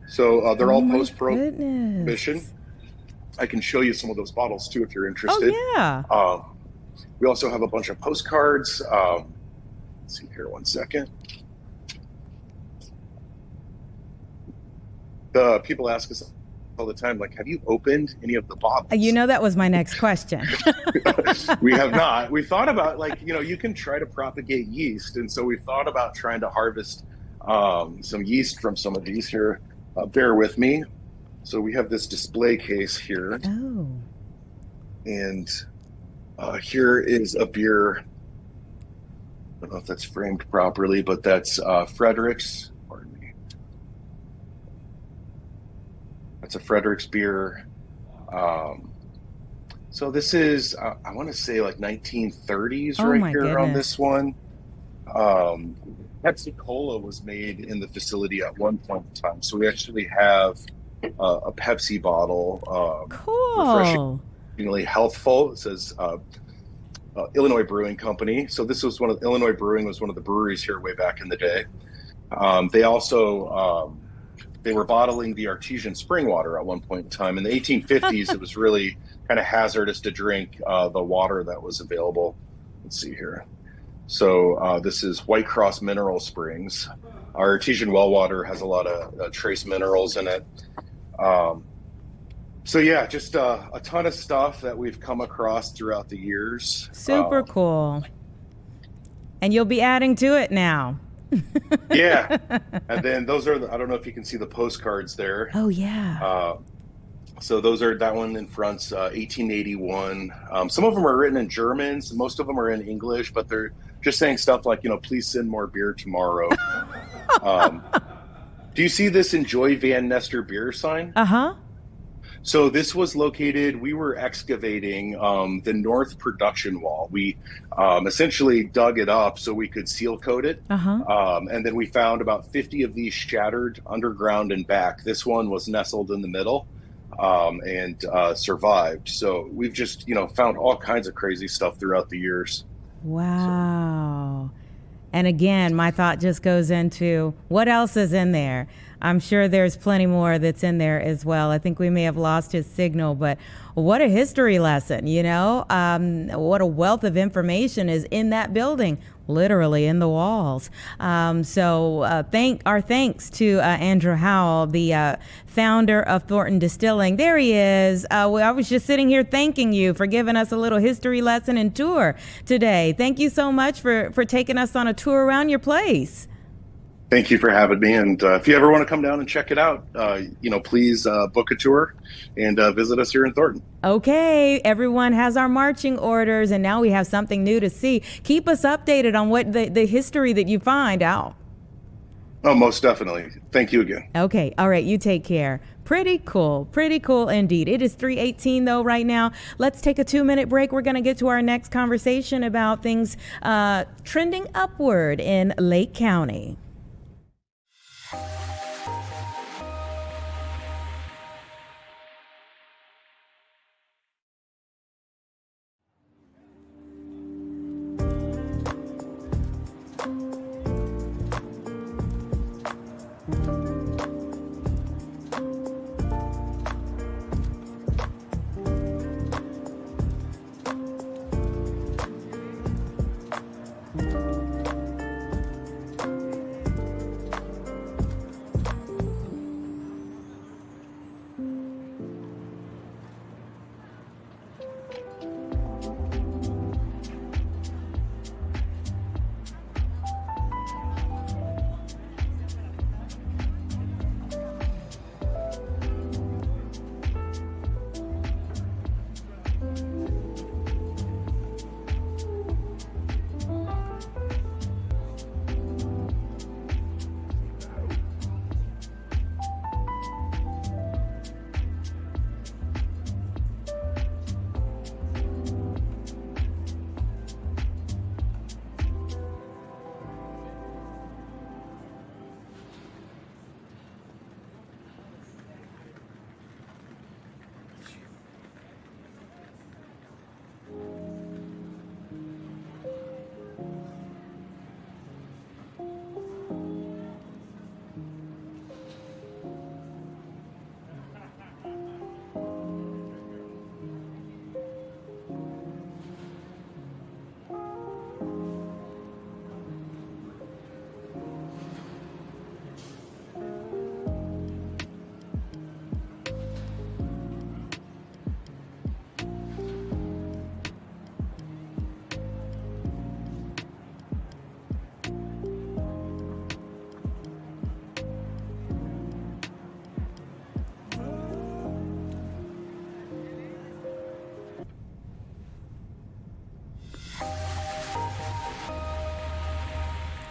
So they're all post-prohibition. I can show you some of those bottles too if you're interested. Oh, yeah. We also have a bunch of postcards. Let's see here, one second. The people ask us all the time, have you opened any of the bottles? That was my next question. We have not. We thought about, you can try to propagate yeast. And so we thought about trying to harvest some yeast from some of these here. Bear with me. So we have this display case here. Oh. And here is a beer. I don't know if that's framed properly, but that's Frederick's. Pardon me. That's a Frederick's beer. So this is, I want to say 1930s right here on this one. Pepsi Cola was made in the facility at one point in time. So we actually have a Pepsi bottle. Cool. Refreshingly healthful. It says Illinois Brewing Company. So this was Illinois Brewing was one of the breweries here way back in the day. They also, they were bottling the artesian spring water at one point in time. In the 1850s, it was really kind of hazardous to drink the water that was available. Let's see here. So this is White Cross Mineral Springs. Our artesian well water has a lot of trace minerals in it. So yeah, just a ton of stuff that we've come across throughout the years. Super cool. And you'll be adding to it now. Yeah. And then those are, I don't know if you can see the postcards there. Oh, yeah. So those are, that one in front's 1881. Some of them are written in German. So most of them are in English, but they're just saying stuff like, please send more beer tomorrow. Do you see this Enjoy Van Nestor beer sign? Uh-huh. So this was located, we were excavating the north production wall. We essentially dug it up so we could seal coat it. And then we found about 50 of these shattered underground and back. This one was nestled in the middle and survived. So we've just, found all kinds of crazy stuff throughout the years. Wow. And again, my thought just goes into what else is in there. I'm sure there's plenty more that's in there as well. I think we may have lost his signal, but what a history lesson, you know? What a wealth of information is in that building, literally in the walls. So our thanks to Andrew Howell, the founder of Thornton Distilling. There he is. I was just sitting here thanking you for giving us a little history lesson and tour today. Thank you so much for taking us on a tour around your place. Thank you for having me. And if you ever want to come down and check it out, please book a tour and visit us here in Thornton. Okay, everyone has our marching orders, and now we have something new to see. Keep us updated on what the history that you find out. Oh, most definitely. Thank you again. Okay, all right, you take care. Pretty cool indeed. It is 3:18 though right now. Let's take a 2-minute break. We're going to get to our next conversation about things trending upward in Lake County.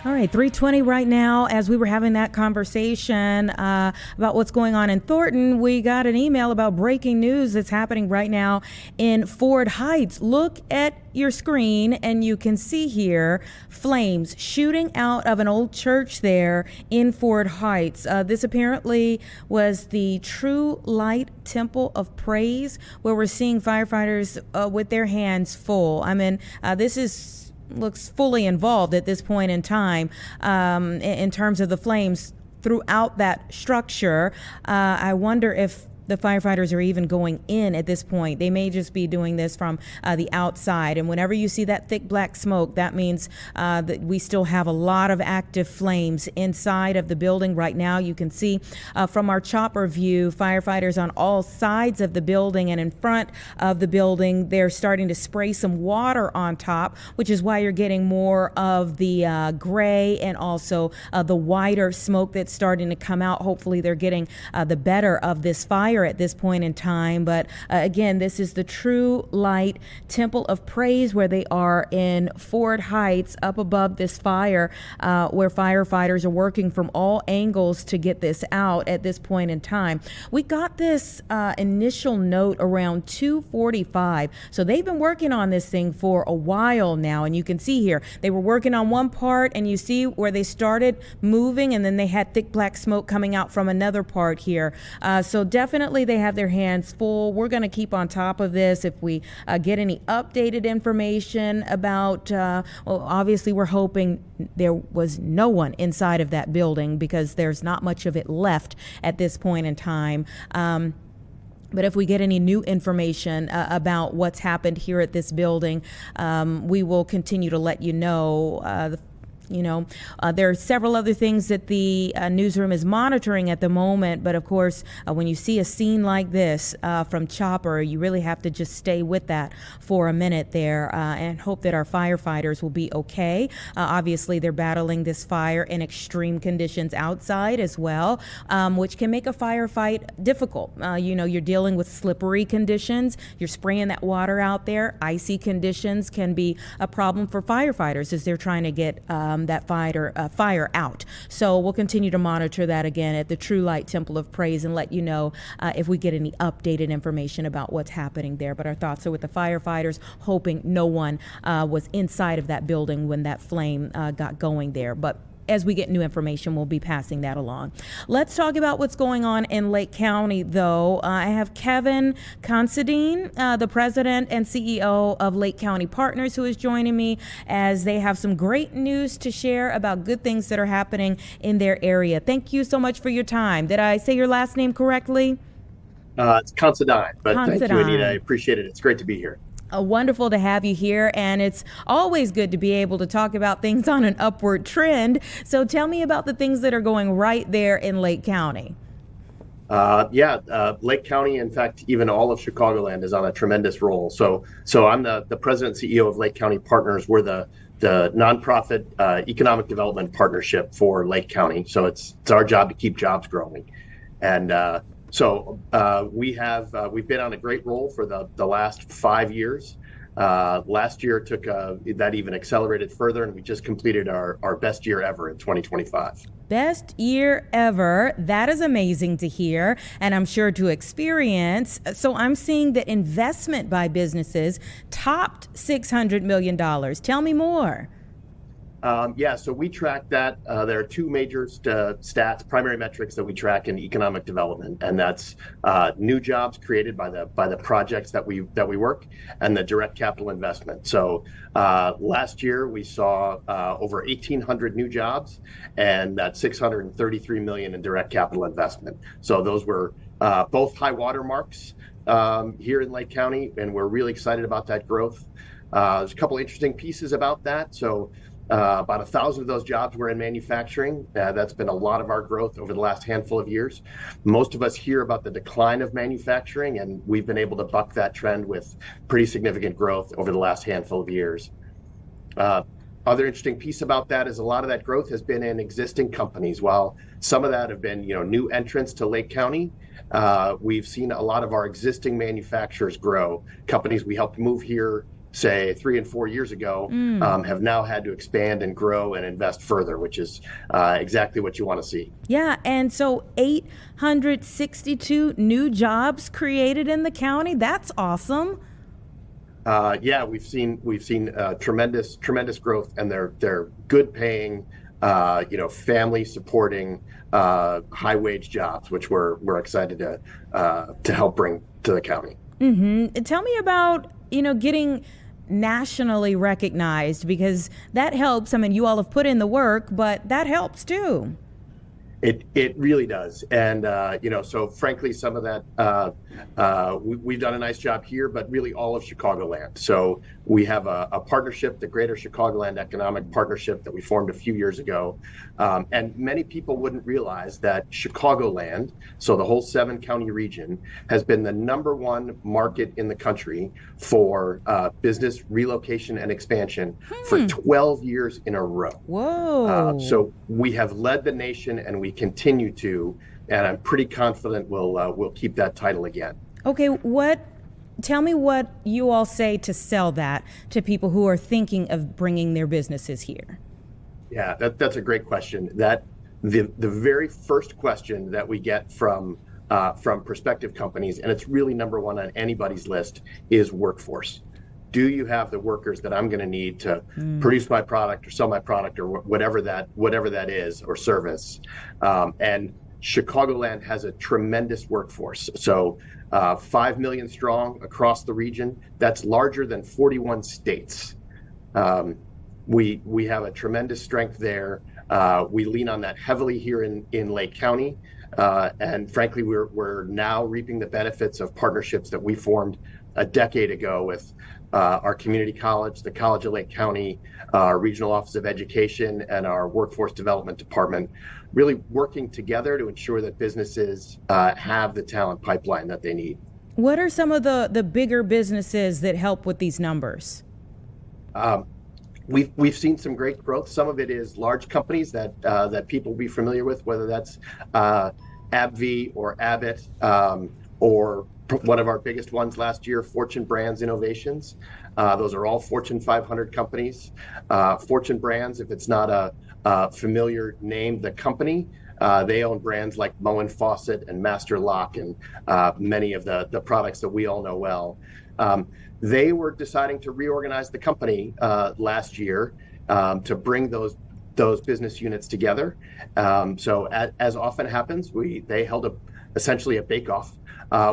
All right, 3:20 right now. As we were having that conversation about what's going on in Thornton, we got an email about breaking news that's happening right now in Ford Heights. Look at your screen and you can see here flames shooting out of an old church there in Ford Heights. This apparently was the True Light Temple of Praise, where we're seeing firefighters with their hands full. I mean, this looks fully involved at this point in time in terms of the flames throughout that structure. I wonder if the firefighters are even going in at this point. They may just be doing this from the outside. And whenever you see that thick black smoke, that means that we still have a lot of active flames inside of the building right now. You can see from our chopper view, firefighters on all sides of the building and in front of the building. They're starting to spray some water on top, which is why you're getting more of the gray and also the whiter smoke that's starting to come out. Hopefully they're getting the better of this fire at this point in time. But again, this is the True Light Temple of Praise, where they are in Ford Heights up above this fire, where firefighters are working from all angles to get this out at this point in time. We got this initial note around 2:45. So they've been working on this thing for a while now. And you can see here, they were working on one part and you see where they started moving and then they had thick black smoke coming out from another part here. So definitely definitely they have their hands full. We're going to keep on top of this. If we get any updated information about, well, obviously we're hoping there was no one inside of that building because there's not much of it left at this point in time. But if we get any new information about what's happened here at this building, we will continue to let you know. There are several other things that the newsroom is monitoring at the moment. But of course, when you see a scene like this from Chopper, you really have to just stay with that for a minute there and hope that our firefighters will be okay. Obviously, they're battling this fire in extreme conditions outside as well, which can make a firefight difficult. You're dealing with slippery conditions. You're spraying that water out there. Icy conditions can be a problem for firefighters as they're trying to get that fire out. So we'll continue to monitor that again at the True Light Temple of Praise and let you know if we get any updated information about what's happening there. But our thoughts are with the firefighters, hoping no one was inside of that building when that flame got going there. But as we get new information, we'll be passing that along. Let's talk about what's going on in Lake County, though. I have Kevin Considine, the president and CEO of Lake County Partners, who is joining me as they have some great news to share about good things that are happening in their area. Thank you so much for your time. Did I say your last name correctly? It's Considine, but Considine. Thank you, Anita. I appreciate it. It's great to be here. Wonderful to have you here, and it's always good to be able to talk about things on an upward trend. So tell me about the things that are going right there in Lake County. Lake County, in fact, even all of Chicagoland is on a tremendous roll. So I'm the president and CEO of Lake County Partners. We're the nonprofit economic development partnership for Lake County. So it's our job to keep jobs growing. And we've been on a great roll for the last 5 years. Last year took that even accelerated further, and we just completed our best year ever in 2025. Best year ever. That is amazing to hear, and I'm sure to experience. So I'm seeing that investment by businesses topped $600 million. Tell me more. So we track that. There are two major stats, primary metrics that we track in economic development, and that's new jobs created by the projects that we work, and the direct capital investment. So last year we saw over 1,800 new jobs, and that's $633 million in direct capital investment. So those were both high water marks here in Lake County, and we're really excited about that growth. There's a couple interesting pieces about that. So about 1,000 of those jobs were in manufacturing. That's been a lot of our growth over the last handful of years. Most of us hear about the decline of manufacturing, and we've been able to buck that trend with pretty significant growth over the last handful of years. Other interesting piece about that is a lot of that growth has been in existing companies. While some of that have been, new entrants to Lake County, we've seen a lot of our existing manufacturers grow. Companies we helped move here, say 3 and 4 years ago, have now had to expand and grow and invest further, which is exactly what you want to see. Yeah, and so 862 new jobs created in the county. That's awesome. We've seen tremendous growth, and they're good paying, family supporting, high wage jobs, which we're excited to help bring to the county. Mm-hmm. Tell me about getting nationally recognized, because that helps. I mean, you all have put in the work, but that helps too. It really does. And, so frankly, some of that, we've done a nice job here, but really all of Chicagoland. So we have a partnership, the Greater Chicagoland Economic Partnership, that we formed a few years ago. And many people wouldn't realize that Chicagoland, so the whole 7-county region, has been the #1 market in the country for business relocation and expansion for 12 years in a row. Whoa. So we have led the nation, and we continue to, and I'm pretty confident we'll keep that title again. Okay, tell me what you all say to sell that to people who are thinking of bringing their businesses here. Yeah, that's a great question. That the very first question that we get from prospective companies, and it's really #1 on anybody's list, is workforce. Do you have the workers that I'm going to need to produce my product or sell my product or whatever that is, or service? And Chicagoland has a tremendous workforce. So 5 million strong across the region. That's larger than 41 states. We have a tremendous strength there. We lean on that heavily here in Lake County. And frankly, we're now reaping the benefits of partnerships that we formed a decade ago with our community college, the College of Lake County, our Regional Office of Education, and our Workforce Development Department, really working together to ensure that businesses have the talent pipeline that they need. What are some of the bigger businesses that help with these numbers? We've seen some great growth. Some of it is large companies that people will be familiar with, whether that's AbbVie or Abbott, or one of our biggest ones last year, Fortune Brands Innovations. Those are all Fortune 500 companies. Fortune Brands, if it's not a familiar name, the company, they own brands like Moen Fawcett and Master Lock and many of the products that we all know well. They were deciding to reorganize the company last year to bring those business units together. So as often happens, they held essentially a bake-off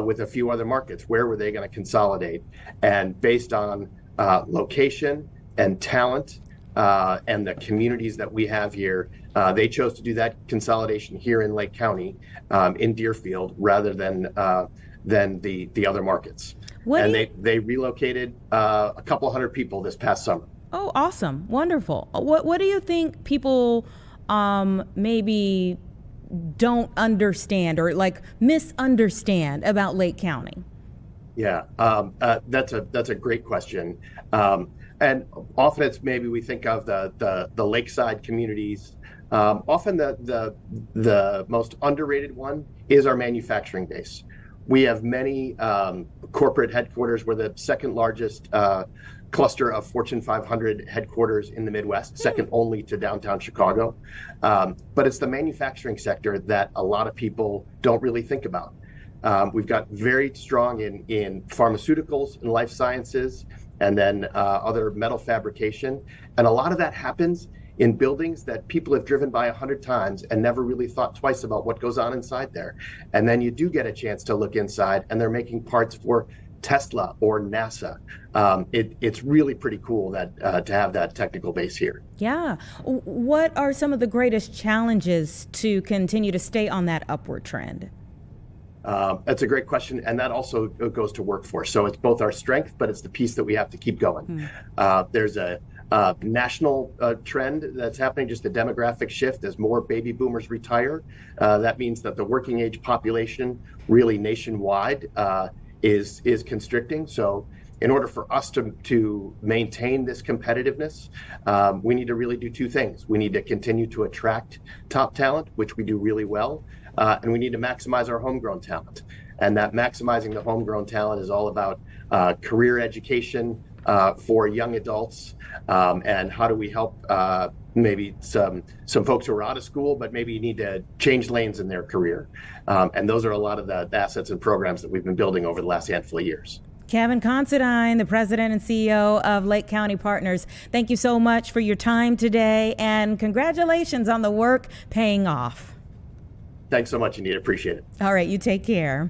with a few other markets. Where were they going to consolidate? And based on location and talent and the communities that we have here, they chose to do that consolidation here in Lake County, in Deerfield, rather than the other markets. They relocated a couple hundred people this past summer. Oh, awesome. Wonderful. What do you think people maybe don't understand or like misunderstand about Lake County? Yeah, that's a great question. And often it's maybe we think of the lakeside communities. Often the most underrated one is our manufacturing base. We have many corporate headquarters. We're the second largest cluster of Fortune 500 headquarters in the Midwest, second only to downtown Chicago. But it's the manufacturing sector that a lot of people don't really think about. We've got very strong in pharmaceuticals and life sciences, and then other metal fabrication. And a lot of that happens in buildings that people have driven by 100 times and never really thought twice about what goes on inside there. And then you do get a chance to look inside, and they're making parts for Tesla or NASA. It's really pretty cool that to have that technical base here. Yeah. What are some of the greatest challenges to continue to stay on that upward trend? That's a great question, and that also goes to workforce. So it's both our strength, but it's the piece that we have to keep going. There's a national trend that's happening, just a demographic shift as more baby boomers retire. That means that the working age population really nationwide is constricting. So in order for us to maintain this competitiveness, we need to really do two things. We need to continue to attract top talent, which we do really well, and we need to maximize our homegrown talent. And that maximizing the homegrown talent is all about career education for young adults, and how do we help maybe some folks who are out of school, but maybe need to change lanes in their career. And those are a lot of the assets and programs that we've been building over the last handful of years. Kevin Considine, the president and CEO of Lake County Partners, thank you so much for your time today, and congratulations on the work paying off. Thanks so much, Anita. Appreciate it. All right, you take care.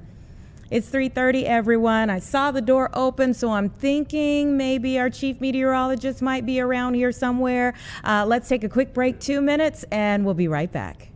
It's 3:30, everyone. I saw the door open, so I'm thinking maybe our chief meteorologist might be around here somewhere. Let's take a quick break, 2 minutes, and we'll be right back.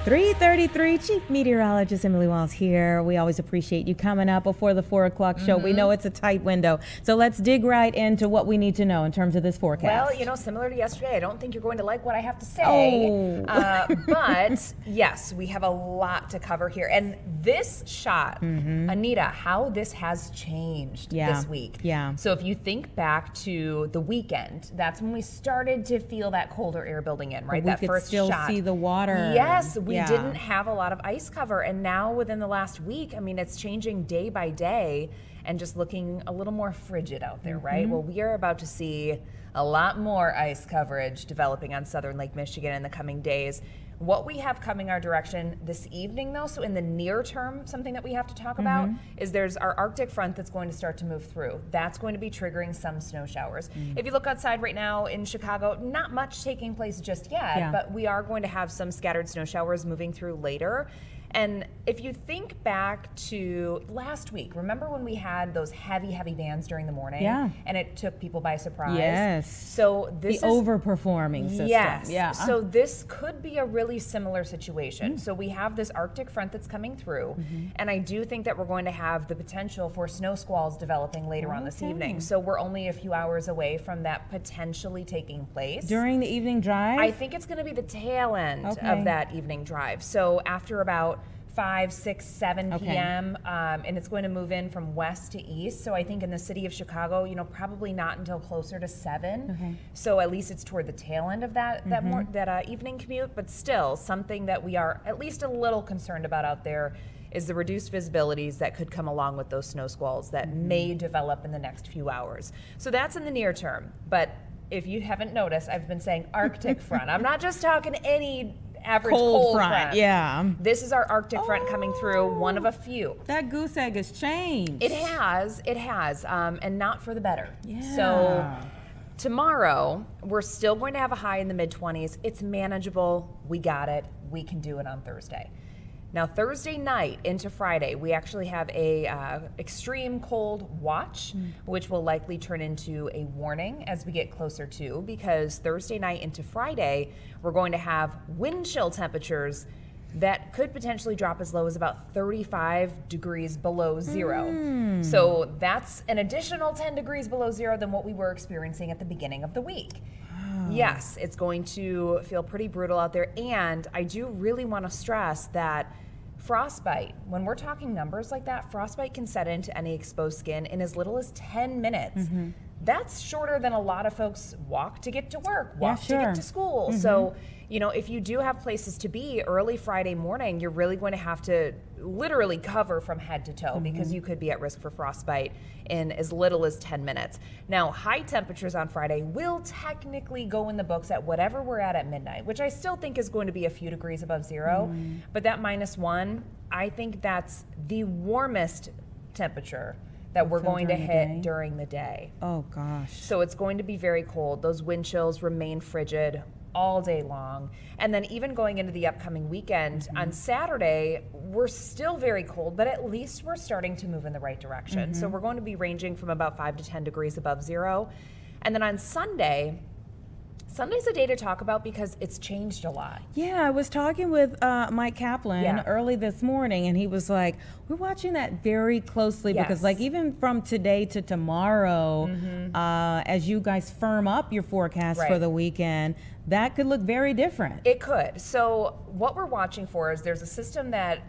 3:33, Chief Meteorologist Emily Walls here. We always appreciate you coming up before the 4 o'clock show. We know it's a tight window. So let's dig right into what we need to know in terms of this forecast. Well, similar to yesterday, I don't think you're going to like what I have to say. But yes, we have a lot to cover here. And this shot, Anita, how this has changed this week. Yeah. So if you think back to the weekend, that's when we started to feel that colder air building in, right? But we could still see the water. Yes, we didn't have a lot of ice cover, and now within the last week, it's changing day by day and just looking a little more frigid out there, right? Well, we are about to see a lot more ice coverage developing on southern Lake Michigan in the coming days. What we have coming our direction this evening, though, so in the near term, something that we have to talk about is there's our Arctic front that's going to start to move through. That's going to be triggering some snow showers. If you look outside right now in Chicago, not much taking place just yet, but we are going to have some scattered snow showers moving through later. And if you think back to last week, remember when we had those heavy bands during the morning? Yeah. And it took people by surprise? Yes. So this the overperforming system. Yes. Yeah. So this could be a really similar situation. So we have this Arctic front that's coming through, and I do think that we're going to have the potential for snow squalls developing later on this evening. So we're only a few hours away from that potentially taking place. During the evening drive? I think it's going to be the tail end of that evening drive. So after about 5, 6, 7 p.m. And it's going to move in from west to east. So I think in the city of Chicago, probably not until closer to 7. So at least it's toward the tail end of that evening commute. But still, something that we are at least a little concerned about out there is the reduced visibilities that could come along with those snow squalls that may develop in the next few hours. So that's in the near term. But if you haven't noticed, I've been saying Arctic front. I'm not just talking any average cold front. Yeah. This is our Arctic front coming through, one of a few. That goose egg has changed. It has, and not for the better. Yeah. So tomorrow, we're still going to have a high in the mid-20s. It's manageable. We got it. We can do it on Thursday. Now, Thursday night into Friday, we actually have a extreme cold watch, which will likely turn into a warning as we get closer to, because Thursday night into Friday, we're going to have wind chill temperatures that could potentially drop as low as about 35 degrees below zero. So that's an additional 10 degrees below zero than what we were experiencing at the beginning of the week. Yes, it's going to feel pretty brutal out there. And I do really want to stress that frostbite, when we're talking numbers like that, frostbite can set into any exposed skin in as little as 10 minutes. That's shorter than a lot of folks walk to get to work, walk to get to school. So, if you do have places to be early Friday morning, you're really going to have to literally cover from head to toe because you could be at risk for frostbite in as little as 10 minutes. Now, high temperatures on Friday will technically go in the books at whatever we're at midnight, which I still think is going to be a few degrees above zero. But that -1, I think that's the warmest temperature that we're going to hit during the day. Oh, gosh. So it's going to be very cold. Those wind chills remain frigid all day long. And then even going into the upcoming weekend, on Saturday, we're still very cold, but at least we're starting to move in the right direction. So we're going to be ranging from about 5 to 10 degrees above zero. And then on Sunday's a day to talk about because it's changed a lot. Yeah, I was talking with Mike Kaplan early this morning, and he was like, we're watching that very closely because even from today to tomorrow, as you guys firm up your forecast for the weekend, that could look very different. It could. So what we're watching for is there's a system that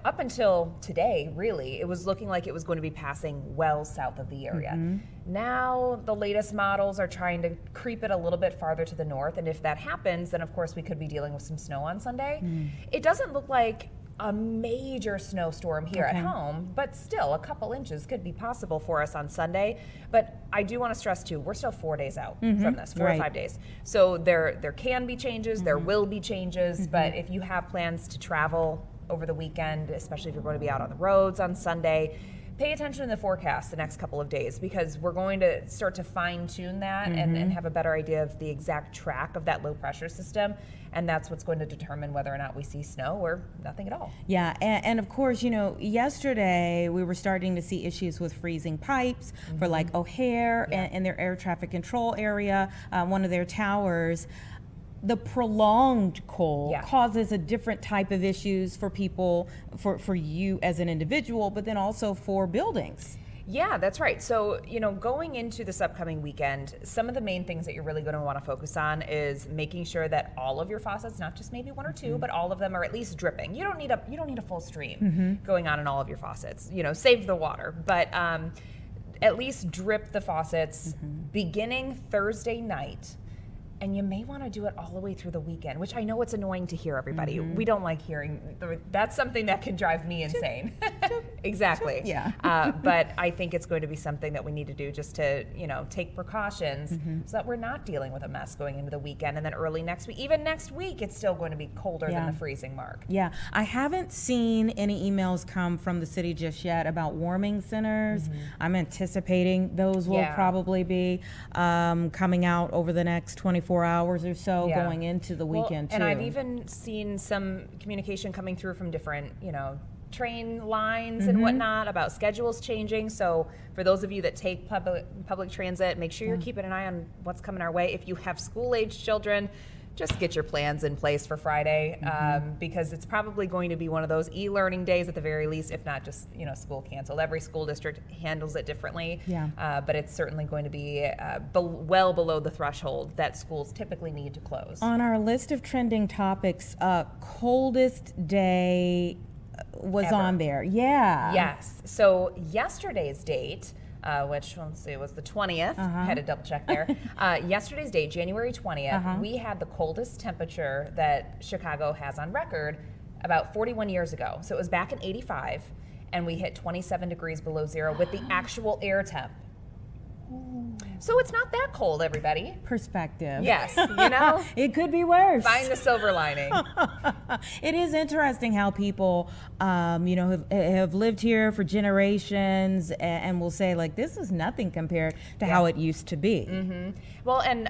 up until today, really, it was looking like it was going to be passing well south of the area. Now, the latest models are trying to creep it a little bit farther to the north, and if that happens, then of course we could be dealing with some snow on Sunday. It doesn't look like a major snowstorm here at home, but still a couple inches could be possible for us on Sunday. But I do want to stress too, we're still 4 days out from this, 4 or 5 days. So there can be changes, there will be changes, but if you have plans to travel over the weekend, especially if you're going to be out on the roads on Sunday, pay attention to the forecast the next couple of days because we're going to start to fine tune that and have a better idea of the exact track of that low pressure system. And that's what's going to determine whether or not we see snow or nothing at all. Yeah, and of course, yesterday we were starting to see issues with freezing pipes for like O'Hare and their air traffic control area, one of their towers. the prolonged cold causes a different type of issues for people, for you as an individual, but then also for buildings. Yeah, that's right. So, going into this upcoming weekend, some of the main things that you're really going to want to focus on is making sure that all of your faucets, not just maybe one or two, but all of them are at least dripping. You don't need a full stream going on in all of your faucets. Save the water, but at least drip the faucets beginning Thursday night. And you may want to do it all the way through the weekend, which I know it's annoying to hear, everybody. We don't like hearing. That's something that can drive me insane. Exactly. Yeah. But I think it's going to be something that we need to do just to, take precautions so that we're not dealing with a mess going into the weekend. And then early next week, even next week, it's still going to be colder than the freezing mark. Yeah. I haven't seen any emails come from the city just yet about warming centers. I'm anticipating those will probably be coming out over the next 24 hours or so going into the weekend, and I've even seen some communication coming through from different, train lines and whatnot about schedules changing. So for those of you that take public transit, make sure you're keeping an eye on what's coming our way. If you have school-age children, just get your plans in place for Friday, because it's probably going to be one of those e-learning days at the very least, if not just, school canceled. Every school district handles it differently, but it's certainly going to be well below the threshold that schools typically need to close. On our list of trending topics, coldest day was Ever. On there. Yeah. Yes. So yesterday's date, which, let's see, was the 20th. I had to double check there. Yesterday's date, January 20th, we had the coldest temperature that Chicago has on record about 41 years ago. So it was back in 85, and we hit 27 degrees below zero with the actual air temp. So it's not that cold, everybody. Perspective. Yes, it could be worse. Find the silver lining. It is interesting how people, have lived here for generations and will say, like, this is nothing compared to how it used to be. Well, and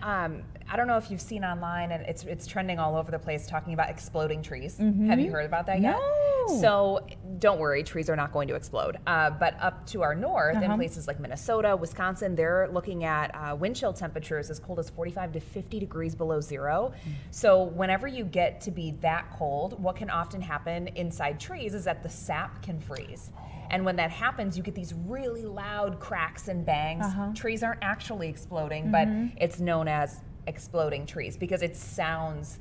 I don't know if you've seen online, and it's trending all over the place, talking about exploding trees. Have you heard about that yet? No. So don't worry, trees are not going to explode. But up to our north, in places like Minnesota, Wisconsin, they're looking at wind chill temperatures as cold as 45 to 50 degrees below zero. So whenever you get to be that cold, what can often happen inside trees is that the sap can freeze. And when that happens, you get these really loud cracks and bangs. Trees aren't actually exploding, but it's known as exploding trees because it sounds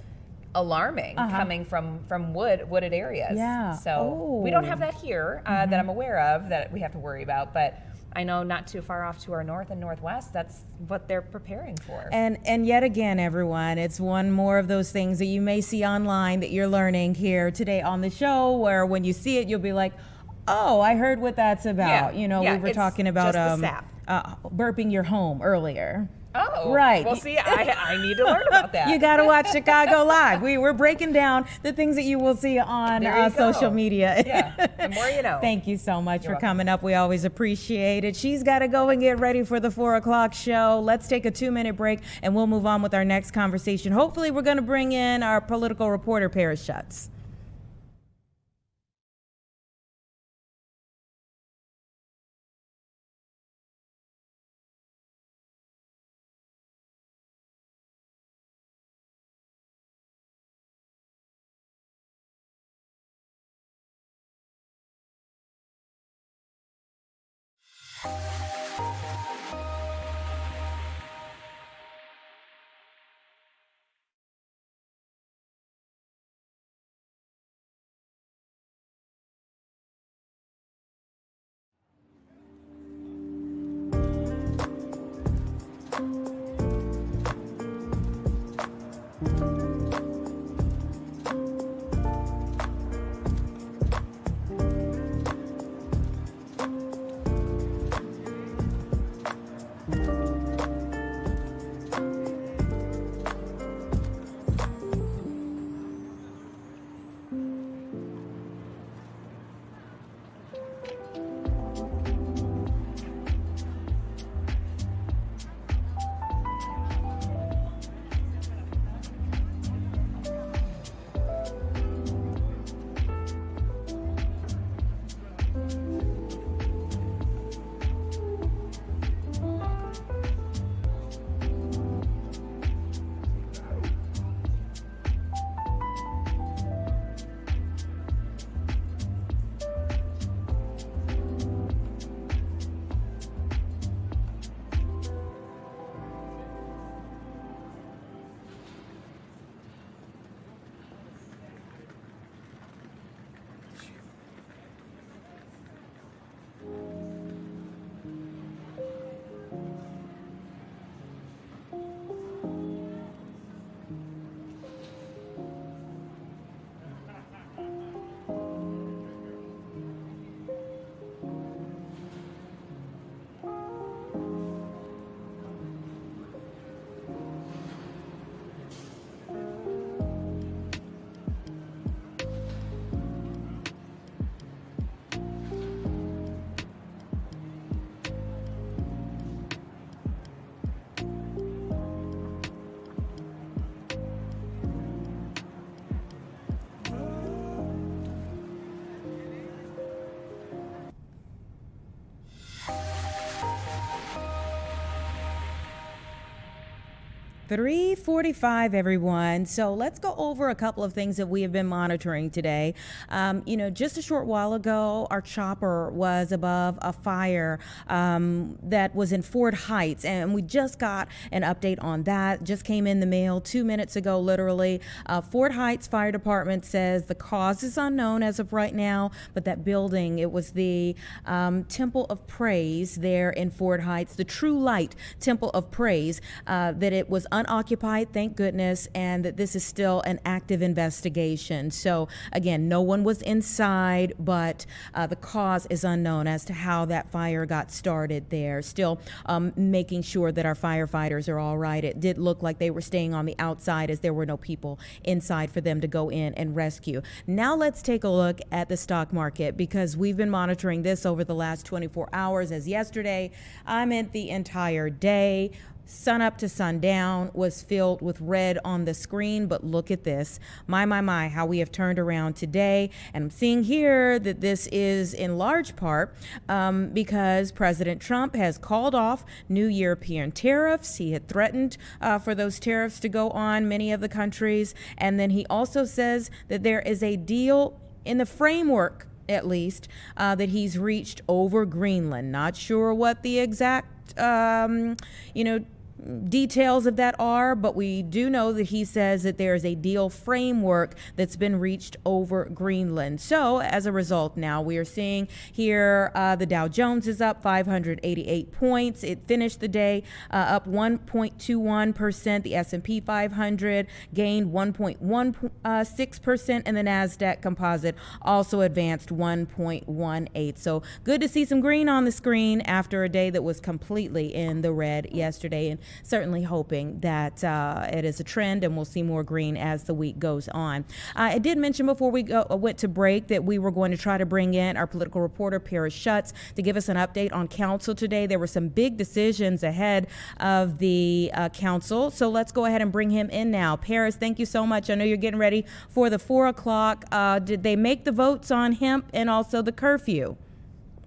alarming coming from wooded areas. Yeah. So we don't have that here that I'm aware of that we have to worry about, but I know not too far off to our north and northwest, that's what they're preparing for. And yet again, everyone, it's one more of those things that you may see online that you're learning here today on the show, where when you see it, you'll be like, oh, I heard what that's about. We were talking about burping your home earlier. Oh, right. Well, see, I need to learn about that. You got to watch Chicago Live. We're breaking down the things that you will see on social media. Yeah, the more you know. Thank you so much You're for welcome. coming up. We always appreciate it. She's got to go and get ready for the 4 o'clock show. Let's take a 2-minute break, and we'll move on with our next conversation. Hopefully, we're going to bring in our political reporter, Paris Schutz. 3:45, everyone. So let's go over a couple of things that we have been monitoring today. Just a short while ago, our chopper was above a fire that was in Fort Heights, and we just got an update on that. Just came in the mail 2 minutes ago, literally. Fort Heights Fire Department says the cause is unknown as of right now, but that building, it was the Temple of Praise there in Fort Heights, the True Light Temple of Praise, that it was unoccupied, thank goodness, and that this is still an active investigation. So again, no one was inside, but the cause is unknown as to how that fire got started there. Still making sure that our firefighters are all right. It did look like they were staying on the outside as there were no people inside for them to go in and rescue. Now let's take a look at the stock market, because we've been monitoring this over the last 24 hours. As yesterday, I meant the entire day, sun up to sundown, was filled with red on the screen. But look at this. My, how we have turned around today. And I'm seeing here that this is in large part because President Trump has called off new European tariffs. He had threatened for those tariffs to go on many of the countries. And then he also says that there is a deal in the framework, at least, that he's reached over Greenland. Not sure what the exact, details of that are, but we do know that he says that there is a deal framework that's been reached over Greenland. So as a result, now we are seeing here the Dow Jones is up 588 points. It finished the day up 1.21%. The S&P 500 gained 1.16%, and the NASDAQ Composite also advanced 1.18. So good to see some green on the screen after a day that was completely in the red yesterday, and certainly hoping that it is a trend and we'll see more green as the week goes on. I did mention before we went to break that we were going to try to bring in our political reporter, Paris Schutz, to give us an update on council today. There were some big decisions ahead of the council, so let's go ahead and bring him in now. Paris, thank you so much. I know you're getting ready for the 4 o'clock. Did they make the votes on hemp and also the curfew?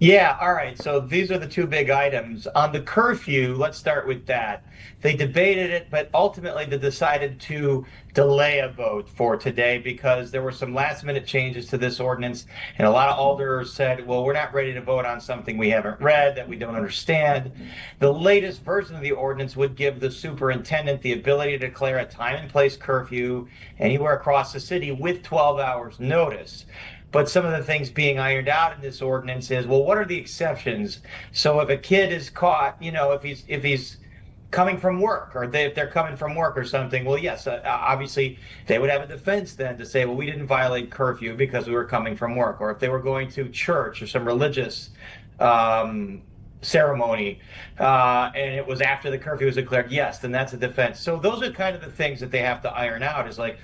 Yeah, all right. So these are the two big items. On the curfew, let's start with that. They debated it, but ultimately they decided to delay a vote for today because there were some last-minute changes to this ordinance, and a lot of alders said, well, we're not ready to vote on something we haven't read, that we don't understand. The latest version of the ordinance would give the superintendent the ability to declare a time and place curfew anywhere across the city with 12 hours notice. But some of the things being ironed out in this ordinance is, well, what are the exceptions? So if a kid is caught, if he's coming from work, or if they're coming from work or something, well, yes, obviously they would have a defense then to say, well, we didn't violate curfew because we were coming from work. Or if they were going to church or some religious ceremony, and it was after the curfew was declared, yes, then that's a defense. So those are kind of the things that they have to iron out, is like,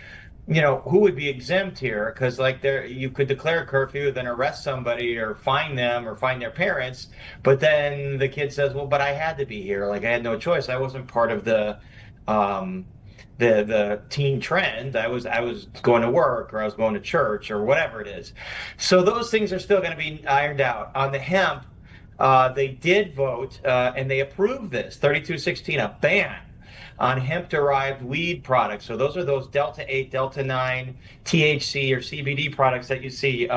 who would be exempt here? Because you could declare a curfew, then arrest somebody or fine them or fine their parents. But then the kid says, well, but I had to be here. Like, I had no choice. I wasn't part of the teen trend. I was going to work, or I was going to church, or whatever it is. So those things are still going to be ironed out. On the hemp, they did vote and they approved this 3216, a ban on hemp-derived weed products. So those are those Delta 8, Delta 9, THC or CBD products that you see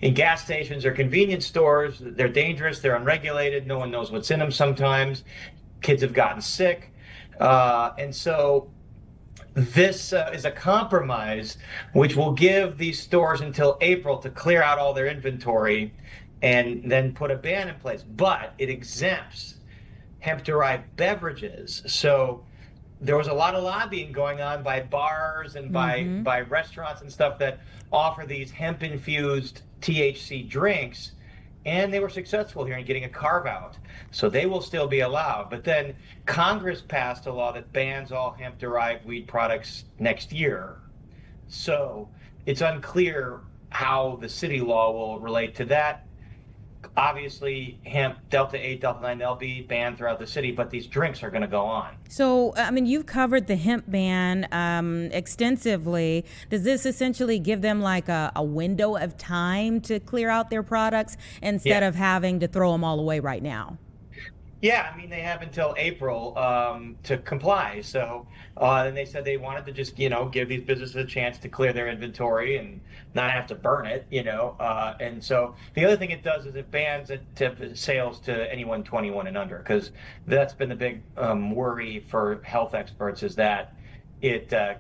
in gas stations or convenience stores. They're dangerous, they're unregulated, no one knows what's in them sometimes. Kids have gotten sick. And so this is a compromise which will give these stores until April to clear out all their inventory and then put a ban in place. But it exempts hemp-derived beverages. So there was a lot of lobbying going on by bars and by restaurants and stuff that offer these hemp-infused THC drinks, and they were successful here in getting a carve-out. So they will still be allowed. But then Congress passed a law that bans all hemp-derived weed products next year. So it's unclear how the city law will relate to that. Obviously, hemp, Delta 8, Delta 9, they'll be banned throughout the city, but these drinks are going to go on. So, you've covered the hemp ban extensively. Does this essentially give them like a window of time to clear out their products instead of having to throw them all away right now? Yeah, I mean, they have until April to comply. So, and they said they wanted to just, give these businesses a chance to clear their inventory and not have to burn it, And so the other thing it does is it bans sales to anyone 21 and under, because that's been the big worry for health experts, is that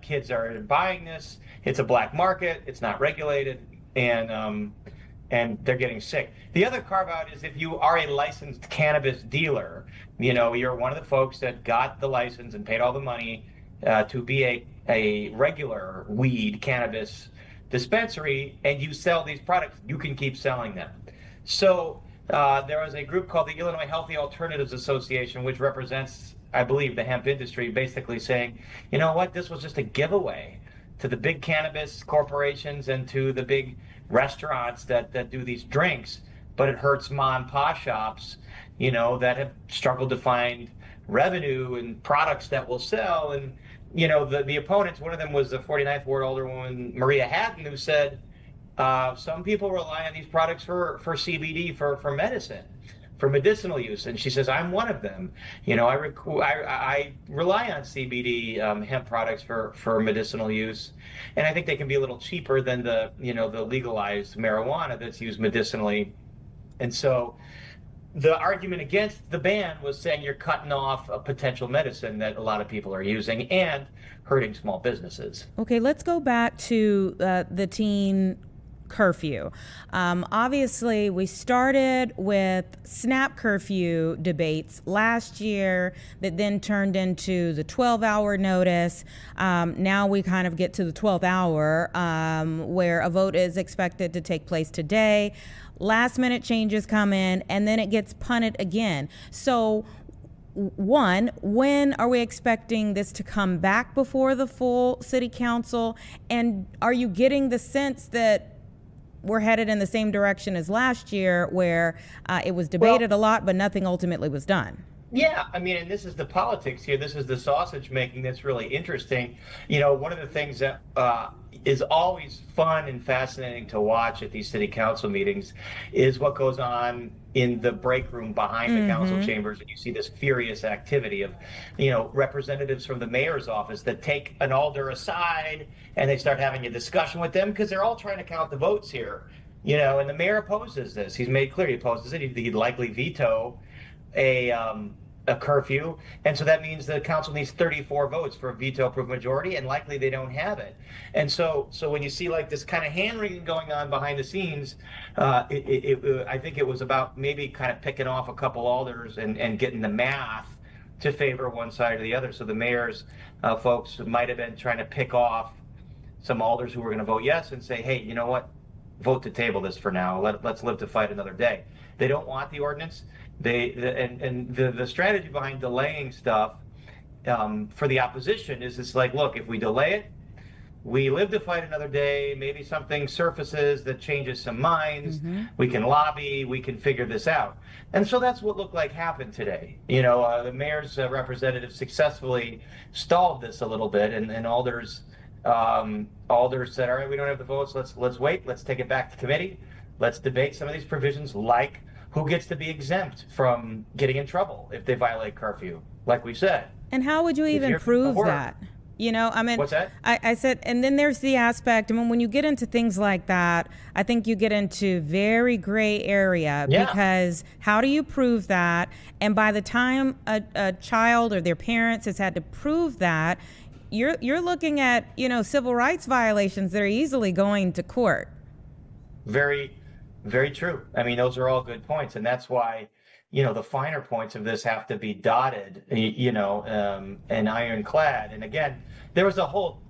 kids are buying this. It's a black market. It's not regulated, and they're getting sick. The other carve out is if you are a licensed cannabis dealer, you're one of the folks that got the license and paid all the money to be a regular weed cannabis dispensary, and you sell these products, you can keep selling them. So there was a group called the Illinois Healthy Alternatives Association, which represents, I believe, the hemp industry, basically saying, you know what, this was just a giveaway to the big cannabis corporations and to the big restaurants that do these drinks, but it hurts mom and pop shops, that have struggled to find revenue and products that will sell. And, the opponents, one of them was the 49th Ward Alderwoman Maria Hatton, who said, some people rely on these products for CBD, for medicine, for medicinal use. And she says, I'm one of them. I rely on CBD hemp products for medicinal use. And I think they can be a little cheaper than the legalized marijuana that's used medicinally. And so the argument against the ban was saying you're cutting off a potential medicine that a lot of people are using and hurting small businesses. Okay, let's go back to the teen curfew. Obviously, we started with SNAP curfew debates last year that then turned into the 12-hour notice. Now we kind of get to the 12th hour where a vote is expected to take place today. Last minute changes come in, and then it gets punted again. So one, when are we expecting this to come back before the full city council? And are you getting the sense that we're headed in the same direction as last year, where it was debated a lot, but nothing ultimately was done? Yeah, I mean, and this is the politics here. This is the sausage making that's really interesting. One of the things that is always fun and fascinating to watch at these city council meetings is what goes on in the break room behind the council chambers. And you see this furious activity of, representatives from the mayor's office that take an alder aside and they start having a discussion with them, because they're all trying to count the votes here. And the mayor opposes this. He's made clear he opposes it. He'd likely veto a curfew, and so that means the council needs 34 votes for a veto-proof majority, and likely they don't have it. And so when you see like this kind of hand-wringing going on behind the scenes, I think it was about maybe kind of picking off a couple alders and getting the math to favor one side or the other. So the mayor's folks might have been trying to pick off some alders who were going to vote yes and say, hey, you know what, vote to table this for now. Let's live to fight another day. They don't want the ordinance. The strategy behind delaying stuff for the opposition is it's like, look, if we delay it, we live to fight another day. Maybe something surfaces that changes some minds. We can lobby. We can figure this out. And so that's what looked like happened today. The mayor's representative successfully stalled this a little bit, and alders said, all right, we don't have the votes. Let's wait. Let's take it back to committee. Let's debate some of these provisions, like who gets to be exempt from getting in trouble if they violate curfew, like we said. And how would you even prove that? What's that? I said, and then there's the aspect, when you get into things like that, I think you get into very gray area, because how do you prove that? And by the time a child or their parents has had to prove that, you're looking at, civil rights violations that are easily going to court. Very, very true. I mean, those are all good points. And that's why, the finer points of this have to be dotted, and ironclad. And again, there was a whole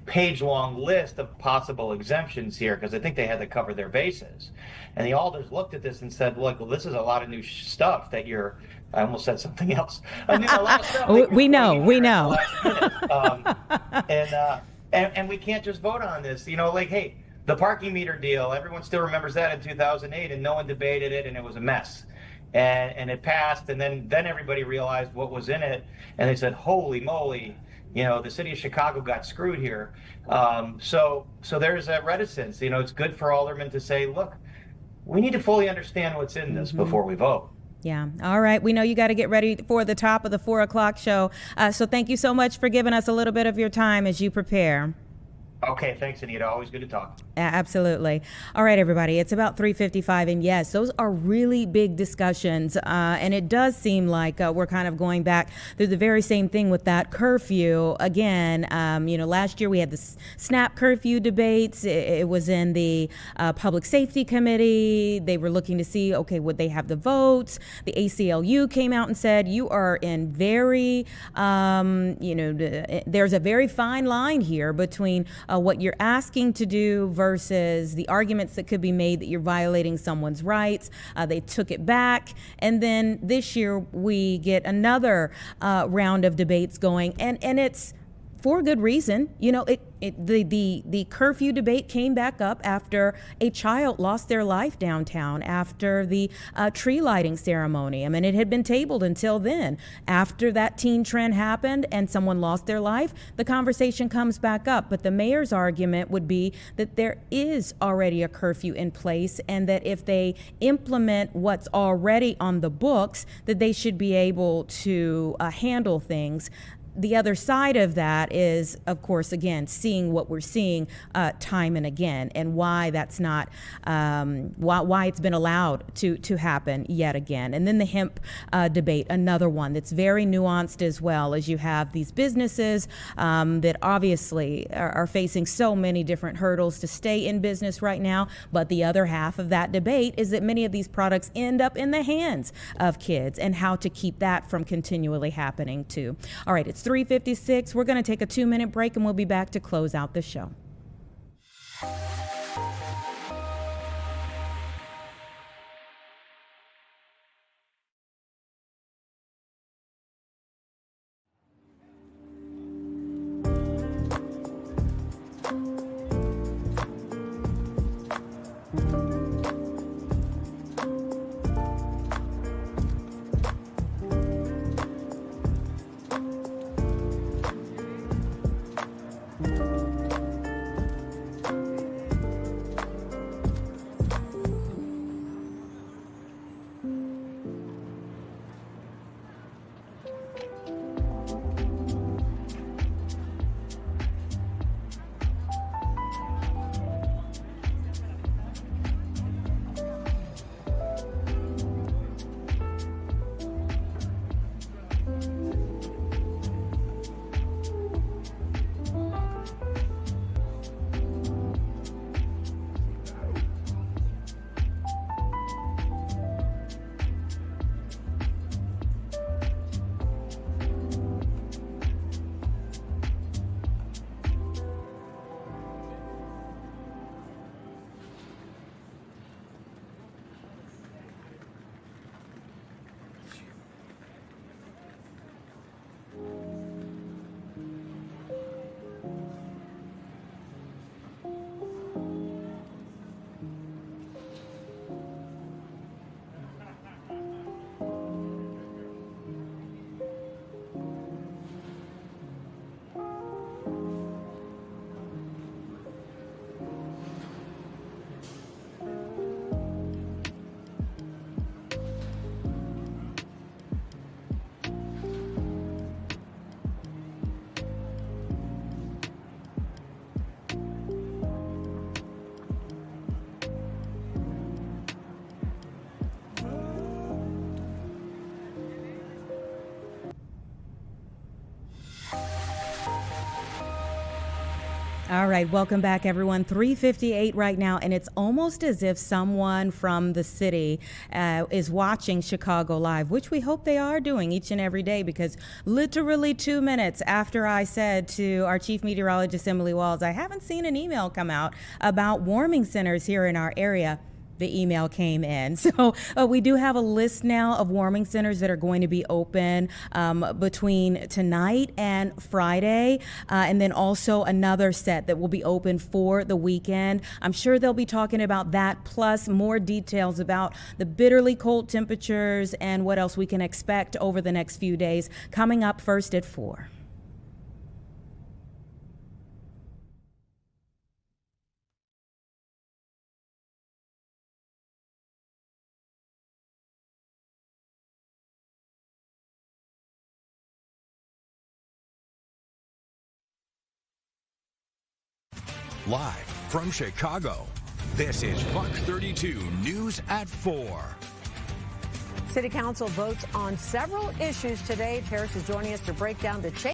page-long list of possible exemptions here, because I think they had to cover their bases. And the alders looked at this and said, look, well, this is a lot of new stuff that I almost said something else. A lot of stuff we know. And we can't just vote on this, hey, the parking meter deal, everyone still remembers that in 2008, and no one debated it, and it was a mess. And it passed, and then everybody realized what was in it, and they said, holy moly, the city of Chicago got screwed here. So there's a reticence. It's good for aldermen to say, look, we need to fully understand what's in this before we vote. Yeah. All right. We know you got to get ready for the top of the 4 o'clock show. So thank you so much for giving us a little bit of your time as you prepare. Okay, thanks, Anita. Always good to talk. Absolutely. All right, everybody. It's about 3:55, and yes, those are really big discussions, and it does seem like we're kind of going back through the very same thing with that curfew again. Last year we had the SNAP curfew debates. It was in the Public Safety Committee. They were looking to see, okay, would they have the votes? The ACLU came out and said, you are in very, there's a very fine line here between what you're asking to do versus the arguments that could be made that you're violating someone's rights. They took it back. And then this year we get another round of debates going, and it's for good reason. The curfew debate came back up after a child lost their life downtown after the tree lighting ceremony. I mean, it had been tabled until then. After that teen trend happened and someone lost their life, the conversation comes back up. But the mayor's argument would be that there is already a curfew in place, and that if they implement what's already on the books, that they should be able to handle things. The other side of that is, of course, again, seeing what we're seeing time and again, and why that's not, why it's been allowed to happen yet again. And then the hemp debate, another one that's very nuanced as well, as you have these businesses that obviously are facing so many different hurdles to stay in business right now. But the other half of that debate is that many of these products end up in the hands of kids, and how to keep that from continually happening too. All right, it's 3:56. We're going to take a 2-minute break, and we'll be back to close out the show. All right, welcome back, everyone. 3:58 right now, and it's almost as if someone from the city is watching Chicago Live, which we hope they are doing each and every day, because literally 2 minutes after I said to our chief meteorologist, Emily Walls, I haven't seen an email come out about warming centers here in our area, the email came in. So we do have a list now of warming centers that are going to be open between tonight and Friday, and then also another set that will be open for the weekend. I'm sure they'll be talking about that, plus more details about the bitterly cold temperatures and what else we can expect over the next few days, coming up first at 4. Live from Chicago, this is Fox 32 News at 4. City Council votes on several issues today. Paris is joining us to break down the change.